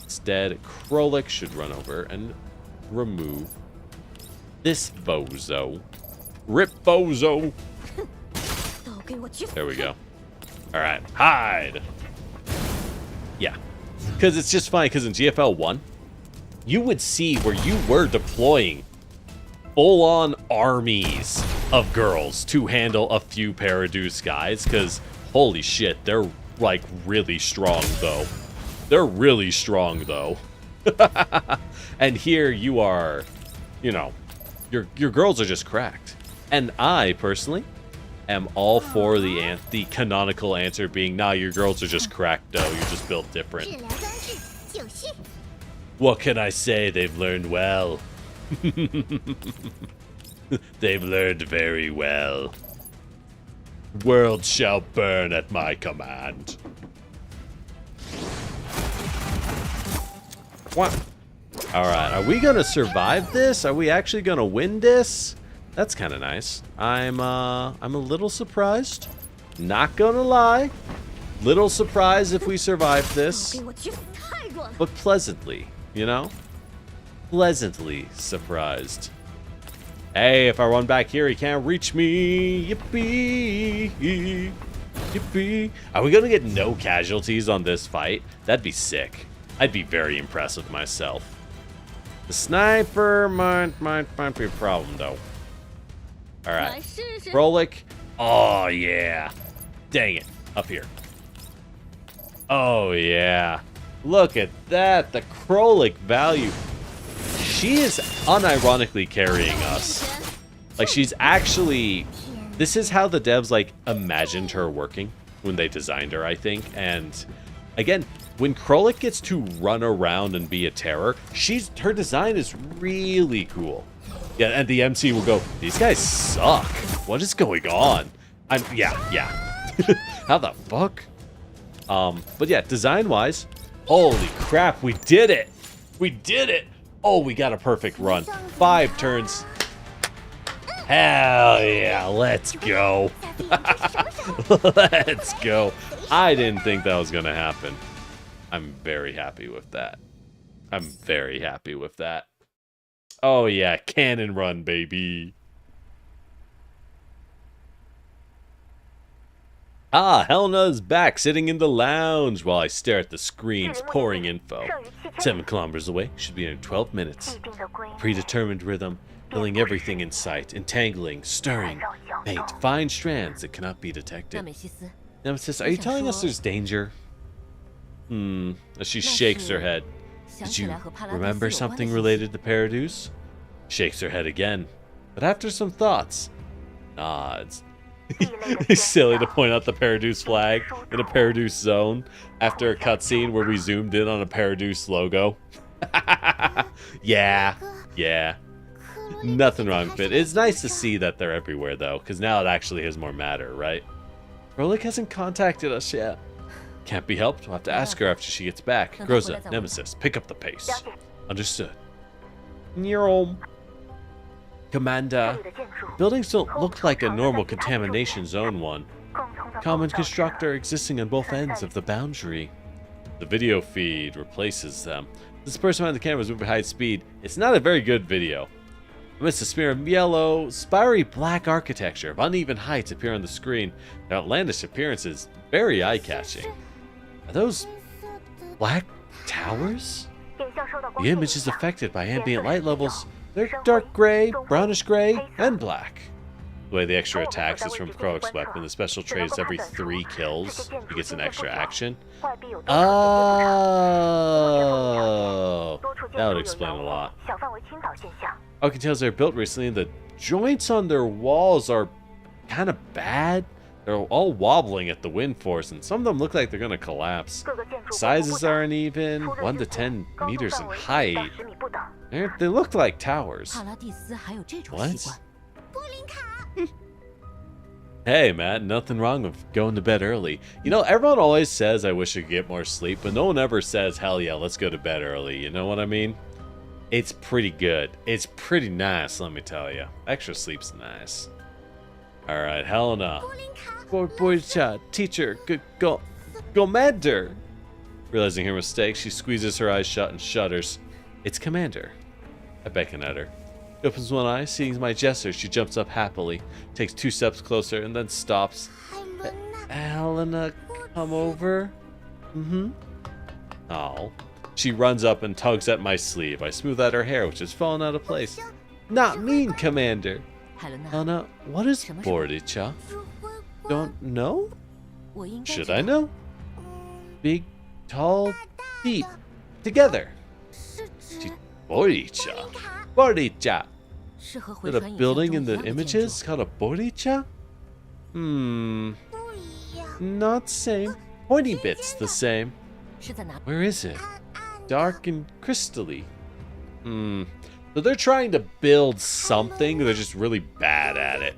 Instead, Krolik should run over and remove this bozo. Rip bozo! There we go. Alright, hide! Yeah. Because it's just funny, because in GFL 1, you would see where you were deploying full-on armies of girls to handle a few Paraduce guys, because holy shit, they're like really strong though. They're really strong though. And here you are, you know, your girls are just cracked. And I personally am all for the canonical answer being, nah, your girls are just cracked though, you're just built different. What can I say? They've learned well. They've learned very well. World shall burn at my command. What? Alright, are we gonna survive this? Are we actually gonna win this? That's kind of nice. I'm a little surprised. Not gonna lie. Little surprised if we survive this. But pleasantly, you know? Pleasantly surprised. Hey, if I run back here, he can't reach me. Yippee! Yippee! Are we gonna get no casualties on this fight? That'd be sick. I'd be very impressed with myself. The sniper might be a problem, though. Alright. Krolik. Oh, yeah. Dang it. Up here. Oh, yeah. Look at that. The Krolik value. She is unironically carrying us. Like, she's actually... This is how the devs, like, imagined her working when they designed her, I think. And, again, when Krolik gets to run around and be a terror, her design is really cool. Yeah, and the MC will go, these guys suck. What is going on? Yeah. How the fuck? But yeah, design-wise, holy crap, we did it! We did it! Oh, we got a perfect run. 5 turns. Hell yeah, let's go. Let's go. I didn't think that was gonna happen. I'm very happy with that. I'm very happy with that. Oh yeah, cannon run, baby. Ah, Helena's back, sitting in the lounge while I stare at the screens pouring info. 7 kilometers away, should be in 12 minutes. Predetermined rhythm, filling everything in sight, entangling, stirring, paint fine strands that cannot be detected. Nemesis, are you telling us there's danger? As she shakes her head. Did you remember something related to Paraduce? Shakes her head again, but after some thoughts. nods. It's silly to point out the Paradeuce flag in a Paradeuce zone after a cutscene where we zoomed in on a Paradeuce logo. Yeah. Nothing wrong with it. It's nice to see that they're everywhere, though, because now it actually has more matter, right? Rolik hasn't contacted us yet. Can't be helped. We'll have to ask her after she gets back. Groza, Nemesis, pick up the pace. Understood. Neural. Commander, buildings don't look like a normal contamination zone one. Common constructor existing on both ends of the boundary. The video feed replaces them. This person behind the camera is moving at high speed. It's not a very good video. Amidst a smear of yellow, spiry black architecture of uneven heights appear on the screen. Their outlandish appearance is very eye-catching. Are those black towers? The image is affected by ambient light levels. They're dark gray, brownish gray, and black. The way the extra attacks is from Kroik's weapon. The special trait is every 3 kills. He gets an extra action. Oh! That would explain a lot. I can tell they're built recently, and the joints on their walls are kind of bad. They're all wobbling at the wind force, and some of them look like they're going to collapse. Sizes are uneven, 1 to 10 meters in height. They look like towers. What? Hey, Matt, nothing wrong with going to bed early. You know, everyone always says, I wish I could get more sleep, but no one ever says, hell yeah, let's go to bed early. You know what I mean? It's pretty good. It's pretty nice, let me tell you. Extra sleep's nice. Alright, Helena. Boy, teacher, Commander. Realizing her mistake, she squeezes her eyes shut and shudders. It's Commander. I beckon at her. She opens one eye, seeing my gesture. She jumps up happily, takes 2 steps closer, and then stops. Helena, come over. Oh. She runs up and tugs at my sleeve. I smooth out her hair, which has fallen out of place. Not mean, Commander. Helena, what is Boricha? Don't know? Should I know? Big, tall, deep. Together. Boricha. Boricha. Is it a building in the images called a Boricha? Not same. Pointy bits the same. Where is it? Dark and crystally. So they're trying to build something. They're just really bad at it.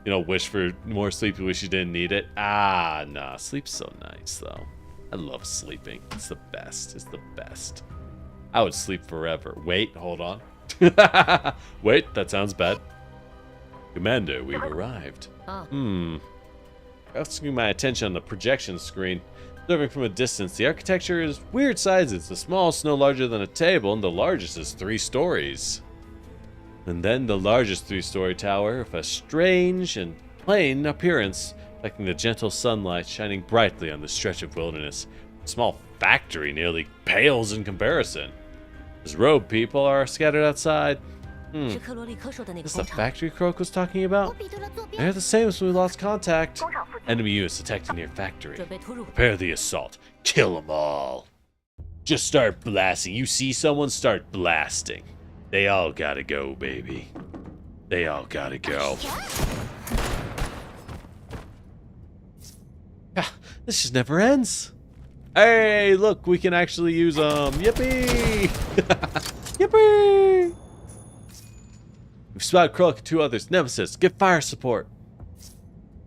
You know, wish for more sleep, wish you didn't need it. Nah, sleep's so nice, though. I love sleeping. It's the best. It's the best. I would sleep forever. Wait, hold on. Wait, that sounds bad. Commander, we've arrived. Asking my attention on the projection screen. Observing from a distance, the architecture is weird sizes. The smallest is no larger than a table, and the largest is 3 stories. And then the largest 3-story tower with a strange and plain appearance, reflecting the gentle sunlight shining brightly on the stretch of wilderness. A small factory nearly pales in comparison. As robe people are scattered outside. Is this the factory Kroik was talking about? They're the same as when we lost contact. Enemy units detected near factory. Prepare the assault. Kill them all. Just start blasting. You see someone, start blasting. They all gotta go, baby. They all gotta go. This just never ends. Hey, look, we can actually use them. Yippee! Yippee! We've spotted Kroik and 2 others. Nemesis, get fire support.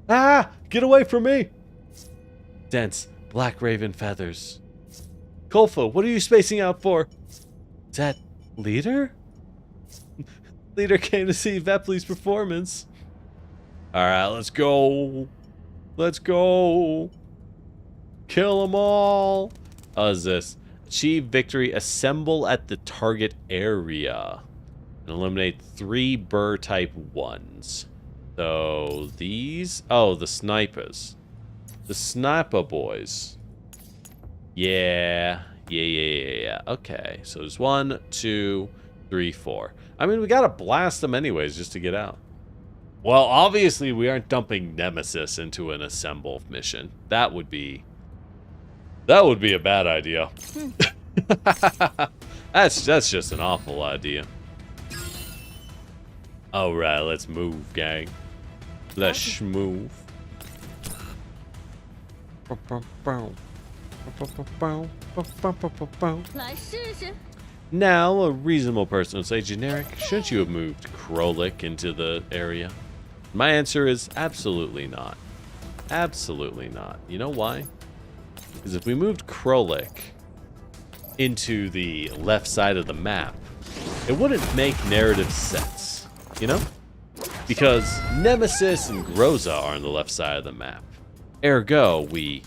Get away from me! Dense, black raven feathers. Kolfa, what are you spacing out for? Is that Leader? Leader came to see Vepli's performance. Alright, let's go. Let's go. Kill them all. How is this? Achieve victory. Assemble at the target area. And eliminate 3 burr-type ones. So, these... Oh, the snipers. The sniper boys. Yeah. Okay, so there's 1, 2, 3, 4. I mean, we gotta blast them anyways just to get out. Well, obviously we aren't dumping Nemesis into an assemble mission. That would be a bad idea. That's just an awful idea. Alright, let's move, gang. Let's move. Now, a reasonable person would say, generic, shouldn't you have moved Krolik into the area? My answer is absolutely not. Absolutely not. You know why? Because if we moved Krolik into the left side of the map, it wouldn't make narrative sense, you know? Because Nemesis and Groza are on the left side of the map. Ergo, we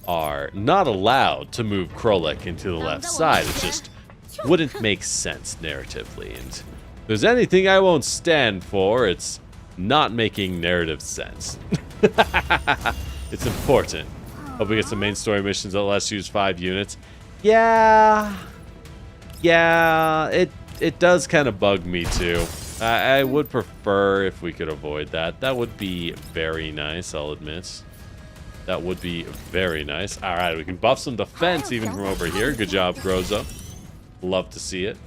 are not allowed to move Krolik into the left side. It just wouldn't make sense narratively. And if there's anything I won't stand for, it's not making narrative sense. It's important. Hope we get some main story missions that let us use 5 units. Yeah, it does kind of bug me too. I would prefer if we could avoid that. That would be very nice, I'll admit. That would be very nice. All right, we can buff some defense even from over here. Good job, Groza. Love to see it.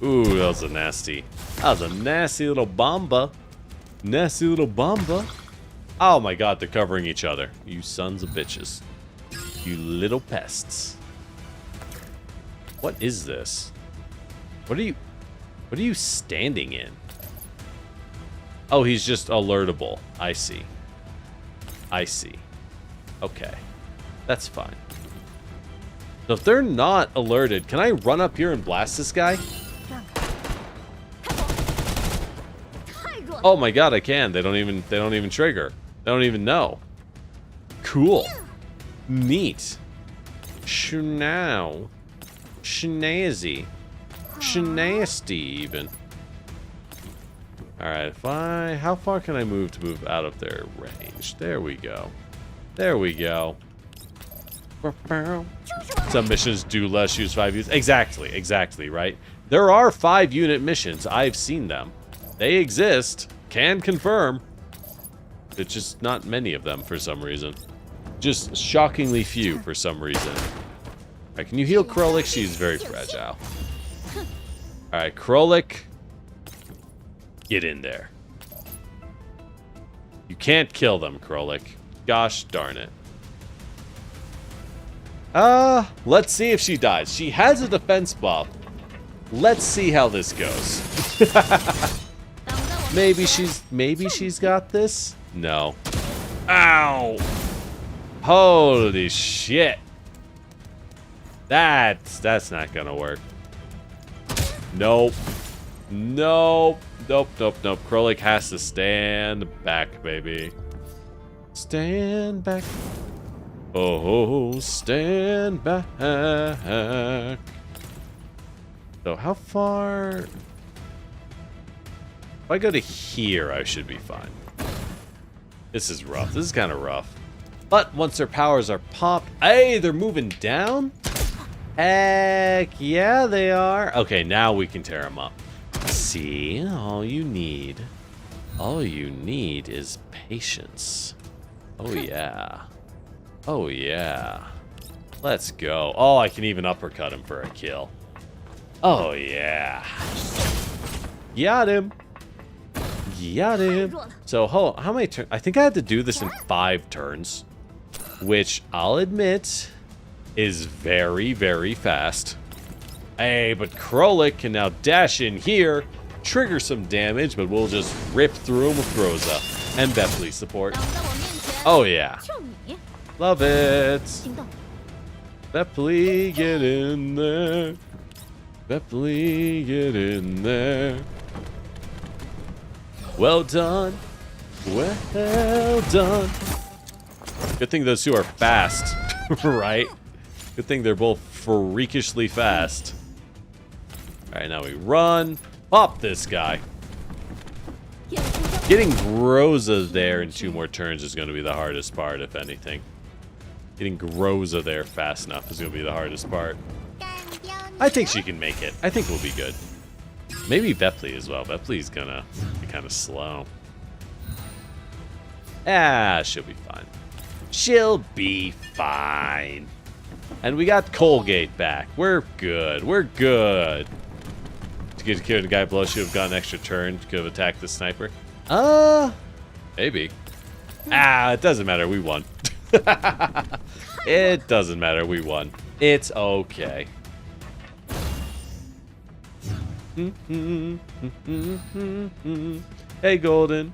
Ooh, that was a nasty. That was a nasty little bomba. Nasty little bomba. Oh my god, they're covering each other. You sons of bitches. You little pests. What is this? What are you standing in? Oh, he's just alertable. I see. I see. Okay. That's fine. So if they're not alerted, can I run up here and blast this guy? Oh my god, I can. They don't even trigger. They don't even know. Cool. Neat. Schnow. Schnazzy. Schnasty even. Alright, how far can I move to move out of their range? There we go. There we go. Some missions do less use 5 units. Exactly, right? There are 5 unit missions. I've seen them. They exist. Can confirm. It's just not many of them for some reason. Just shockingly few for some reason. Alright, can you heal Krolik? She's very fragile. Alright, Krolik. Get in there. You can't kill them, Krolik. Gosh darn it. Let's see if she dies. She has a defense buff. Let's see how this goes. maybe she's got this? No. Ow! Holy shit. That's not gonna work. Nope. Nope. Krolik has to stand back, baby. Stand back. Oh, stand back. So how far? If I go to here, I should be fine. This is rough. This is kind of rough. But once their powers are popped... Hey, they're moving down? Heck yeah, they are. Okay, now we can tear them up. See, all you need is patience. Oh yeah. Oh yeah. Let's go. Oh, I can even uppercut him for a kill. Oh yeah. Got him. Got him. So how many turns? I think I had to do this in 5 turns, which I'll admit is very, very fast. Hey, but Krolik can now dash in here, trigger some damage, but we'll just rip through him with Groza and Bepley support. Oh yeah. Love it. Bepley, get in there. Bepley, get in there. Well done. Well done. Good thing those two are fast, right? Good thing they're both freakishly fast. Alright, now we run. Pop this guy. Getting Groza there in 2 more turns is going to be the hardest part, if anything. Getting Groza there fast enough is going to be the hardest part. I think she can make it. I think we'll be good. Maybe Bepley as well. Bepley's going to be kind of slow. Ah, she'll be fine. She'll be fine. And we got Colgate back. We're good. We're good. To get killed the guy below should have gotten an extra turn. Could have attacked the sniper. Maybe. It doesn't matter. We won. It doesn't matter. We won. It's okay. Hey, Golden.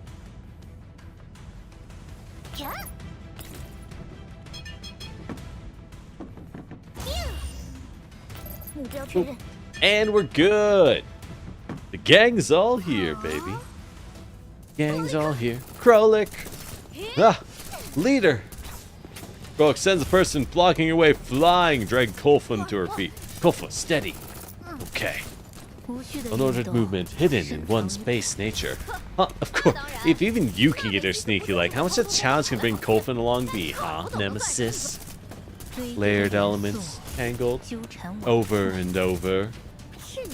Ooh. And we're good. The gang's all here, baby. Gang's all here. Krolik. Leader. Krolik sends the person blocking your way flying. Drag Kolfun to her feet. Kolfun, steady. Okay. Unordered movement hidden in one space nature. Of course. If even you can get her sneaky, like, how much a challenge can bring Kolfun along be, huh? Nemesis. Layered elements. Tangled. Over and over.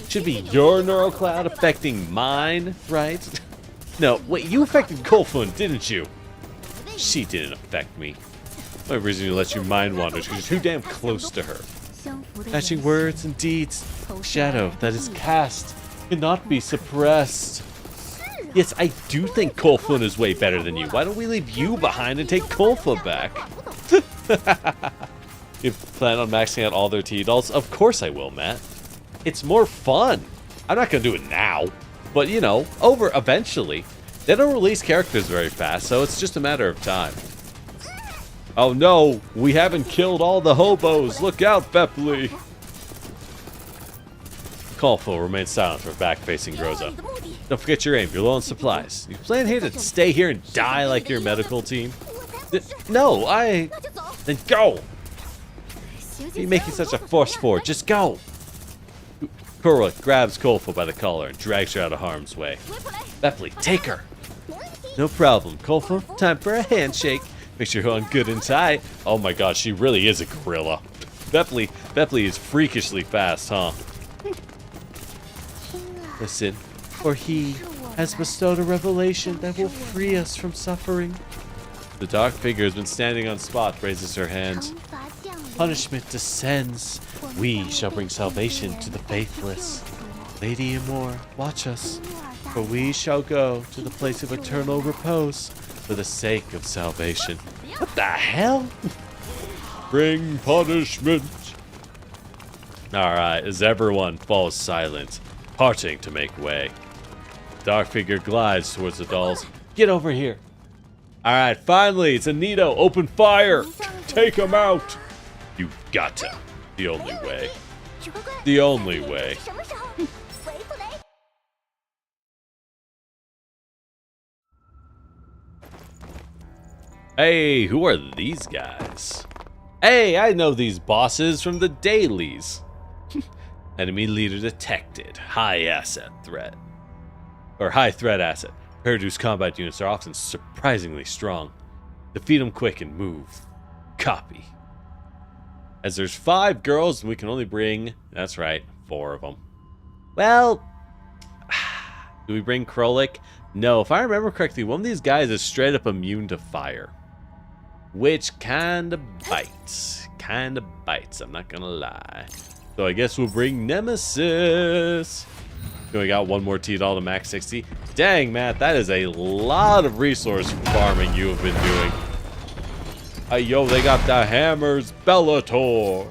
Should be your neural cloud affecting mine, right? No, wait, you affected Kolfun, didn't you? She didn't affect me. My reason to let you mind wander is because you're too damn close to her. Matching words and deeds. Shadow that is cast cannot be suppressed. Yes, I do think Kolfun is way better than you. Why don't we leave you behind and take Kolfun back? You plan on maxing out all their T-dolls? Of course I will, Matt. It's more fun. I'm not going to do it now. But, you know, eventually. They don't release characters very fast, so it's just a matter of time. Oh no, we haven't killed all the hobos. Look out, Bepley. Kolfun remains silent for back-facing Groza. Don't forget your aim. You're low on supplies. You plan here to stay here and die like your medical team? No, Then go! What are you making such a force for? Just go! Krolik grabs Kolfun by the collar and drags her out of harm's way. Bepley, take her! No problem, Kolfun. Time for a handshake. Make sure you're on good and tight. Oh my god, she really is a gorilla. Bepley is freakishly fast, huh? Listen, for he has bestowed a revelation that will free us from suffering. The dark figure has been standing on spot, raises her hand. Punishment descends. We shall bring salvation to the faithless. Lady Amor, watch us, for we shall go to the place of eternal repose for the sake of salvation. What the hell? Bring punishment. Alright, as everyone falls silent, parting to make way. Dark figure glides towards the dolls. Get over here. Alright, finally, it's Anito. Open fire. Take him out. You gotta. The only way. The only way. Hey, who are these guys? Hey, I know these bosses from the dailies. Enemy leader detected. High asset threat. Or high threat asset. Reduced combat units are often surprisingly strong. Defeat them quick and move. Copy. As there's 5 girls and we can only bring, that's right, 4 of them. Well, do we bring Krolik? No, if I remember correctly, one of these guys is straight up immune to fire. Which kinda bites. Kinda bites, I'm not gonna lie. So I guess we'll bring Nemesis. We got one more T-doll to max 60. Dang, Matt, that is a lot of resource farming you have been doing. Yo, they got the hammers, Bellator.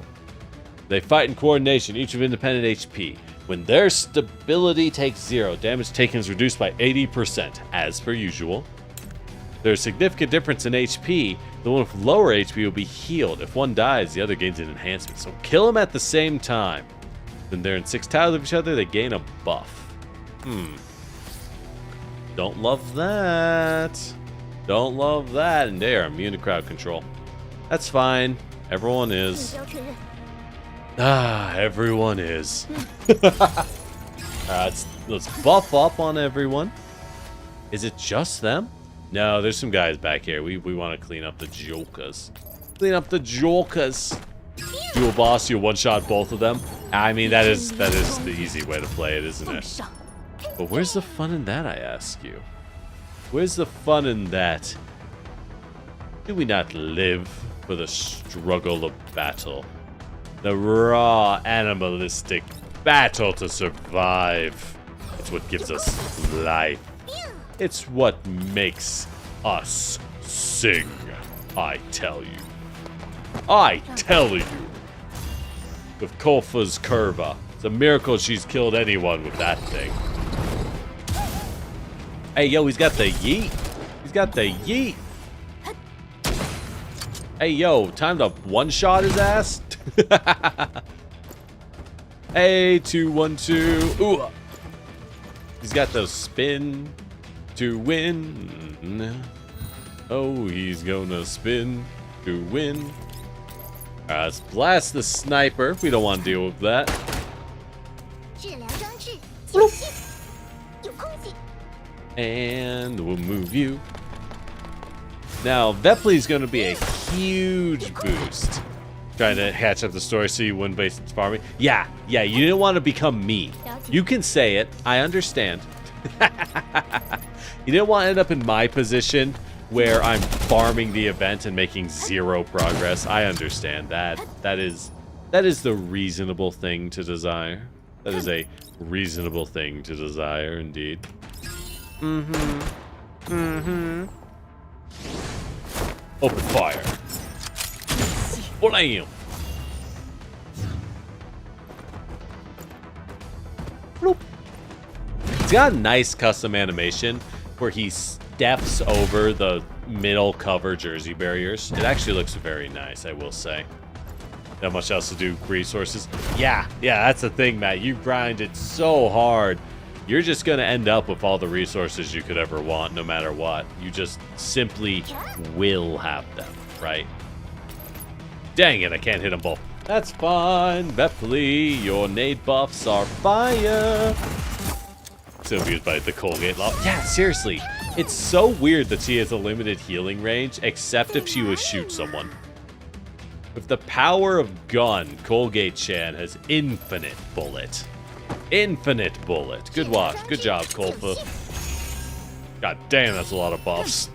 They fight in coordination, each with independent HP. When their stability takes 0, damage taken is reduced by 80%, as per usual. There's a significant difference in HP. The one with lower HP will be healed. If one dies, the other gains an enhancement. So kill them at the same time. When they're in 6 tiles of each other, they gain a buff. Don't love that. Don't love that. And they are immune to crowd control. That's fine. Everyone is. Everyone is. Let's buff up on everyone. Is it just them? No, there's some guys back here. We want to clean up the jokers. Clean up the jokers. Dual boss, you one-shot both of them. I mean, that is the easy way to play it, isn't it? But where's the fun in that, I ask you? Where's the fun in that? Do we not live for the struggle of battle? The raw, animalistic battle to survive. It's what gives us life. It's what makes us sing, I tell you. I tell you. With Kolfa's curva. It's a miracle she's killed anyone with that thing. Hey, yo, he's got the yeet. He's got the yeet. Hey, yo, time to one-shot his ass. Hey, 2-1-2. Ooh. He's got those spin to win. Oh, he's gonna spin to win. Alright, let's blast the sniper. We don't want to deal with that. And we'll move you. Now, Vepley's going to be a huge boost. Trying to hatch up the story so you wouldn't waste farming. Yeah, you didn't want to become me. You can say it. I understand. You didn't want to end up in my position where I'm farming the event and making 0 progress. I understand that. That is the reasonable thing to desire. That is a reasonable thing to desire, indeed. Open fire. Blam. Bloop. He's got a nice custom animation where he steps over the middle cover jersey barriers. It actually looks very nice, I will say. Not much else to do. Resources. Yeah, that's the thing, Matt. You grinded so hard. You're just going to end up with all the resources you could ever want, no matter what. You just simply will have them, right? Dang it, I can't hit them both. That's fine, Vepley. Your nade buffs are fire. Still used by the Colgate law. Yeah, seriously. It's so weird that she has a limited healing range, except if she would shoot someone. With the power of gun, Colgate-chan has infinite bullet. Infinite bullet. Good watch. Good job, Kolfa. God damn, that's a lot of buffs.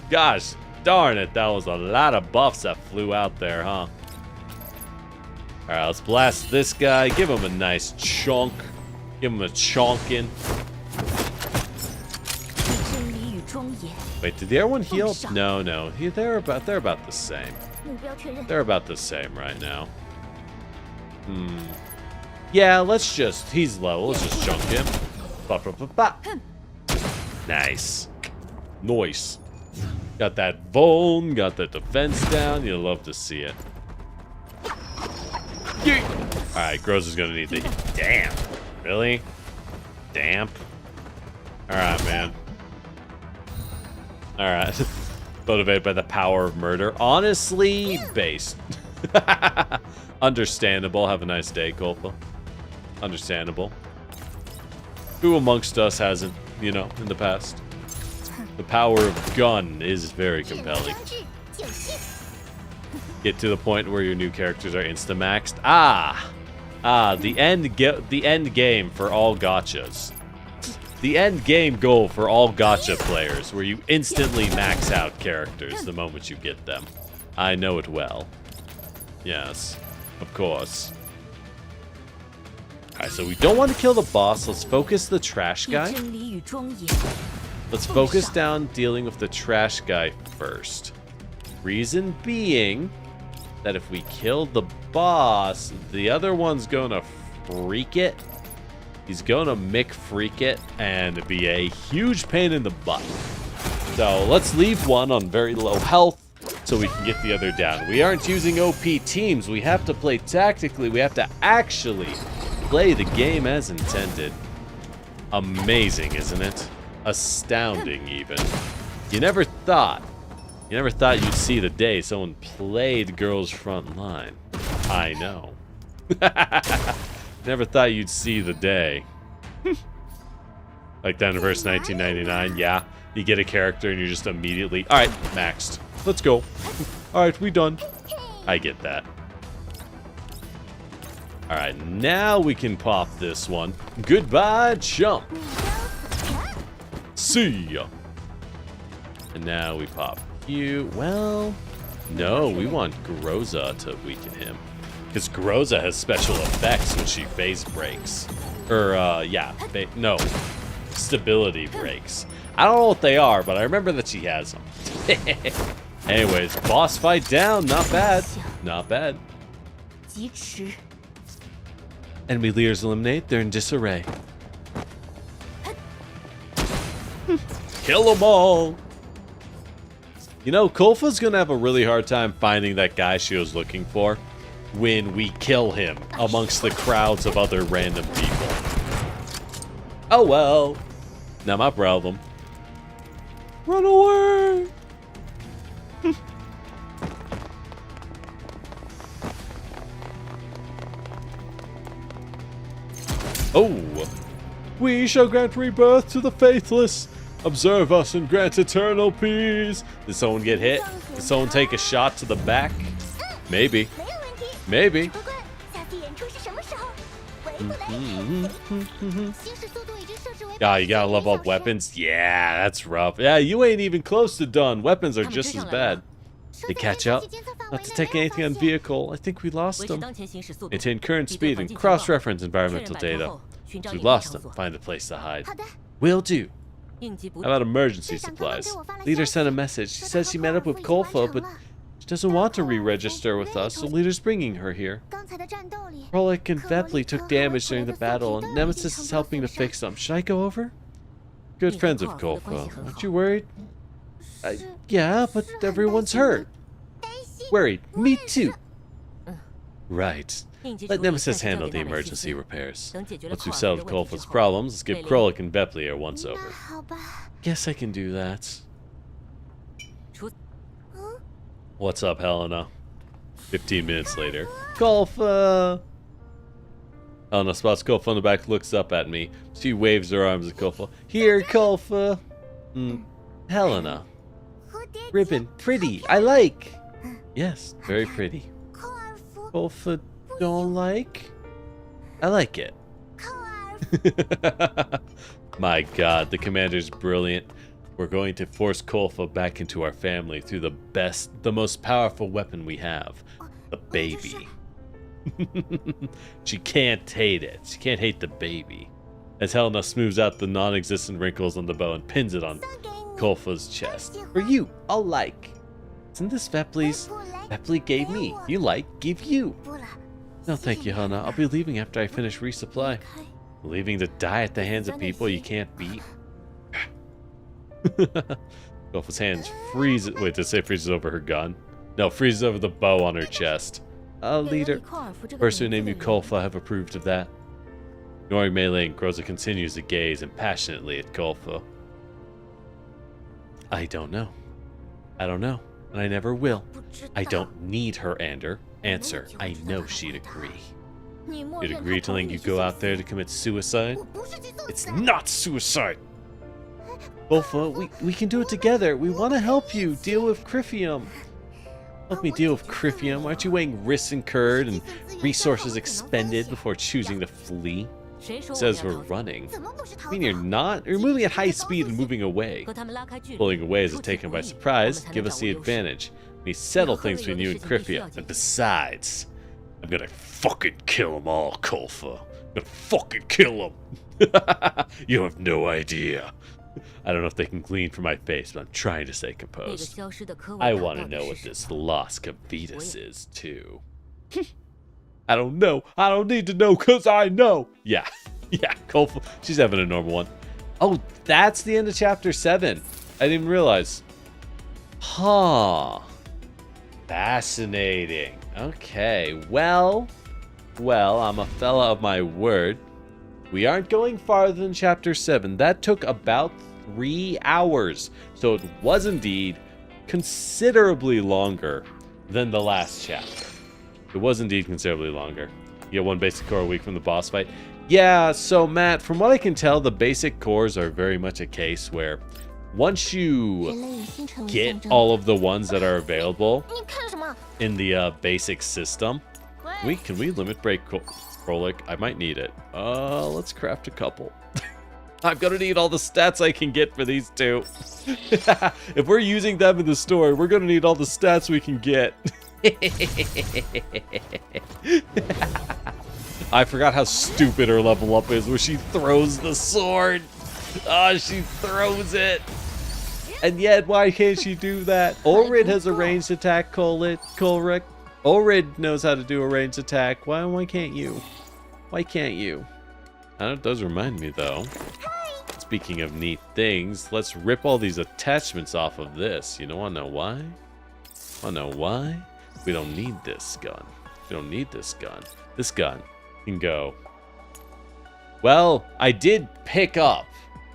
Gosh darn it, that was a lot of buffs that flew out there, huh? Alright, let's blast this guy. Give him a nice chunk. Give him a chonkin. Wait, did the other one heal? No. They're about the same. They're about the same right now. Yeah, let's just... He's low. Let's just chunk him. Nice. Nice. Got that Vuln. Got the defense down. You'll love to see it. Alright, Groz is going to need the... Damn. Really? Damp? Alright, man. Alright. Motivated by the power of murder. Honestly, based. Understandable. Have a nice day, Kolfa. Understandable. Who amongst us hasn't, you know, in the past? The power of gun is very compelling. Get to the point where your new characters are insta-maxed. The end game for all gachas. The end game goal for all gacha players, where you instantly max out characters the moment you get them. I know it well. Yes, of course. Alright, so we don't want to kill the boss. Let's focus the trash guy. Let's focus down dealing with the trash guy first. Reason being that if we kill the boss, the other one's gonna freak it. He's gonna freak it and be a huge pain in the butt. So let's leave one on very low health so we can get the other down. We aren't using OP teams. We have to play tactically. We have to actually play the game as intended. Amazing, isn't it? Astounding, even. You never thought you'd see the day someone played Girls Frontline. I know. Never thought you'd see the day. Like that in verse 1999, yeah. You get a character and you're just immediately, alright, maxed. Let's go. Alright, we done. I get that. Alright, now we can pop this one. Goodbye, chump. See ya. And now we pop you. Well, no, we want Groza to weaken him. Because Groza has special effects when she phase breaks. Or, yeah, no, stability breaks. I don't know what they are, but I remember that she has them. Anyways, boss fight down. Not bad. Not bad. Enemy leaders eliminate. They're in disarray. Kill them all. You know, Kolfa's gonna have a really hard time finding that guy she was looking for when we kill him amongst the crowds of other random people. Oh well. Not my problem. Run away! Oh! We shall grant rebirth to the faithless. Observe us and grant eternal peace. Did someone get hit? Did someone take a shot to the back? Maybe. Maybe. Ah, you gotta level up weapons? Yeah, that's rough. Yeah, you ain't even close to done. Weapons are just as bad. They catch up. Not detecting anything on vehicle. I think we lost them. Maintain current speed and cross-reference environmental data. Once we lost them, find a place to hide. Will do. How about emergency supplies? Leader sent a message. She says she met up with Kolfa, but she doesn't want to re-register with us, so Leader's bringing her here. Krolik and Vepli took damage during the battle, and Nemesis is helping to fix them. Should I go over? Good friends of Kolfa. Aren't you worried? Yeah, but everyone's hurt. Worried. Me too. Right. Let Nemesis handle the emergency repairs. Once we've settled Kolfa's problems, let's give Krolik and Vepli a once-over. Guess I can do that. What's up, Helena? 15 minutes later. Kolfa! Helena spots Kolfa on the back, looks up at me. She waves her arms at Kolfa. Here, Kolfa! Helena. Ribbon. Pretty. I like. Yes, very pretty. Kolfa don't like? I like it. My god, the commander's brilliant. We're going to force Kolfa back into our family through the most powerful weapon we have. The baby. She can't hate it. She can't hate the baby. As Helena smooths out the non-existent wrinkles on the bow and pins it on Kolfa's chest. For you, I'll like. Isn't this Vepli's? Vepli gave me. You like, give you. No thank you, Helena. I'll be leaving after I finish resupply. Leaving to die at the hands of people you can't beat. Kolfa's hands freeze. Wait, did it say freezes over her gun? No, freezes over the bow on her chest. Leader. First who named you Kolfa have approved of that. Ignoring melee, Groza continues to gaze impassionately at Kolfa. I don't know. I don't know, and I never will. I don't need her answer. I know she'd agree. You'd agree to letting you go out there to commit suicide? It's not suicide! Kolfa, we can do it together. We want to help you deal with Crifium. Help me deal with Crifium. Aren't you weighing risks incurred and resources expended before choosing to flee? It says we're running. I mean, you're not? You're moving at high speed and moving away. Pulling away is taken by surprise. Give us the advantage. We settle things between you and Crifium. And besides, I'm gonna fucking kill them all, Kolfa. I'm gonna fucking kill them. You have no idea. I don't know if they can glean from my face, but I'm trying to stay composed. I want to know what this lost Cavitas is, too. I don't know. I don't need to know, because I know. Yeah. Yeah, Kolfa. She's having a normal one. Oh, that's the end of Chapter 7. I didn't even realize. Huh. Fascinating. Okay. Well, I'm a fella of my word. We aren't going farther than Chapter 7. That took about 3 hours. So it was indeed considerably longer than the last chapter. It was indeed considerably longer. You get 1 basic core a week from the boss fight. Yeah, so Matt, from what I can tell, the basic cores are very much a case where once you get all of the ones that are available in the basic system, can we limit break Krolik? I might need it. Let's craft a couple. I'm gonna need all the stats I can get for these two. If we're using them in the story, we're gonna need all the stats we can get. I forgot how stupid her level up is where she throws the sword. Oh, she throws it. And yet, why can't she do that? Ulrid has a ranged attack, Colric. Ulrid knows how to do a ranged attack. Why can't you? Why can't you? I know it does remind me, though. Speaking of neat things, let's rip all these attachments off of this. You wanna know why? Wanna know why? We don't need this gun. We don't need this gun. This gun can go. Well, I did pick up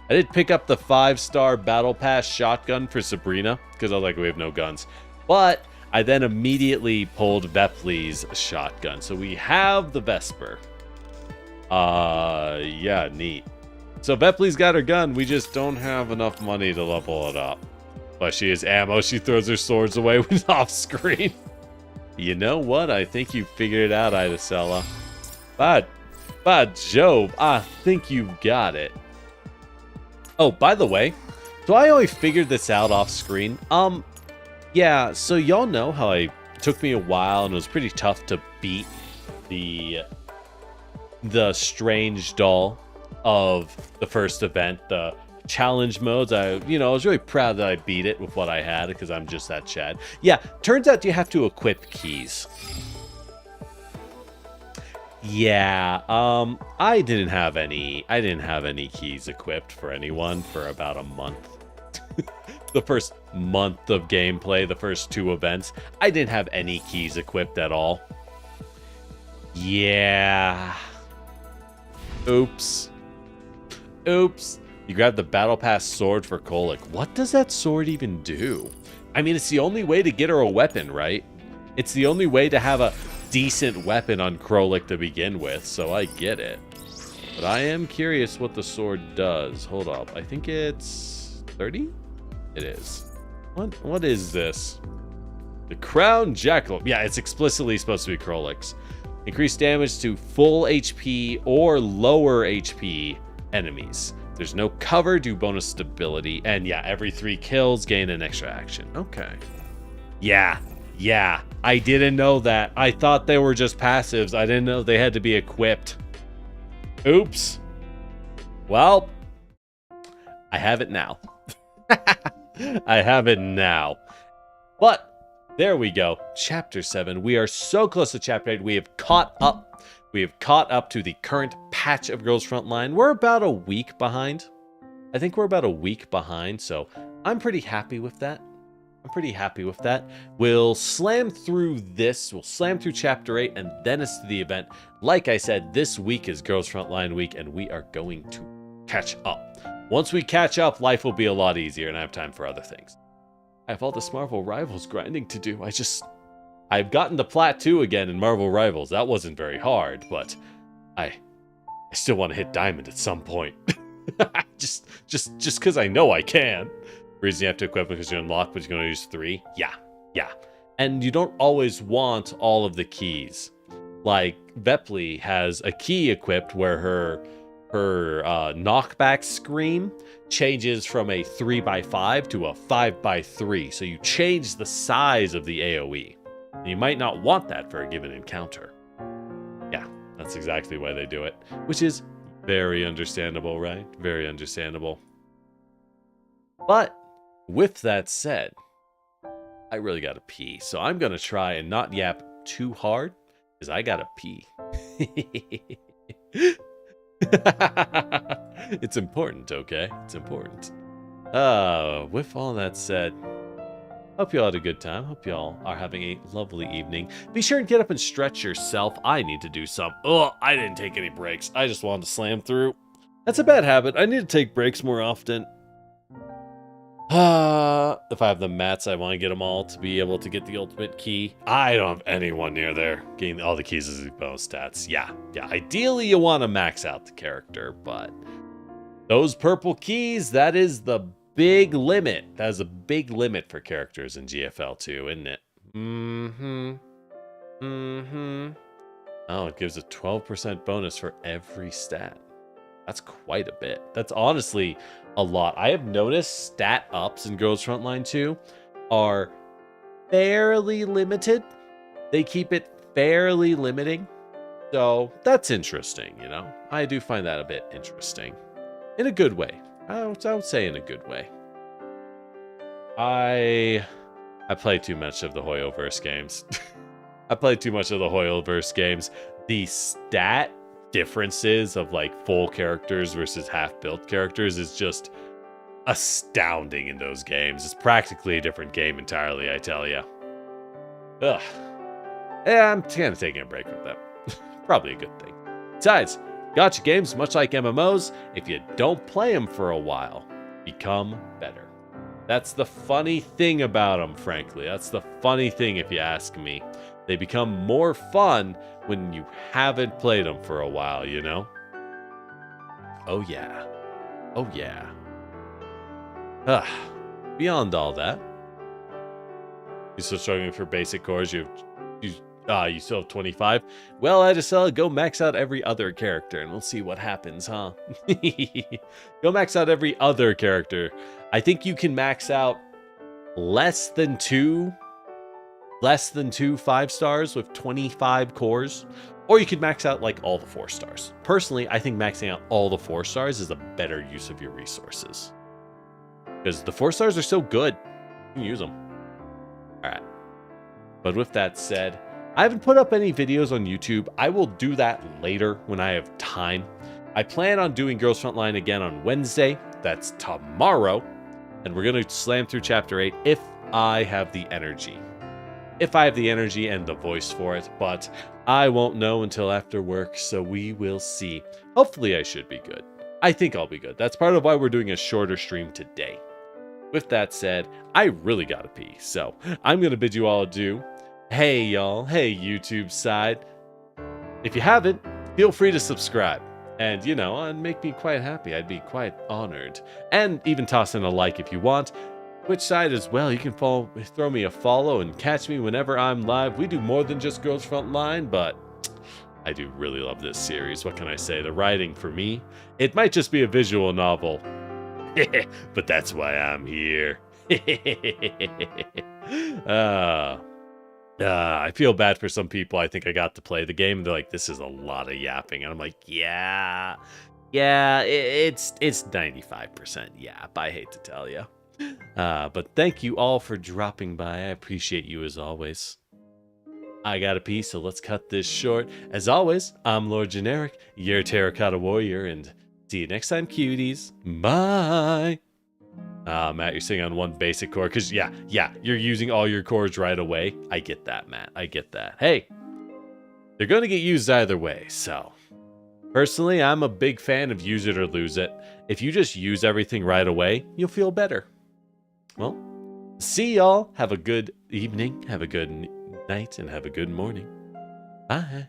the 5-star Battle Pass shotgun for Sabrina, because I was like, we have no guns. But I then immediately pulled Vepli's shotgun. So we have the Vesper. Yeah, neat. So Vepli's got her gun, we just don't have enough money to level it up. But she has ammo, she throws her swords away with off screen. You know what? I think you figured it out, Idacella. By Jove, I think you got it. Oh, by the way, so I only figured this out off screen. Yeah, so y'all know how it took me a while and it was pretty tough to beat the strange doll of the first event, the challenge modes. I was really proud that I beat it with what I had because I'm just that Chad. Yeah, turns out you have to equip keys. Yeah, I didn't have any keys equipped for anyone for about a month. The first month of gameplay, the first 2 events, I didn't have any keys equipped at all. Yeah. Oops. You grab the Battle Pass sword for Kolick. What does that sword even do? I mean, it's the only way to get her a weapon, right? It's the only way to have a decent weapon on Krolik to begin with, so I get it. But I am curious what the sword does. Hold up. I think it's 30? It is. What is this? The Crown Jackal. Yeah, it's explicitly supposed to be Krolik's. Increase damage to full HP or lower HP enemies. There's no cover, do bonus stability, and yeah, every 3 kills gain an extra action. Okay. Yeah, I didn't know that. I thought they were just passives. I didn't know they had to be equipped. Oops. Well, I have it now. I have it now. But there we go. Chapter 7. We are so close to Chapter 8. We have caught up. We have caught up to the current patch of Girls Frontline. We're about a week behind. I think we're about a week behind, so I'm pretty happy with that. We'll slam through this. We'll slam through Chapter 8, and then it's to the event. Like I said, this week is Girls Frontline week, and we are going to catch up. Once we catch up, life will be a lot easier, and I have time for other things. I have all this Marvel Rivals grinding to do. I've gotten to Plat 2 again in Marvel Rivals. That wasn't very hard, but I still want to hit Diamond at some point. just because I know I can. Reason you have to equip because you unlock, but you're going to use 3. Yeah. And you don't always want all of the keys. Like, Vepli has a key equipped where her knockback scream changes from a 3x5 to a 5x3. So you change the size of the AoE. And you might not want that for a given encounter. Yeah, that's exactly why they do it. Which is very understandable, right? Very understandable. But with that said, I really gotta pee. So I'm gonna try and not yap too hard, because I gotta pee. It's important, okay? It's important. With all that said, hope y'all had a good time. Hope y'all are having a lovely evening. Be sure and get up and stretch yourself. I need to do some. Oh, I didn't take any breaks. I just wanted to slam through. That's a bad habit. I need to take breaks more often. If I have the mats, I want to get them all to be able to get the ultimate key. I don't have anyone near there. Getting all the keys as bonus stats. Yeah. Ideally, you want to max out the character, but those purple keys, that is the big limit. That is a big limit for characters in GFL 2, isn't it? Oh, it gives a 12% bonus for every stat. That's quite a bit. That's honestly a lot. I have noticed stat ups in Girls Frontline 2 are fairly limited. they keep it fairly limiting. So that's interesting, you know? I do find that a bit interesting. In a good way. I would say in a good way. I play too much of the Hoyoverse games. I play too much of the Hoyoverse games. The stat differences of like full characters versus half-built characters is just astounding in those games. It's practically a different game entirely, I tell you. Ugh. Yeah, I'm kind of taking a break with them. Probably a good thing. Besides, gacha games, much like MMOs, if you don't play them for a while, become better. That's the funny thing about them, frankly. That's the funny thing if you ask me. They become more fun when you haven't played them for a while, you know? Oh yeah. Oh yeah. Beyond all that, you're still struggling for basic cores. You still have 25. Well, I just go max out every other character, and we'll see what happens, huh? Go max out every other character. I think you can max out less than two 5 stars with 25 cores, or you could max out like all the 4 stars. Personally, I think maxing out all the 4 stars is a better use of your resources, because the 4 stars are so good. You can use them. All right. But with that said, I haven't put up any videos on YouTube. I will do that later when I have time. I plan on doing Girls Frontline again on Wednesday. That's tomorrow. And we're going to slam through Chapter 8 if I have the energy. If I have the energy and the voice for it. But I won't know until after work, so we will see. Hopefully I should be good. I think I'll be good. That's part of why we're doing a shorter stream today. With that said, I really gotta pee, so I'm going to bid you all adieu. Hey, y'all. Hey, YouTube side. If you haven't, feel free to subscribe. And, you know, it'd make me quite happy. I'd be quite honored. And even toss in a like if you want. Twitch side as well. You can throw me a follow and catch me whenever I'm live. We do more than just Girls Frontline, but I do really love this series. What can I say? The writing, for me, it might just be a visual novel. But that's why I'm here. I feel bad for some people. I think I got to play the game. They're like, this is a lot of yapping. And I'm like, yeah, it's 95% yap. I hate to tell you. But thank you all for dropping by. I appreciate you as always. I gotta pee, so let's cut this short. As always, I'm Lord Generic, your Terracotta Warrior, and see you next time, cuties. Bye. Matt, you're sitting on one basic core, because, yeah, you're using all your cores right away. I get that, Matt. I get that. Hey, they're going to get used either way, so. Personally, I'm a big fan of use it or lose it. If you just use everything right away, you'll feel better. Well, see y'all. Have a good evening, have a good night, and have a good morning. Bye.